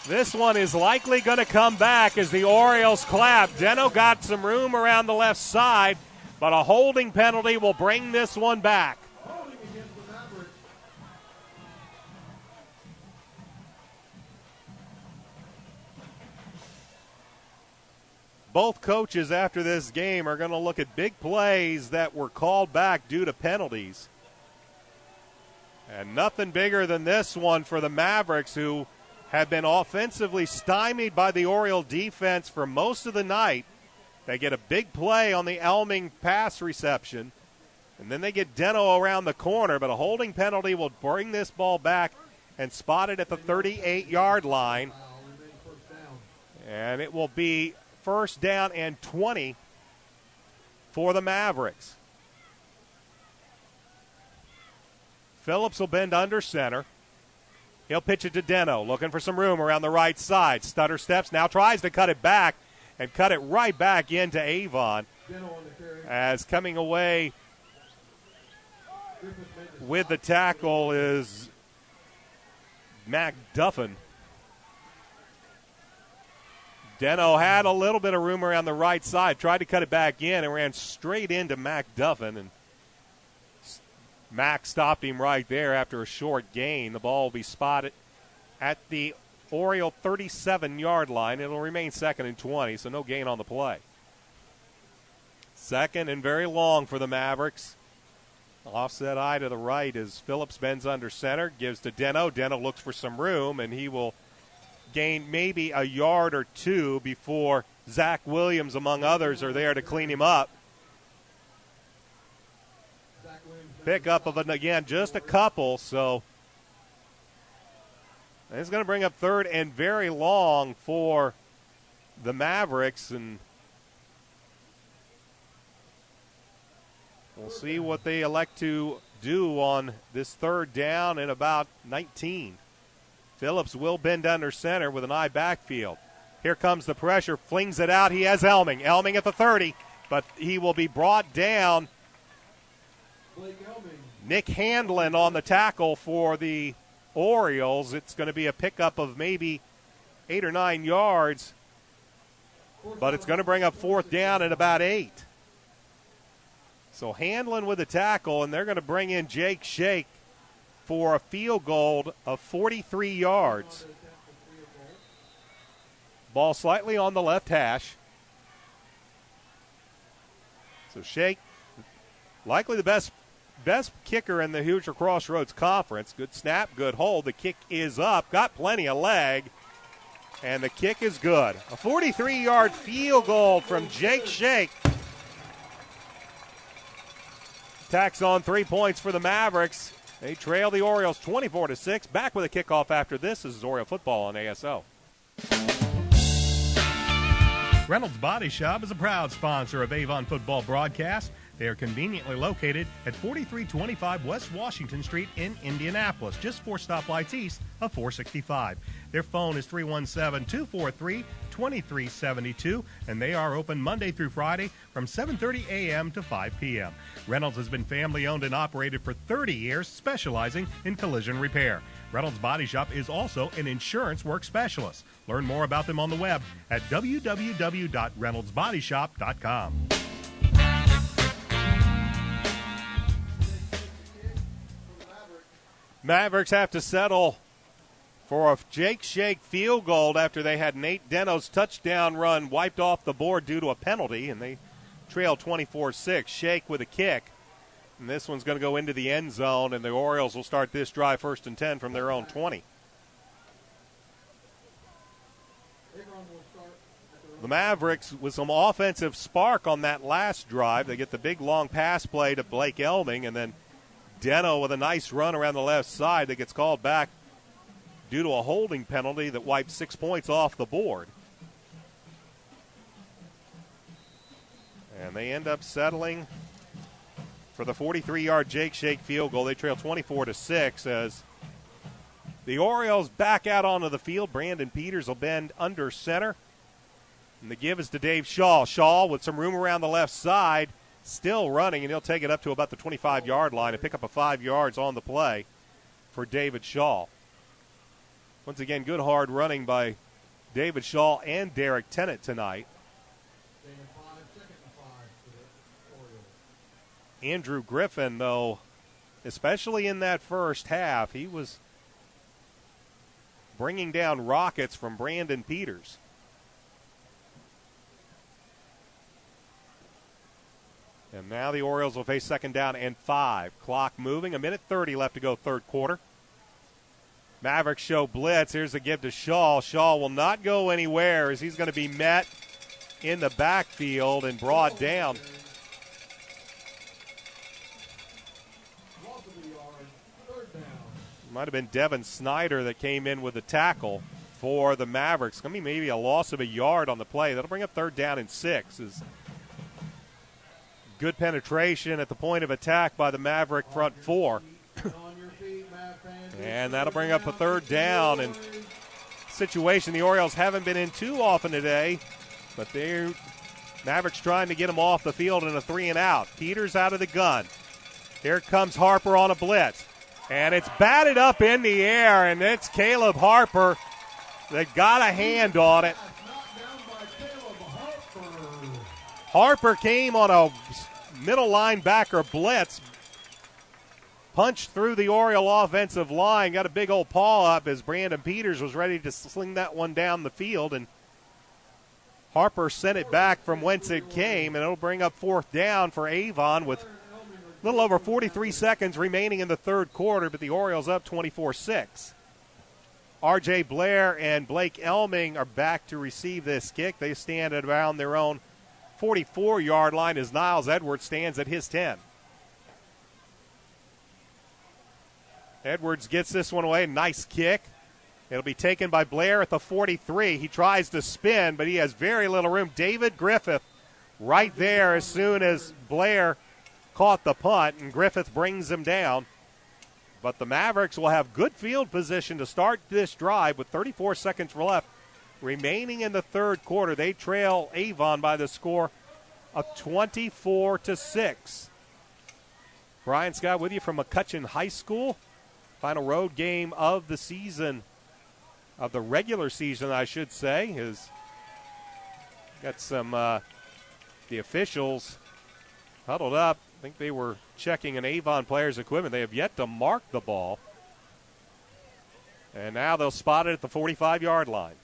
This one is likely going to come back as the Orioles clap. Deno got some room around the left side, but a holding penalty will bring this one back. Both coaches after this game are going to look at big plays that were called back due to penalties. And nothing bigger than this one for the Mavericks, who have been offensively stymied by the Oriole defense for most of the night. They get a big play on the Elming pass reception, and then they get Deno around the corner, but a holding penalty will bring this ball back and spot it at the 38-yard line. And it will be 1st down and 20 for the Mavericks. Phillips will bend under center. He'll pitch it to Deno, looking for some room around the right side. Stutter steps, now tries to cut it back and cut it right back into Avon. As coming away with the tackle is Mac Duffin. Deno had a little bit of room around the right side, tried to cut it back in and ran straight into Mac Duffin, and Mac stopped him right there after a short gain. The ball will be spotted at the Oriole 37-yard line. It'll remain 2nd and 20, so no gain on the play. 2nd and very long for the Mavericks. Offset eye to the right as Phillips bends under center, gives to Deno. Deno looks for some room, and he will gain maybe a yard or two before Zach Williams, among others, are there to clean him up. Pickup of, again, just a couple, so it's going to bring up 3rd and very long for the Mavericks, and we'll see what they elect to do on this 3rd down and about 19. Phillips will bend under center with an eye backfield. Here comes the pressure, flings it out. He has Elming. Elming at the 30, but he will be brought down. Nick Handlin on the tackle for the Orioles. It's going to be a pickup of maybe 8 or 9 yards, but it's going to bring up 4th down and about 8. So Handlin with the tackle, and they're going to bring in Jake Shake for a field goal of 43 yards. Ball slightly on the left hash. So Shake, likely the best kicker in the Hoosier Crossroads Conference. Good snap, good hold. The kick is up, got plenty of leg, and the kick is good. A 43-yard field goal from Jake Shake. Tacks on 3 points for the Mavericks. They trail the Orioles 24-6. Back with a kickoff after this. This is Oriole football on ASO. Reynolds Body Shop is a proud sponsor of Avon football broadcast. They are conveniently located at 4325 West Washington Street in Indianapolis, just 4 stoplights east of 465. Their phone is 317-243-2372, and they are open Monday through Friday from 7:30 a.m. to 5 p.m. Reynolds has been family-owned and operated for 30 years, specializing in collision repair. Reynolds Body Shop is also an insurance work specialist. Learn more about them on the web at www.reynoldsbodyshop.com. Mavericks have to settle for a Jake Shake field goal after they had Nate Deno's touchdown run wiped off the board due to a penalty, and they trail 24-6. Shake with a kick, and this one's going to go into the end zone, and the Orioles will start this drive 1st and 10 from their own 20. The Mavericks with some offensive spark on that last drive. They get the big long pass play to Blake Elming, and then Deno with a nice run around the left side that gets called back due to a holding penalty that wiped 6 points off the board. And they end up settling for the 43-yard Jake Shake field goal. They trail 24-6 as the Orioles back out onto the field. Brandon Peters will bend under center. And the give is to Dave Shaw. Shaw with some room around the left side. Still running, and he'll take it up to about the 25-yard line and pick up a 5 yards on the play for David Shaw. Once again, good hard running by David Shaw and Derek Tennant tonight. Andrew Griffin, though, especially in that first half, he was bringing down rockets from Brandon Peters. And now the Orioles will face 2nd down and 5. Clock moving, 1:30 left to go, 3rd quarter. Mavericks show blitz. Here's the give to Shaw. Shaw will not go anywhere as he's going to be met in the backfield and brought down. Might have been Devin Snyder that came in with the tackle for the Mavericks. It's going to be maybe a loss of a yard on the play. That'll bring up 3rd down and 6. Good penetration at the point of attack by the Maverick front 4. And that'll bring up a 3rd down. And situation the Orioles haven't been in too often today, but they're Mavericks trying to get them off the field in a 3-and-out. Peters out of the gun. Here comes Harper on a blitz. And it's batted up in the air, and it's Caleb Harper that got a hand on it. Harper came on a middle linebacker blitz, punched through the Oriole offensive line, got a big old paw up as Brandon Peters was ready to sling that one down the field, and Harper sent it back from whence it came, and it'll bring up fourth down for Avon with a little over 43 seconds remaining in the third quarter, but the Orioles up 24-6. R.J. Blair and Blake Elming are back to receive this kick. They stand at around their own 44-yard line as Niles Edwards stands at his 10. Edwards gets this one away. Nice kick. It'll be taken by Blair at the 43. He tries to spin, but he has very little room. David Griffith right there as soon as Blair caught the punt, and Griffith brings him down. But the Mavericks will have good field position to start this drive with 34 seconds left remaining in the third quarter. They trail Avon by the score of 24-6. Brian Scott with you from McCutcheon High School. Final road game of the season, of the regular season, I should say, is got some the officials huddled up. I think they were checking an Avon player's equipment. They have yet to mark the ball. And now they'll spot it at the 45-yard line.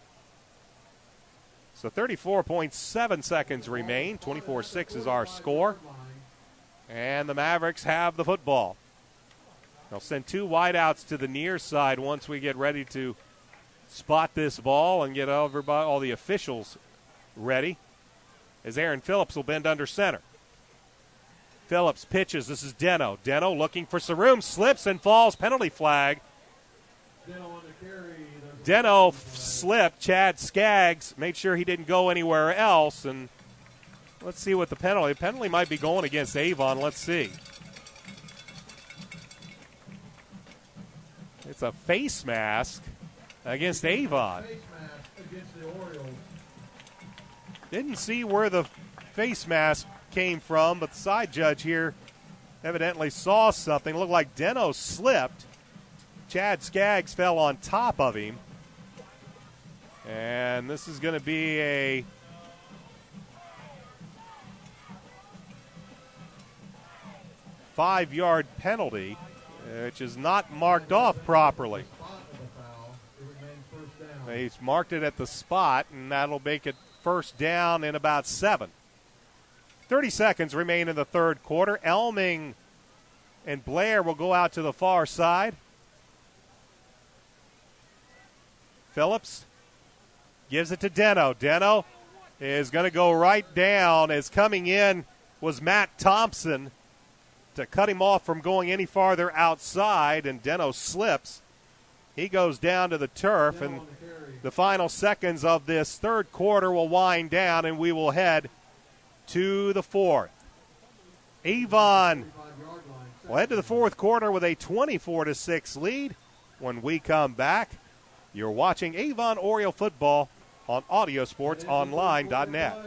So 34.7 seconds remain. 24-6 is our score. And the Mavericks have the football. They'll send two wideouts to the near side once we get ready to spot this ball and get everybody, all the officials ready, as Aaron Phillips will bend under center. Phillips pitches. This is Deno. Deno looking for some room, slips and falls. Penalty flag. Deno slipped. Chad Skaggs made sure he didn't go anywhere else. And let's see what the penalty. The penalty might be going against Avon. Let's see. It's a face mask against Avon. Didn't see where the face mask came from, but the side judge here evidently saw something. Looked like Deno slipped. Chad Skaggs fell on top of him. And this is going to be a five-yard penalty, which is not marked off properly. He's marked it at the spot, and that'll make it first down in about 7. 30 seconds remain in the third quarter. Elming and Blair will go out to the far side. Phillips gives it to Deno. Deno is going to go right down. As coming in was Matt Thompson to cut him off from going any farther outside, and Deno slips. He goes down to the turf, and the final seconds of this third quarter will wind down, and we will head to the fourth. Avon will head to the fourth quarter with a 24-6 lead. When we come back, you're watching Avon Oriole football on audiosportsonline.net.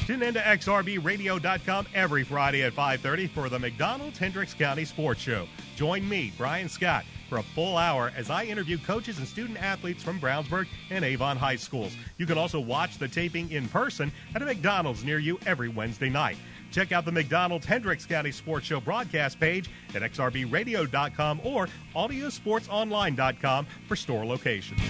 Tune in to xrbradio.com every Friday at 5:30 for the McDonald's Hendricks County Sports Show. Join me, Brian Scott, for a full hour as I interview coaches and student athletes from Brownsburg and Avon High Schools. You can also watch the taping in person at a McDonald's near you every Wednesday night. Check out the McDonald's Hendricks County Sports Show broadcast page at xrbradio.com or audiosportsonline.com for store locations.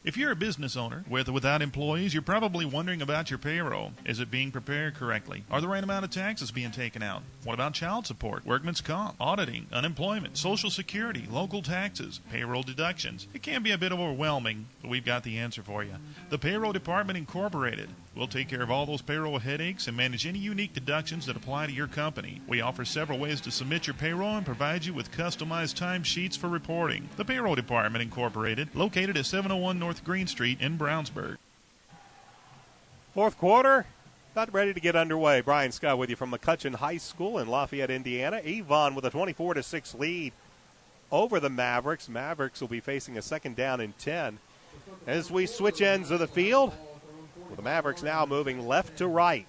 If you're a business owner with or without employees, you're probably wondering about your payroll. Is it being prepared correctly? Are the right amount of taxes being taken out? What about child support, workman's comp, auditing, unemployment, Social Security, local taxes, payroll deductions? It can be a bit overwhelming, but we've got the answer for you. The Payroll Department Incorporated. We'll take care of all those payroll headaches and manage any unique deductions that apply to your company. We offer several ways to submit your payroll and provide you with customized timesheets for reporting. The Payroll Department Incorporated, located at 701 North Green Street in Brownsburg. Fourth quarter, not ready to get underway. Brian Scott with you from McCutcheon High School in Lafayette, Indiana. Avon with a 24-6 lead over the Mavericks. Mavericks will be facing a second down and 10. As we switch ends of the field, with the Mavericks now moving left to right.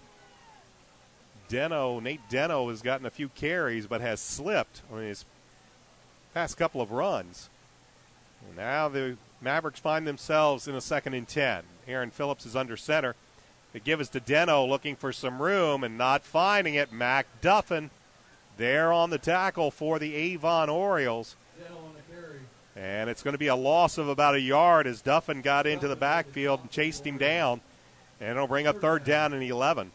Nate Deno has gotten a few carries but has slipped on his past couple of runs. And now the Mavericks find themselves in a second and 10. Aaron Phillips is under center. They give us to Deno looking for some room and not finding it. Mac Duffin there on the tackle for the Avon Orioles. And it's going to be a loss of about a yard as Duffin got into the backfield and chased him down. And it'll bring up 3rd down and 11.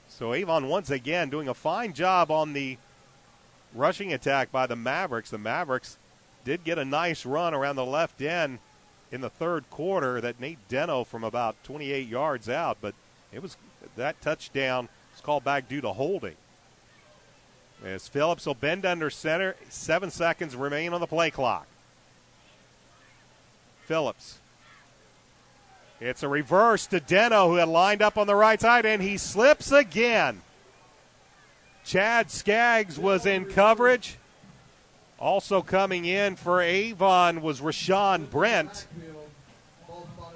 So Avon once again doing a fine job on the rushing attack by the Mavericks. The Mavericks did get a nice run around the left end in the 3rd quarter that Nate Deno from about 28 yards out. But it was that touchdown was called back due to holding. As Phillips will bend under center, 7 seconds remain on the play clock. Phillips. It's a reverse to Deno, who had lined up on the right side, and he slips again. Chad Skaggs was in coverage. Also coming in for Avon was Rashawn Brent.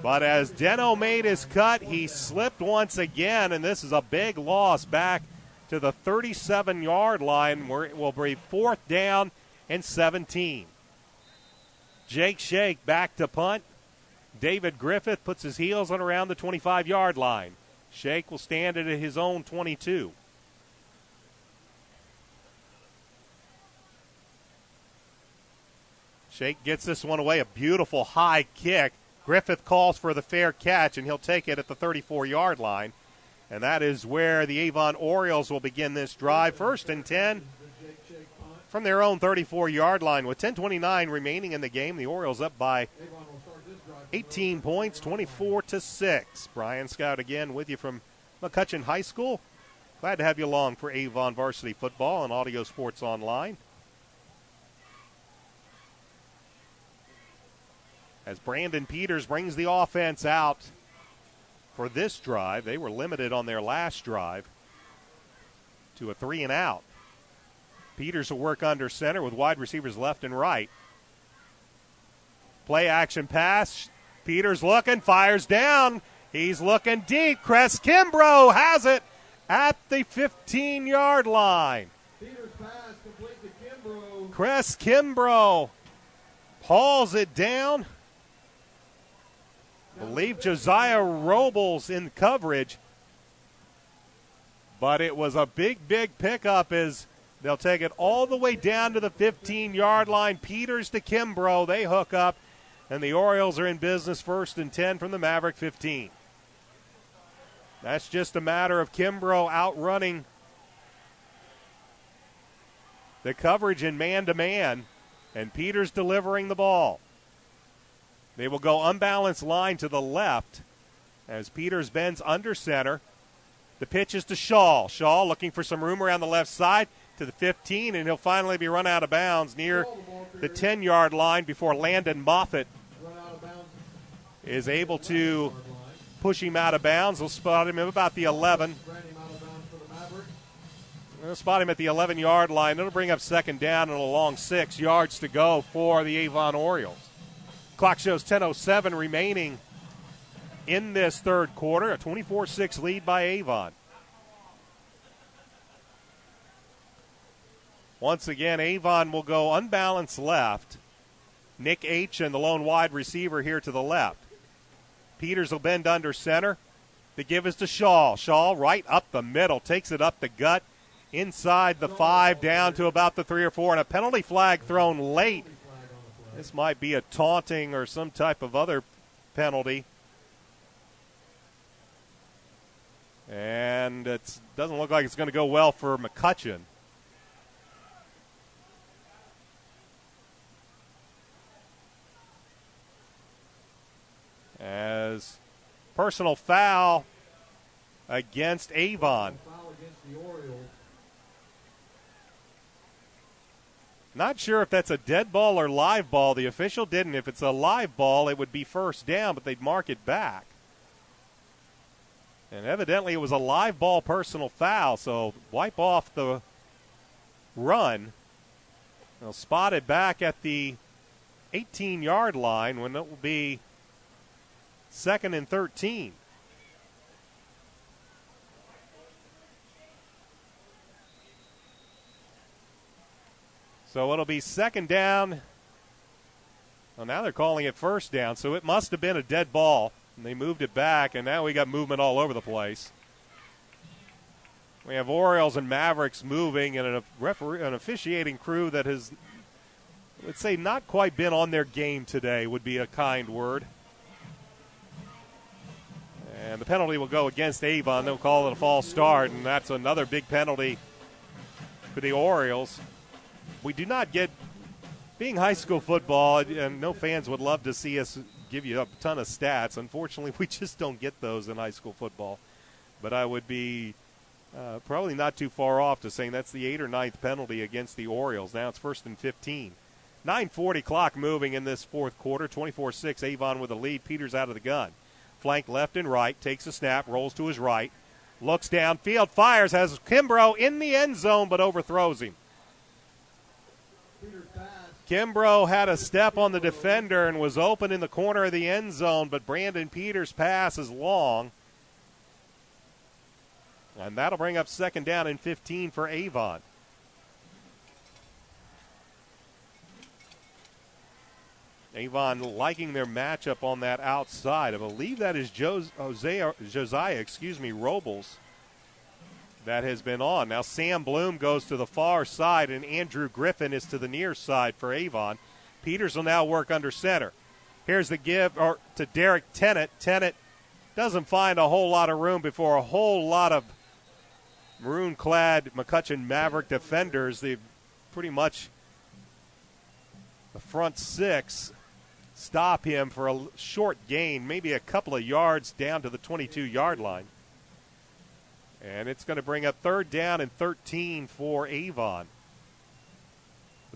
But as Deno made his cut, he slipped once again, and this is a big loss back to the 37-yard line, where it will be 4th down and 17. Jake Shake back to punt. David Griffith puts his heels on around the 25-yard line. Shake will stand at his own 22. Shake gets this one away, a beautiful high kick. Griffith calls for the fair catch, and he'll take it at the 34-yard line. And that is where the Avon Orioles will begin this drive. 1st and 10 from their own 34-yard line. With 10:29 remaining in the game, the Orioles up by 18 points, 24-6. Brian Scout again with you from McCutcheon High School. Glad to have you along for Avon Varsity Football and Audio Sports Online. As Brandon Peters brings the offense out for this drive. They were limited on their last drive to a 3-and-out. Peters will work under center with wide receivers left and right. Play action pass. Peters looking, fires down. He's looking deep. Cress Kimbrough has it at the 15-yard line. Peters pass complete to Kimbrough. Cress Kimbrough hauls it down. I believe Josiah Robles in coverage. But it was a big pickup as they'll take it all the way down to the 15-yard line. Peters to Kimbrough. They hook up, and the Orioles are in business. 1st and 10 from the Maverick 15. That's just a matter of Kimbrough outrunning the coverage in man-to-man, and Peters delivering the ball. They will go unbalanced line to the left as Peters bends under center. The pitch is to Shaw. Shaw looking for some room around the left side to the 15, and he'll finally be run out of bounds near the 10-yard line before Landon Moffitt is able to push him out of bounds. They'll spot him at about the 11. They'll spot him at the 11-yard line. It'll bring up 2nd down and a long 6 yards to go for the Avon Orioles. Clock shows 10:07 remaining in this 3rd quarter. A 24-6 lead by Avon. Once again, Avon will go unbalanced left. Nick H. and the lone wide receiver here to the left. Peters will bend under center. The give is to Shaw. Shaw right up the middle, takes it up the gut, inside the 5, down to about the 3 or 4, and a penalty flag thrown late. This might be a taunting or some type of other penalty. And it doesn't look like it's going to go well for McCutcheon. As personal foul against Avon. Not sure if that's a dead ball or live ball. The official didn't. If it's a live ball, it would be 1st down, but they'd mark it back. And evidently it was a live ball personal foul, so wipe off the run. They'll spot it back at the 18-yard line when it will be 2nd and 13. So it'll be 2nd down. Well, now they're calling it 1st down, so it must have been a dead ball. And they moved it back, and now we got movement all over the place. We have Orioles and Mavericks moving, and an officiating crew that has, let's say, not quite been on their game today would be a kind word. And the penalty will go against Avon. They'll call it a false start, and that's another big penalty for the Orioles. We do not get, being high school football, and no fans would love to see us give you a ton of stats. Unfortunately, we just don't get those in high school football. But I would be probably not too far off to saying that's the 8th or 9th penalty against the Orioles. Now it's 1st and 15. 9:40 clock moving in this fourth quarter. 24-6, Avon with the lead. Peters out of the gun. Flank left and right, takes a snap, rolls to his right, looks downfield, fires, has Kimbrough in the end zone, but overthrows him. Kimbrough had a step on the defender and was open in the corner of the end zone, but Brandon Peters' pass is long. And that'll bring up 2nd down and 15 for Avon. Avon liking their matchup on that outside. I believe that is Josiah, Robles that has been on. Now Sam Bloom goes to the far side, and Andrew Griffin is to the near side for Avon. Peters will now work under center. Here's the give to Derek Tennant. Tennant doesn't find a whole lot of room before a whole lot of maroon-clad McCutcheon Maverick defenders. They pretty much, the front 6, stop him for a short gain, maybe a couple of yards down to the 22-yard line. And it's going to bring up 3rd down and 13 for Avon.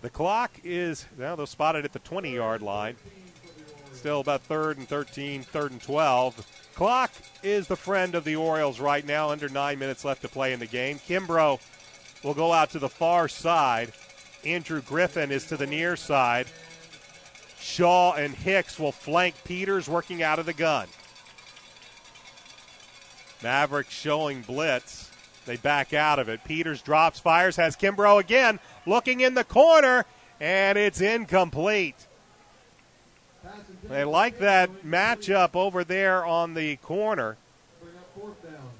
The clock is, now they'll spot it at the 20-yard line. Still about 3rd and 13, 3rd and 12. Clock is the friend of the Orioles right now, under 9 minutes left to play in the game. Kimbrough will go out to the far side. Andrew Griffin is to the near side. Shaw and Hicks will flank Peters, working out of the gun. Mavericks showing blitz. They back out of it. Peters drops, fires, has Kimbrough again, looking in the corner, and it's incomplete. They like that matchup over there on the corner.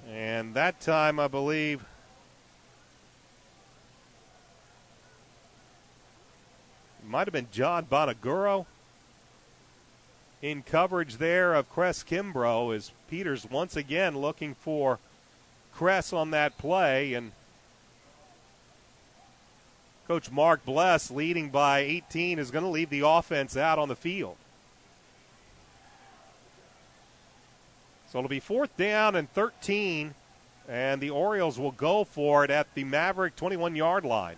And that time, I believe, it might have been John Bonaguro in coverage there of Cress Kimbrough, as Peters once again looking for Cress on that play. And Coach Mark Bless, leading by 18, is going to leave the offense out on the field. So it'll be 4th down and 13, and the Orioles will go for it at the Maverick 21-yard line.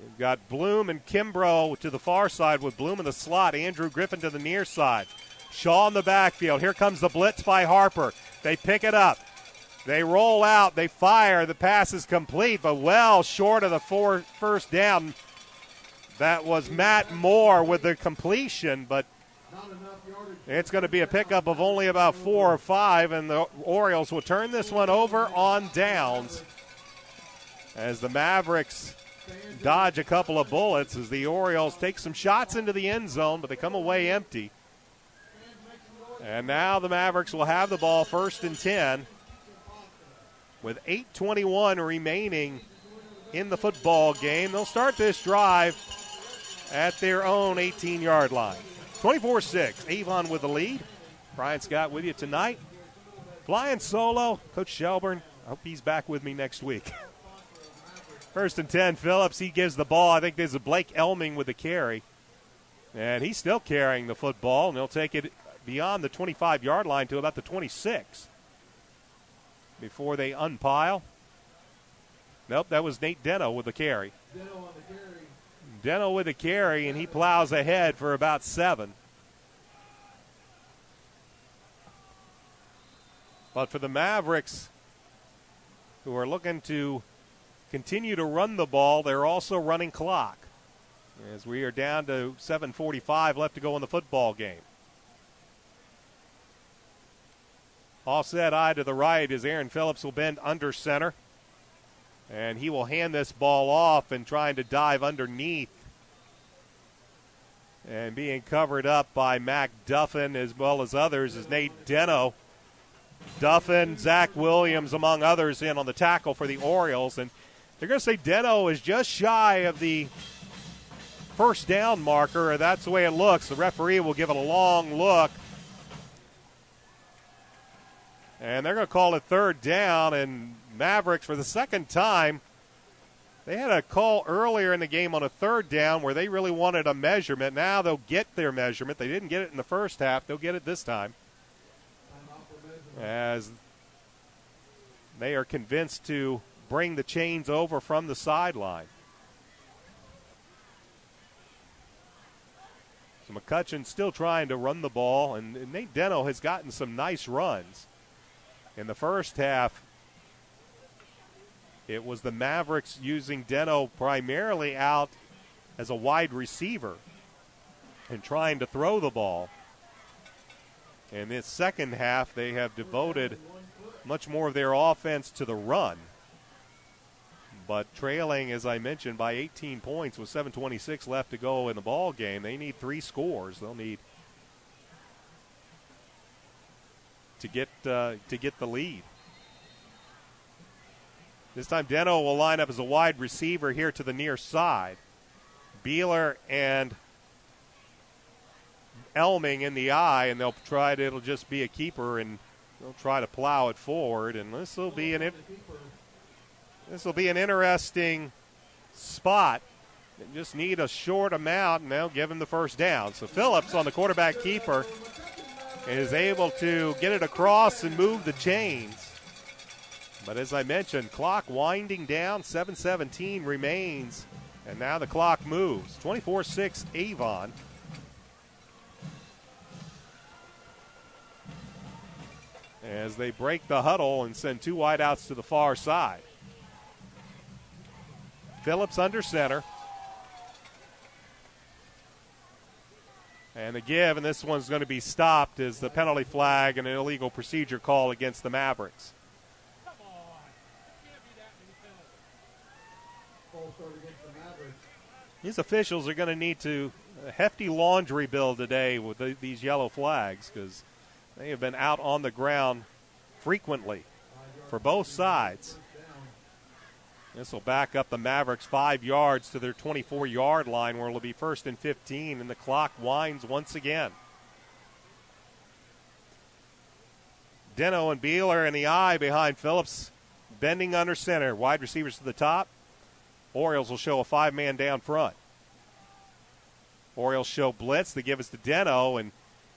We've got Bloom and Kimbrough to the far side, with Bloom in the slot, Andrew Griffin to the near side. Shaw in the backfield. Here comes the blitz by Harper. They pick it up. They roll out. They fire. The pass is complete, but well short of the first down. That was Matt Moore with the completion, but it's going to be a pickup of only about 4 or 5, and the Orioles will turn this one over on downs as the Mavericks dodge a couple of bullets, as the Orioles take some shots into the end zone, but they come away empty. And now the Mavericks will have the ball, 1st and 10, with 8:21 remaining in the football game. They'll start this drive at their own 18-yard line. 24-6, Avon with the lead. Brian Scott with you tonight. Flying solo, Coach Shelburne. I hope he's back with me next week. 1st and 10, Phillips. He gives the ball. I think there's a Blake Elming with the carry. And he's still carrying the football, and he'll take it beyond the 25-yard line to about the 26 before they unpile. Nope, that was Nate Deno with the carry. Deno with the carry, and he plows ahead for about 7. But for the Mavericks, who are looking to continue to run the ball, they're also running clock, as we are down to 7:45 left to go in the football game. Offset eye to the right as Aaron Phillips will bend under center. And he will hand this ball off, and trying to dive underneath and being covered up by Mac Duffin as well as others is Nate Deno. Duffin, Zach Williams, among others, in on the tackle for the Orioles. And they're going to say Deno is just shy of the first down marker. That's the way it looks. The referee will give it a long look. And they're going to call it third down. And Mavericks, for the second time, they had a call earlier in the game on a third down where they really wanted a measurement. Now they'll get their measurement. They didn't get it in the first half. They'll get it this time, as they are convinced to bring the chains over from the sideline. So McCutcheon still trying to run the ball, and Nate Deno has gotten some nice runs. In the first half, it was the Mavericks using Deno primarily out as a wide receiver and trying to throw the ball. In this second half, they have devoted much more of their offense to the run. But trailing, as I mentioned, by 18 points with 7:26 left to go in the ball game, they need 3 scores. They'll need to get the lead. This time Deno will line up as a wide receiver here to the near side. Beeler and Elming in the eye, and they'll try to, it'll just be a keeper, and they'll try to plow it forward. And this will be an interesting spot. They just need a short amount, and they'll give him the first down. So Phillips, on the quarterback keeper, is able to get it across and move the chains. But as I mentioned, clock winding down, 7:17 remains, and now the clock moves. 24-6 Avon. As they break the huddle and send 2 wideouts to the far side. Phillips under center. And the give, and this one's going to be stopped, is the penalty flag and an illegal procedure call against the Mavericks. These officials are going to need to a hefty laundry bill today with these yellow flags, because they have been out on the ground frequently for both sides. This will back up the Mavericks 5 yards to their 24-yard line, where it'll be 1st and 15, and the clock winds once again. Deno and Beeler in the eye behind Phillips, bending under center. Wide receivers to the top. Orioles will show a 5-man down front. Orioles show blitz. They give us to Deno, and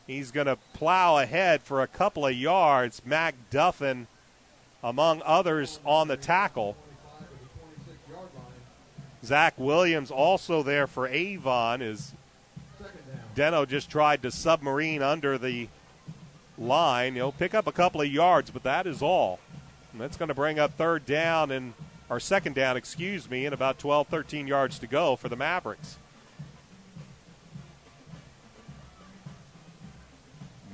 he's going to plow ahead for a couple of yards. Mac Duffin, among others, on the tackle. Zach Williams also there for Avon, as Deno just tried to submarine under the line. He'll pick up a couple of yards, but that is all. And that's going to bring up second down, and about 12, 13 yards to go for the Mavericks.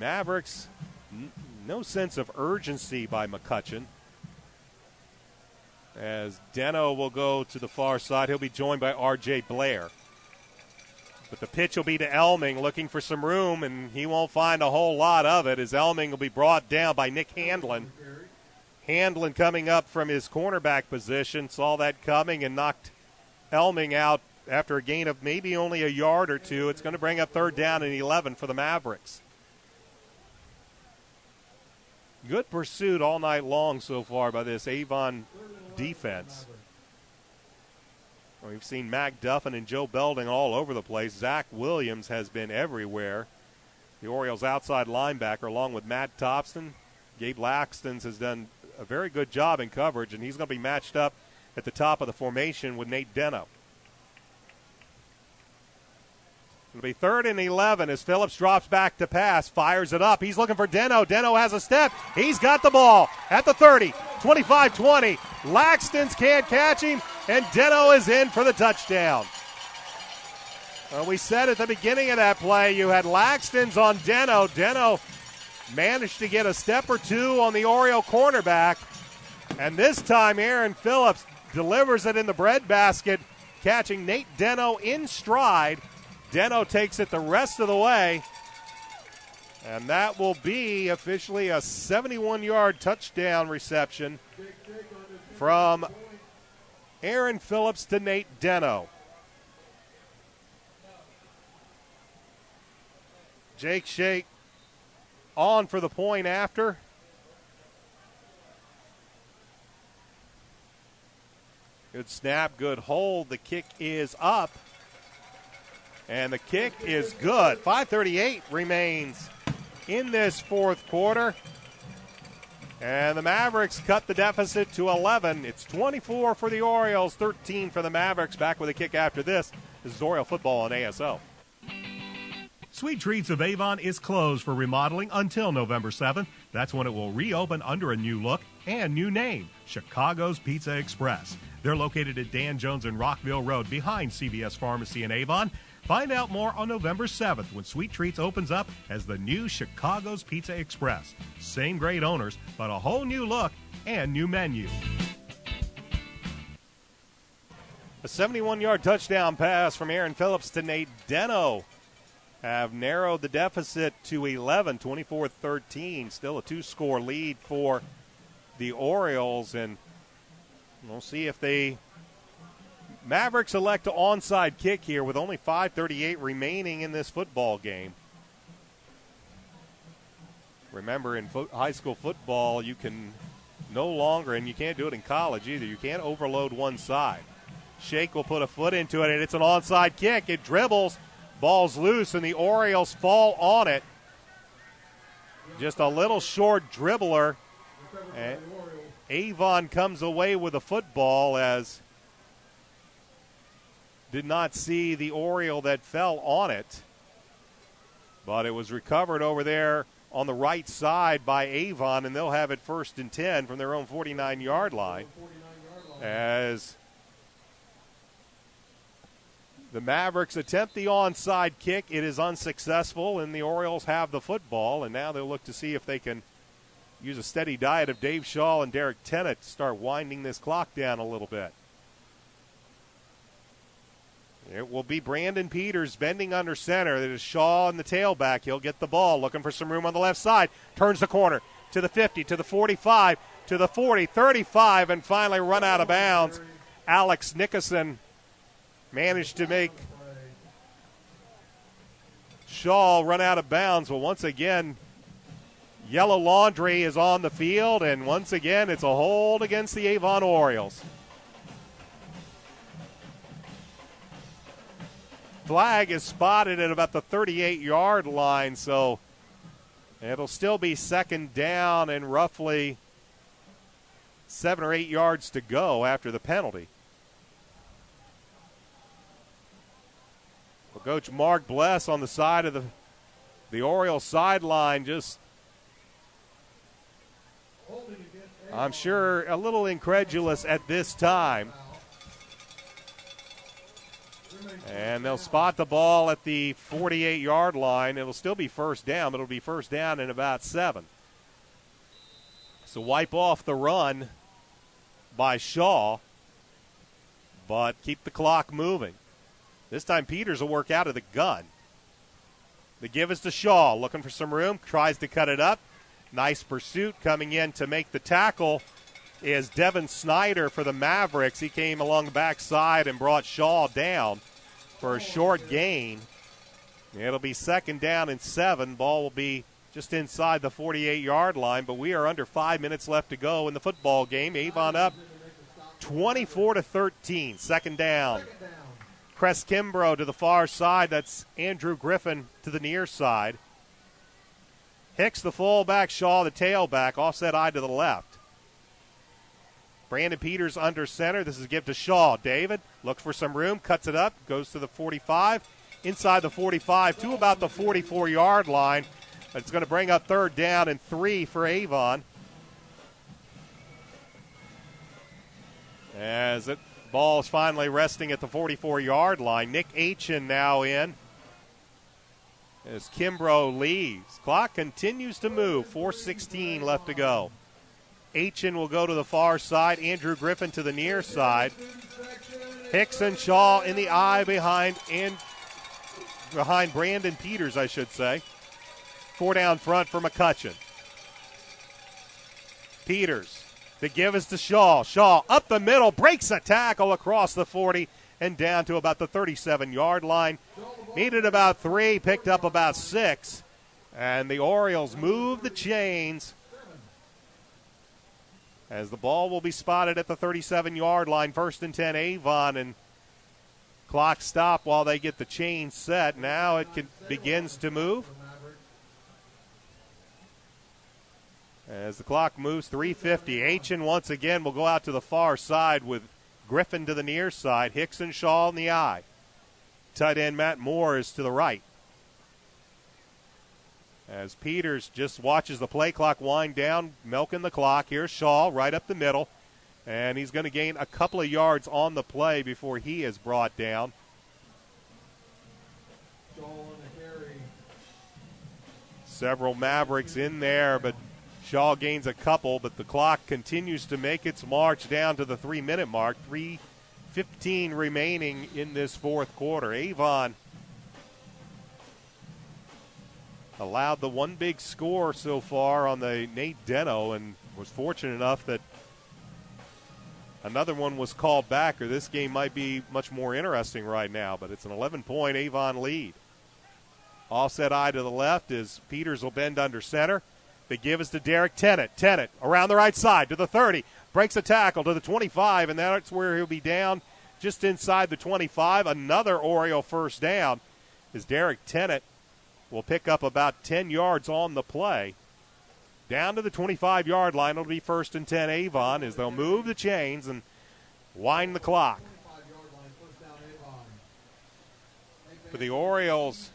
Mavericks, no sense of urgency by McCutcheon. As Deno will go to the far side. He'll be joined by R.J. Blair. But the pitch will be to Elming, looking for some room, and he won't find a whole lot of it, as Elming will be brought down by Nick Handlin. Handlin coming up from his cornerback position, saw that coming and knocked Elming out after a gain of maybe only a yard or two. It's going to bring up 3rd down and 11 for the Mavericks. Good pursuit all night long so far by this Avon defense. We've seen Mac Duffin and Joe Belding all over the place. Zach Williams has been everywhere. The Orioles outside linebacker, along with Matt Thompson. Gabe Laxton has done a very good job in coverage, and he's going to be matched up at the top of the formation with Nate Deno. It'll be 3rd and 11 as Phillips drops back to pass, fires it up. He's looking for Deno. Deno has a step. He's got the ball at the 30, 25-20. Laxton's can't catch him, and Deno is in for the touchdown. Well, we said at the beginning of that play you had Laxton's on Deno. Deno managed to get a step or two on the Oriole cornerback, and this time Aaron Phillips delivers it in the breadbasket, catching Nate Deno in stride. Deno takes it the rest of the way, And that will be officially a 71-yard touchdown reception from Aaron Phillips to Nate Deno. Jake Shake on for the point after. Good snap, good hold. The kick is up. And the kick is good. 5:38 remains in this fourth quarter. And the Mavericks cut the deficit to 11. It's 24 for the Orioles, 13 for the Mavericks. Back with a kick after this. This is Oriole football on ASO. Sweet Treats of Avon is closed for remodeling until November 7th. That's when it will reopen under a new look and new name, Chicago's Pizza Express. They're located at Dan Jones and Rockville Road behind CVS Pharmacy in Avon. Find out more on November 7th when Sweet Treats opens up as the new Chicago's Pizza Express. Same great owners, but a whole new look and new menu. A 71-yard touchdown pass from Aaron Phillips to Nate Deno have narrowed the deficit to 11, 24-13. Still a two-score lead for the Orioles, and we'll see if they Mavericks elect an onside kick here with only 5:38 remaining in this football game. Remember, in high school football, you can no longer, and you can't do it in college either, you can't overload one side. Shake will put a foot into it, and it's an onside kick. It dribbles, ball's loose, and the Orioles fall on it. Just a little short dribbler. And Avon comes away with a football, as did not see the Oriole that fell on it. But it was recovered over there on the right side by Avon, and they'll have it 1st and 10 from their own 49-yard line. As the Mavericks attempt the onside kick, it is unsuccessful, and the Orioles have the football, and now they'll look to see if they can use a steady diet of Dave Shaw and Derek Tennant to start winding this clock down a little bit. It will be Brandon Peters bending under center. It is Shaw in the tailback. He'll get the ball, looking for some room on the left side. Turns the corner to the 50, to the 45, to the 40, 35, and finally run out of bounds. Alex Nickerson managed to make Shaw run out of bounds. But once again, Yellow Laundry is on the field, and once again it's a hold against the Avon Orioles. Flag is spotted at about the 38-yard line, so it'll still be 2nd down and roughly 7 or 8 yards to go after the penalty. Well, Coach Mark Bless on the side of the Orioles sideline, just, I'm sure, a little incredulous at this time. And they'll spot the ball at the 48-yard line. It'll still be 1st down, but it'll be 1st down in about 7. So wipe off the run by Shaw, but keep the clock moving. This time Peters will work out of the gun. The give is to Shaw, looking for some room, tries to cut it up. Nice pursuit. Coming in to make the tackle is Devin Snyder for the Mavericks. He came along the backside and brought Shaw down for a short gain. It'll be 2nd down and 7. Ball will be just inside the 48-yard line, but we are under 5 minutes left to go in the football game. Avon up 24-13, 2nd down. Crest Kimbrough to the far side. That's Andrew Griffin to the near side. Hicks the fullback, Shaw the tailback, offset eye to the left. Brandon Peters under center. This is a give to Shaw. David looks for some room, cuts it up, goes to the 45, inside the 45 to about the 44-yard line. It's going to bring up 3rd down and 3 for Avon. As the ball is finally resting at the 44-yard line. Nick Aitchen now in as Kimbrough leaves. Clock continues to move. 4:16 left to go. Aitchen will go to the far side. Andrew Griffin to the near side. Hicks and Shaw in the eye behind Brandon Peters, I should say. 4 down front for McCutcheon. Peters. The give is to Shaw. Shaw up the middle, breaks a tackle across the 40 and down to about the 37-yard line. Needed about 3, picked up about 6. And the Orioles move the chains as the ball will be spotted at the 37-yard line. 1st and 10, Avon, and clock stop while they get the chains set. Now it begins to move. As the clock moves, 3:50. Aitchen once again will go out to the far side with Griffin to the near side. Hicks and Shaw in the eye. Tight end Matt Moore is to the right. As Peters just watches the play clock wind down, milking the clock. Here's Shaw right up the middle. And he's going to gain a couple of yards on the play before he is brought down. Several Mavericks in there, but Shaw gains a couple, but the clock continues to make its march down to the 3-minute mark. 3:15 remaining in this fourth quarter. Avon allowed the one big score so far on the Nate Deno and was fortunate enough that another one was called back, or this game might be much more interesting right now, but it's an 11-point Avon lead. Offset eye to the left as Peters will bend under center. The give is to Derek Tennant. Tennant around the right side to the 30. Breaks a tackle to the 25, and that's where he'll be down just inside the 25. Another Oriole first down as Derek Tennant will pick up about 10 yards on the play. Down to the 25-yard line. It'll be 1st and 10 Avon as they'll move the chains and wind the clock. For the Orioles,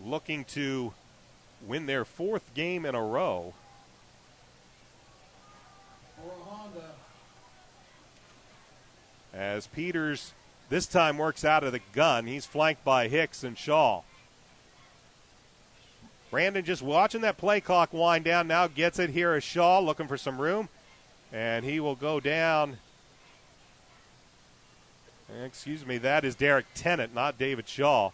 looking to win their 4th game in a row. As Peters this time works out of the gun. He's flanked by Hicks and Shaw. Brandon just watching that play clock wind down. Now gets it. Here is Shaw looking for some room. And he will go down. Excuse me, that is Derek Tennant, not David Shaw.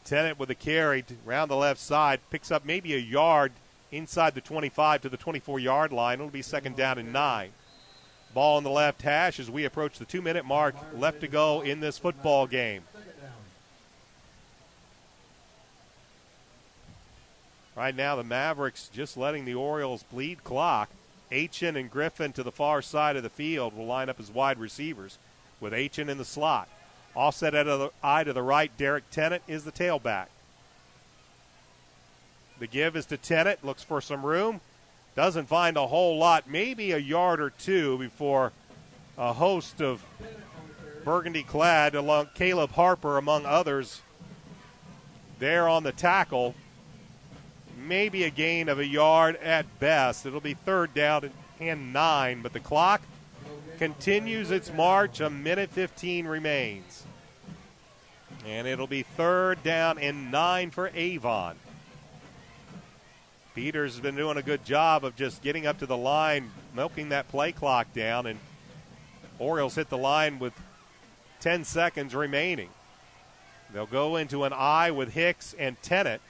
Tennant with a carry around the left side. Picks up maybe a yard inside the 25 to the 24-yard line. It'll be 2nd down and 9. Ball on the left hash as we approach the 2-minute mark. Left to go in this football game. Right now the Mavericks just letting the Orioles bleed clock. Aitchen and Griffin to the far side of the field will line up as wide receivers with Aitchen in the slot. Offset eye to the right, Derek Tennant is the tailback. The give is to Tennant, looks for some room. Doesn't find a whole lot, maybe a yard or two before a host of burgundy-clad, along Caleb Harper among others, there on the tackle. Maybe a gain of a yard at best. It'll be 3rd down and 9, but the clock continues its march. A minute 15 remains. And it'll be 3rd down and 9 for Avon. Peters has been doing a good job of just getting up to the line, milking that play clock down, and Orioles hit the line with 10 seconds remaining. They'll go into an eye with Hicks and Tennant.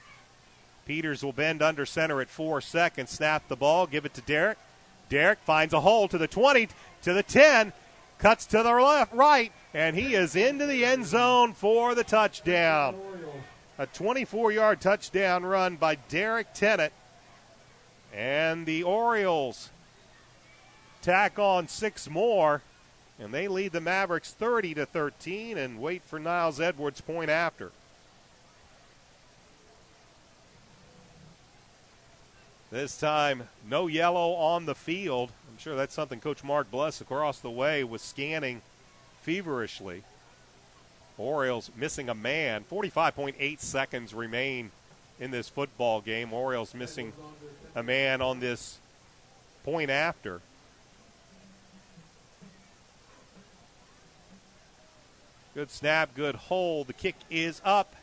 Peters will bend under center at 4 seconds, snap the ball, give it to Derek. Derek finds a hole to the 20, to the 10, cuts to the left, right, and he is into the end zone for the touchdown. A 24-yard touchdown run by Derek Tennant. And the Orioles tack on 6 more, and they lead the Mavericks 30-13 and wait for Niles Edwards' point after. This time, no yellow on the field. I'm sure that's something Coach Mark Bless across the way was scanning feverishly. Orioles missing a man. 45.8 seconds remain in this football game. Orioles missing a man on this point after. Good snap, good hold. The kick is up.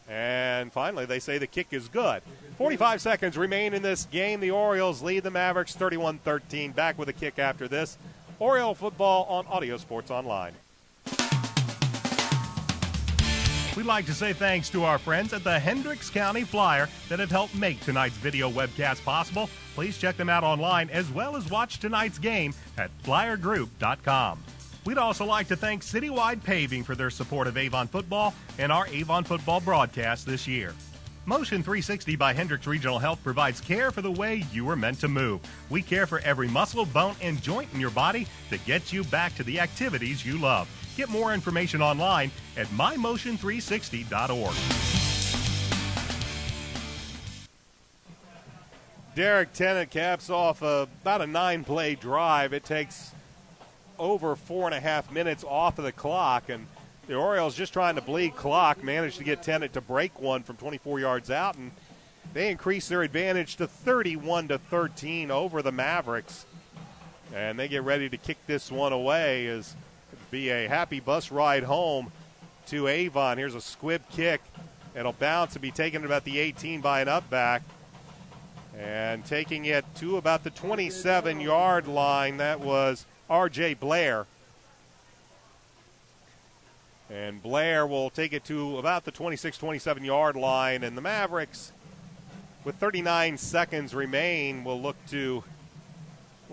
And finally, they say the kick is good. 45 seconds remain in this game. The Orioles lead the Mavericks 31-13. Back with a kick after this. Oriole football on Audio Sports Online. We'd like to say thanks to our friends at the Hendricks County Flyer that have helped make tonight's video webcast possible. Please check them out online as well as watch tonight's game at flyergroup.com. We'd also like to thank Citywide Paving for their support of Avon football and our Avon football broadcast this year. Motion 360 by Hendricks Regional Health provides care for the way you were meant to move. We care for every muscle, bone, and joint in your body to get you back to the activities you love. Get more information online at mymotion360.org. Derek Tennant caps off about a 9-play drive. It takes over 4.5 minutes off of the clock, and the Orioles, just trying to bleed clock, managed to get Tennant to break one from 24 yards out, and they increase their advantage to 31-13 over the Mavericks. And they get ready to kick this one away as it'll be a happy bus ride home to Avon. Here's a squib kick. It'll bounce and be taken about the 18 by an up back. And taking it to about the 27-yard line, that was R.J. Blair. And Blair will take it to about the 26, 27-yard line. And the Mavericks, with 39 seconds remain, we'll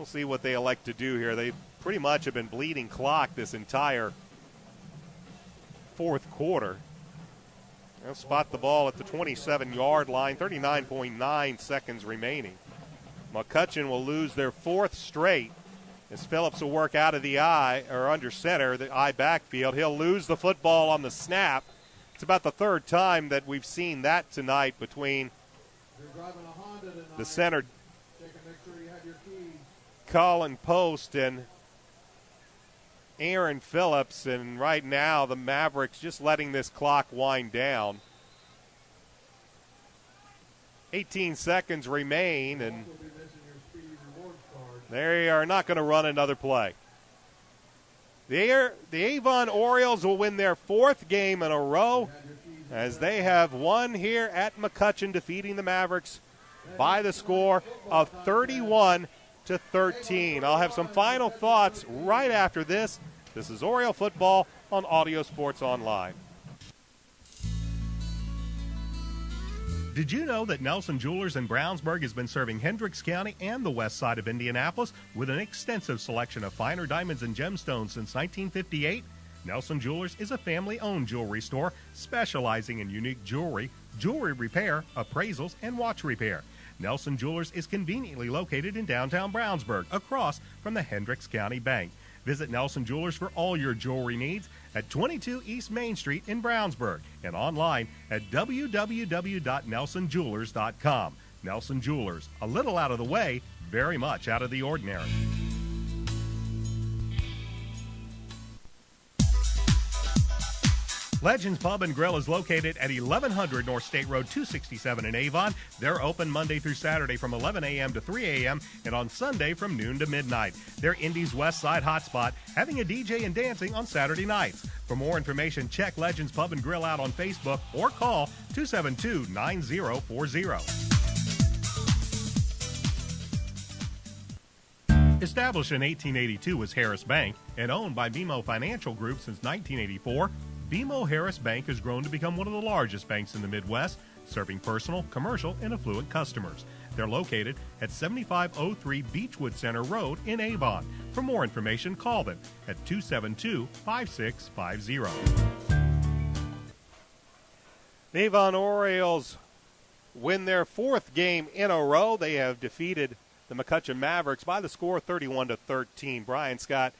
see what they elect to do here. They pretty much have been bleeding clock this entire fourth quarter. They'll spot the ball at the 27-yard line, 39.9 seconds remaining. McCutcheon will lose their fourth straight. As Phillips will work out of the I, or under center, the I backfield. He'll lose the football on the snap. It's about the third time that we've seen that tonight between the center, Colin Post, and Aaron Phillips. And right now, the Mavericks just letting this clock wind down. 18 seconds remain, and they are not going to run another play. The Avon Orioles will win their fourth game in a row as they have won here at McCutcheon, defeating the Mavericks by the score of 31-13. I'll have some final thoughts right after this. This is Oriole Football on Audio Sports Online. Did you know that Nelson Jewelers in Brownsburg has been serving Hendricks County and the west side of Indianapolis with an extensive selection of finer diamonds and gemstones since 1958? Nelson Jewelers is a family-owned jewelry store specializing in unique jewelry, jewelry repair, appraisals, and watch repair. Nelson Jewelers is conveniently located in downtown Brownsburg, across from the Hendricks County Bank. Visit Nelson Jewelers for all your jewelry needs at 22 East Main Street in Brownsburg and online at www.nelsonjewelers.com. Nelson Jewelers, a little out of the way, very much out of the ordinary. Legends Pub and Grill is located at 1100 North State Road 267 in Avon. They're open Monday through Saturday from 11 a.m. to 3 a.m. and on Sunday from noon to midnight. They're Indy's West Side hotspot, having a DJ and dancing on Saturday nights. For more information, check Legends Pub and Grill out on Facebook or call 272-9040. Established in 1882 as Harris Bank and owned by BMO Financial Group since 1984, BMO Harris Bank has grown to become one of the largest banks in the Midwest, serving personal, commercial, and affluent customers. They're located at 7503 Beechwood Center Road in Avon. For more information, call them at 272-5650. The Avon Orioles win their fourth game in a row. They have defeated the McCutcheon Mavericks by the score 31-13. Brian Scott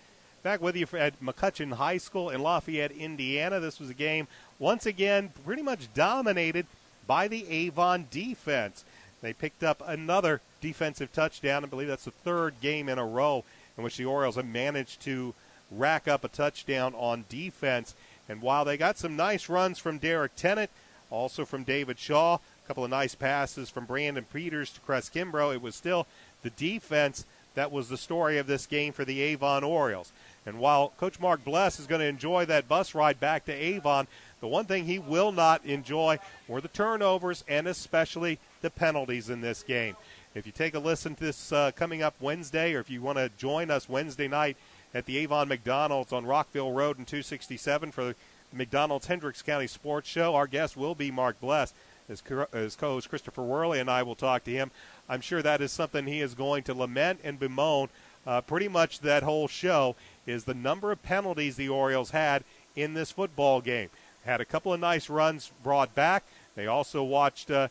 back with you at McCutcheon High School in Lafayette, Indiana. This was a game, once again, pretty much dominated by the Avon defense. They picked up another defensive touchdown. I believe that's the third game in a row in which the Orioles have managed to rack up a touchdown on defense. And while they got some nice runs from Derek Tennant, also from David Shaw, a couple of nice passes from Brandon Peters to Cress Kimbrough, it was still the defense that was the story of this game for the Avon Orioles. And while Coach Mark Bless is going to enjoy that bus ride back to Avon, the one thing he will not enjoy were the turnovers and especially the penalties in this game. If you take a listen to this coming up Wednesday, or if you want to join us Wednesday night at the Avon McDonald's on Rockville Road in 267 for the McDonald's Hendricks County Sports Show. Our guest will be Mark Bless. His co-host Christopher Worley and I will talk to him. I'm sure that is something he is going to lament and bemoan pretty much that whole show, is the number of penalties the Orioles had in this football game. Had a couple of nice runs brought back. They also watched the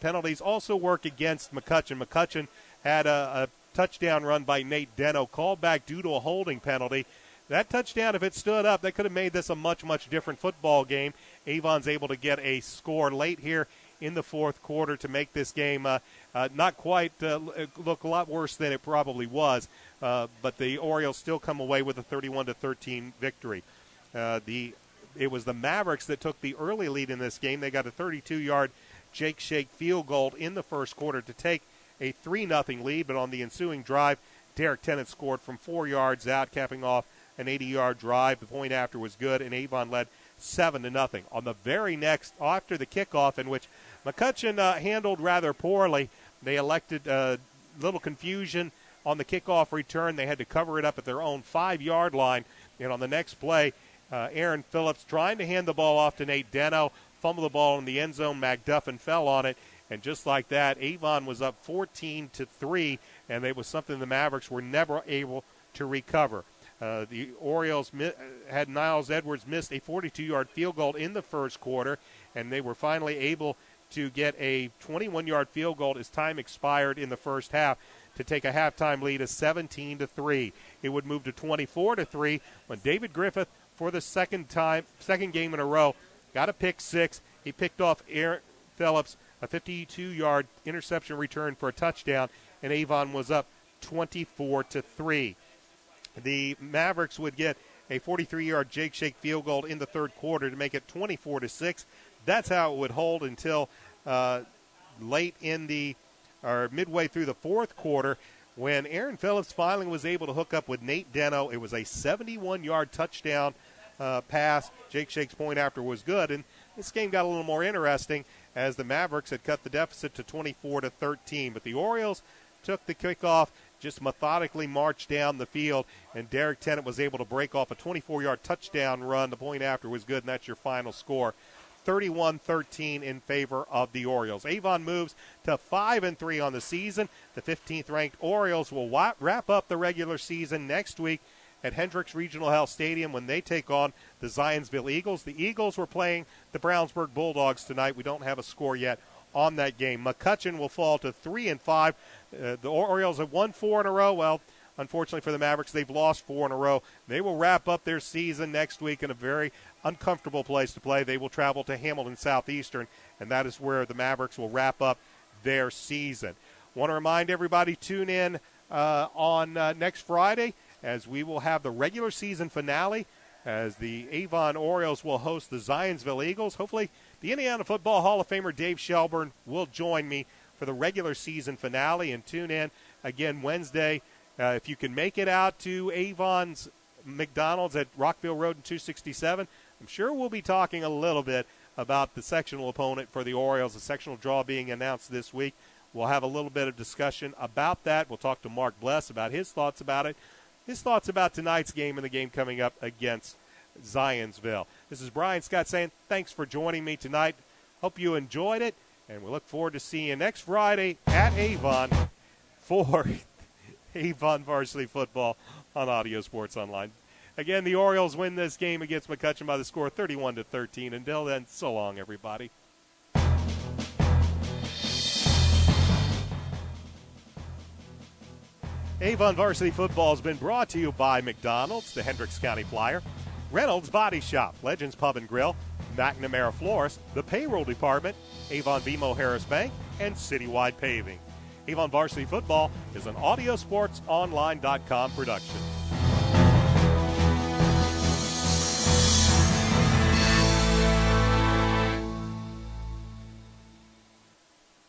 penalties also work against McCutcheon. McCutcheon had a touchdown run by Nate Deno called back due to a holding penalty. That touchdown, if it stood up, that could have made this a much, much different football game. Avon's able to get a score late here in the fourth quarter to make this game not quite look a lot worse than it probably was, but the Orioles still come away with a 31-13 victory. It was the Mavericks that took the early lead in this game. They got a 32-yard Jake Shake field goal in the first quarter to take a 3-0 lead, but on the ensuing drive, Derek Tennant scored from 4 yards out, capping off an 80-yard drive. The point after was good, and Avon led 7-0. On the very next, after the kickoff, in which McCutcheon handled rather poorly, they elected little confusion on the kickoff return. They had to cover it up at their own 5-yard line, and on the next play, Aaron Phillips trying to hand the ball off to Nate Deno, fumbled the ball in the end zone. McDuffin fell on it, and just like that, Avon was up 14-3, and it was something the Mavericks were never able to recover. The Orioles had Niles Edwards missed a 42-yard field goal in the first quarter, and they were finally able to get a 21-yard field goal as time expired in the first half to take a halftime lead of 17-3. It would move to 24-3 when David Griffith, for the second game in a row, got a pick six. He picked off Aaron Phillips, a 52-yard interception return for a touchdown, and Avon was up 24-3. The Mavericks would get a 43-yard Jake Shake field goal in the third quarter to make it 24-6. That's how it would hold until late in midway through the fourth quarter, when Aaron Phillips finally was able to hook up with Nate Deno. It was a 71-yard touchdown pass. Jake Shake's point after was good, and this game got a little more interesting as the Mavericks had cut the deficit to 24-13. But the Orioles took the kickoff, just methodically marched down the field, and Derek Tennant was able to break off a 24-yard touchdown run. The point after was good, and that's your final score. 31-13 in favor of the Orioles. Avon moves to 5-3 on the season. The 15th-ranked Orioles will wrap up the regular season next week at Hendricks Regional Health Stadium when they take on the Zionsville Eagles. The Eagles were playing the Brownsburg Bulldogs tonight. We don't have a score yet on that game. McCutcheon will fall to 3-5. The Orioles have won 4 in a row. Well, unfortunately for the Mavericks, they've lost 4 in a row. They will wrap up their season next week in a very uncomfortable place to play. They will travel to Hamilton Southeastern, and that is where the Mavericks will wrap up their season. Want to remind everybody, tune in on next Friday as we will have the regular season finale as the Avon Orioles will host the Zionsville Eagles. Hopefully, the Indiana Football Hall of Famer Dave Shelburne will join me for the regular season finale, and tune in again Wednesday. If you can make it out to Avon's McDonald's at Rockville Road and 267, I'm sure we'll be talking a little bit about the sectional opponent for the Orioles, the sectional draw being announced this week. We'll have a little bit of discussion about that. We'll talk to Mark Bless about his thoughts about it, his thoughts about tonight's game and the game coming up against Zionsville. This is Brian Scott saying thanks for joining me tonight. Hope you enjoyed it, and we look forward to seeing you next Friday at Avon for Avon Varsity Football on Audio Sports Online. Again, the Orioles win this game against McCutcheon by the score 31-13. Until then, so long, everybody. Avon Varsity Football has been brought to you by McDonald's, the Hendricks County Flyer, Reynolds Body Shop, Legends Pub and Grill, McNamara Florist, the Payroll Department, Avon BMO Harris Bank, and Citywide Paving. Avon Varsity Football is an AudioSportsOnline.com production.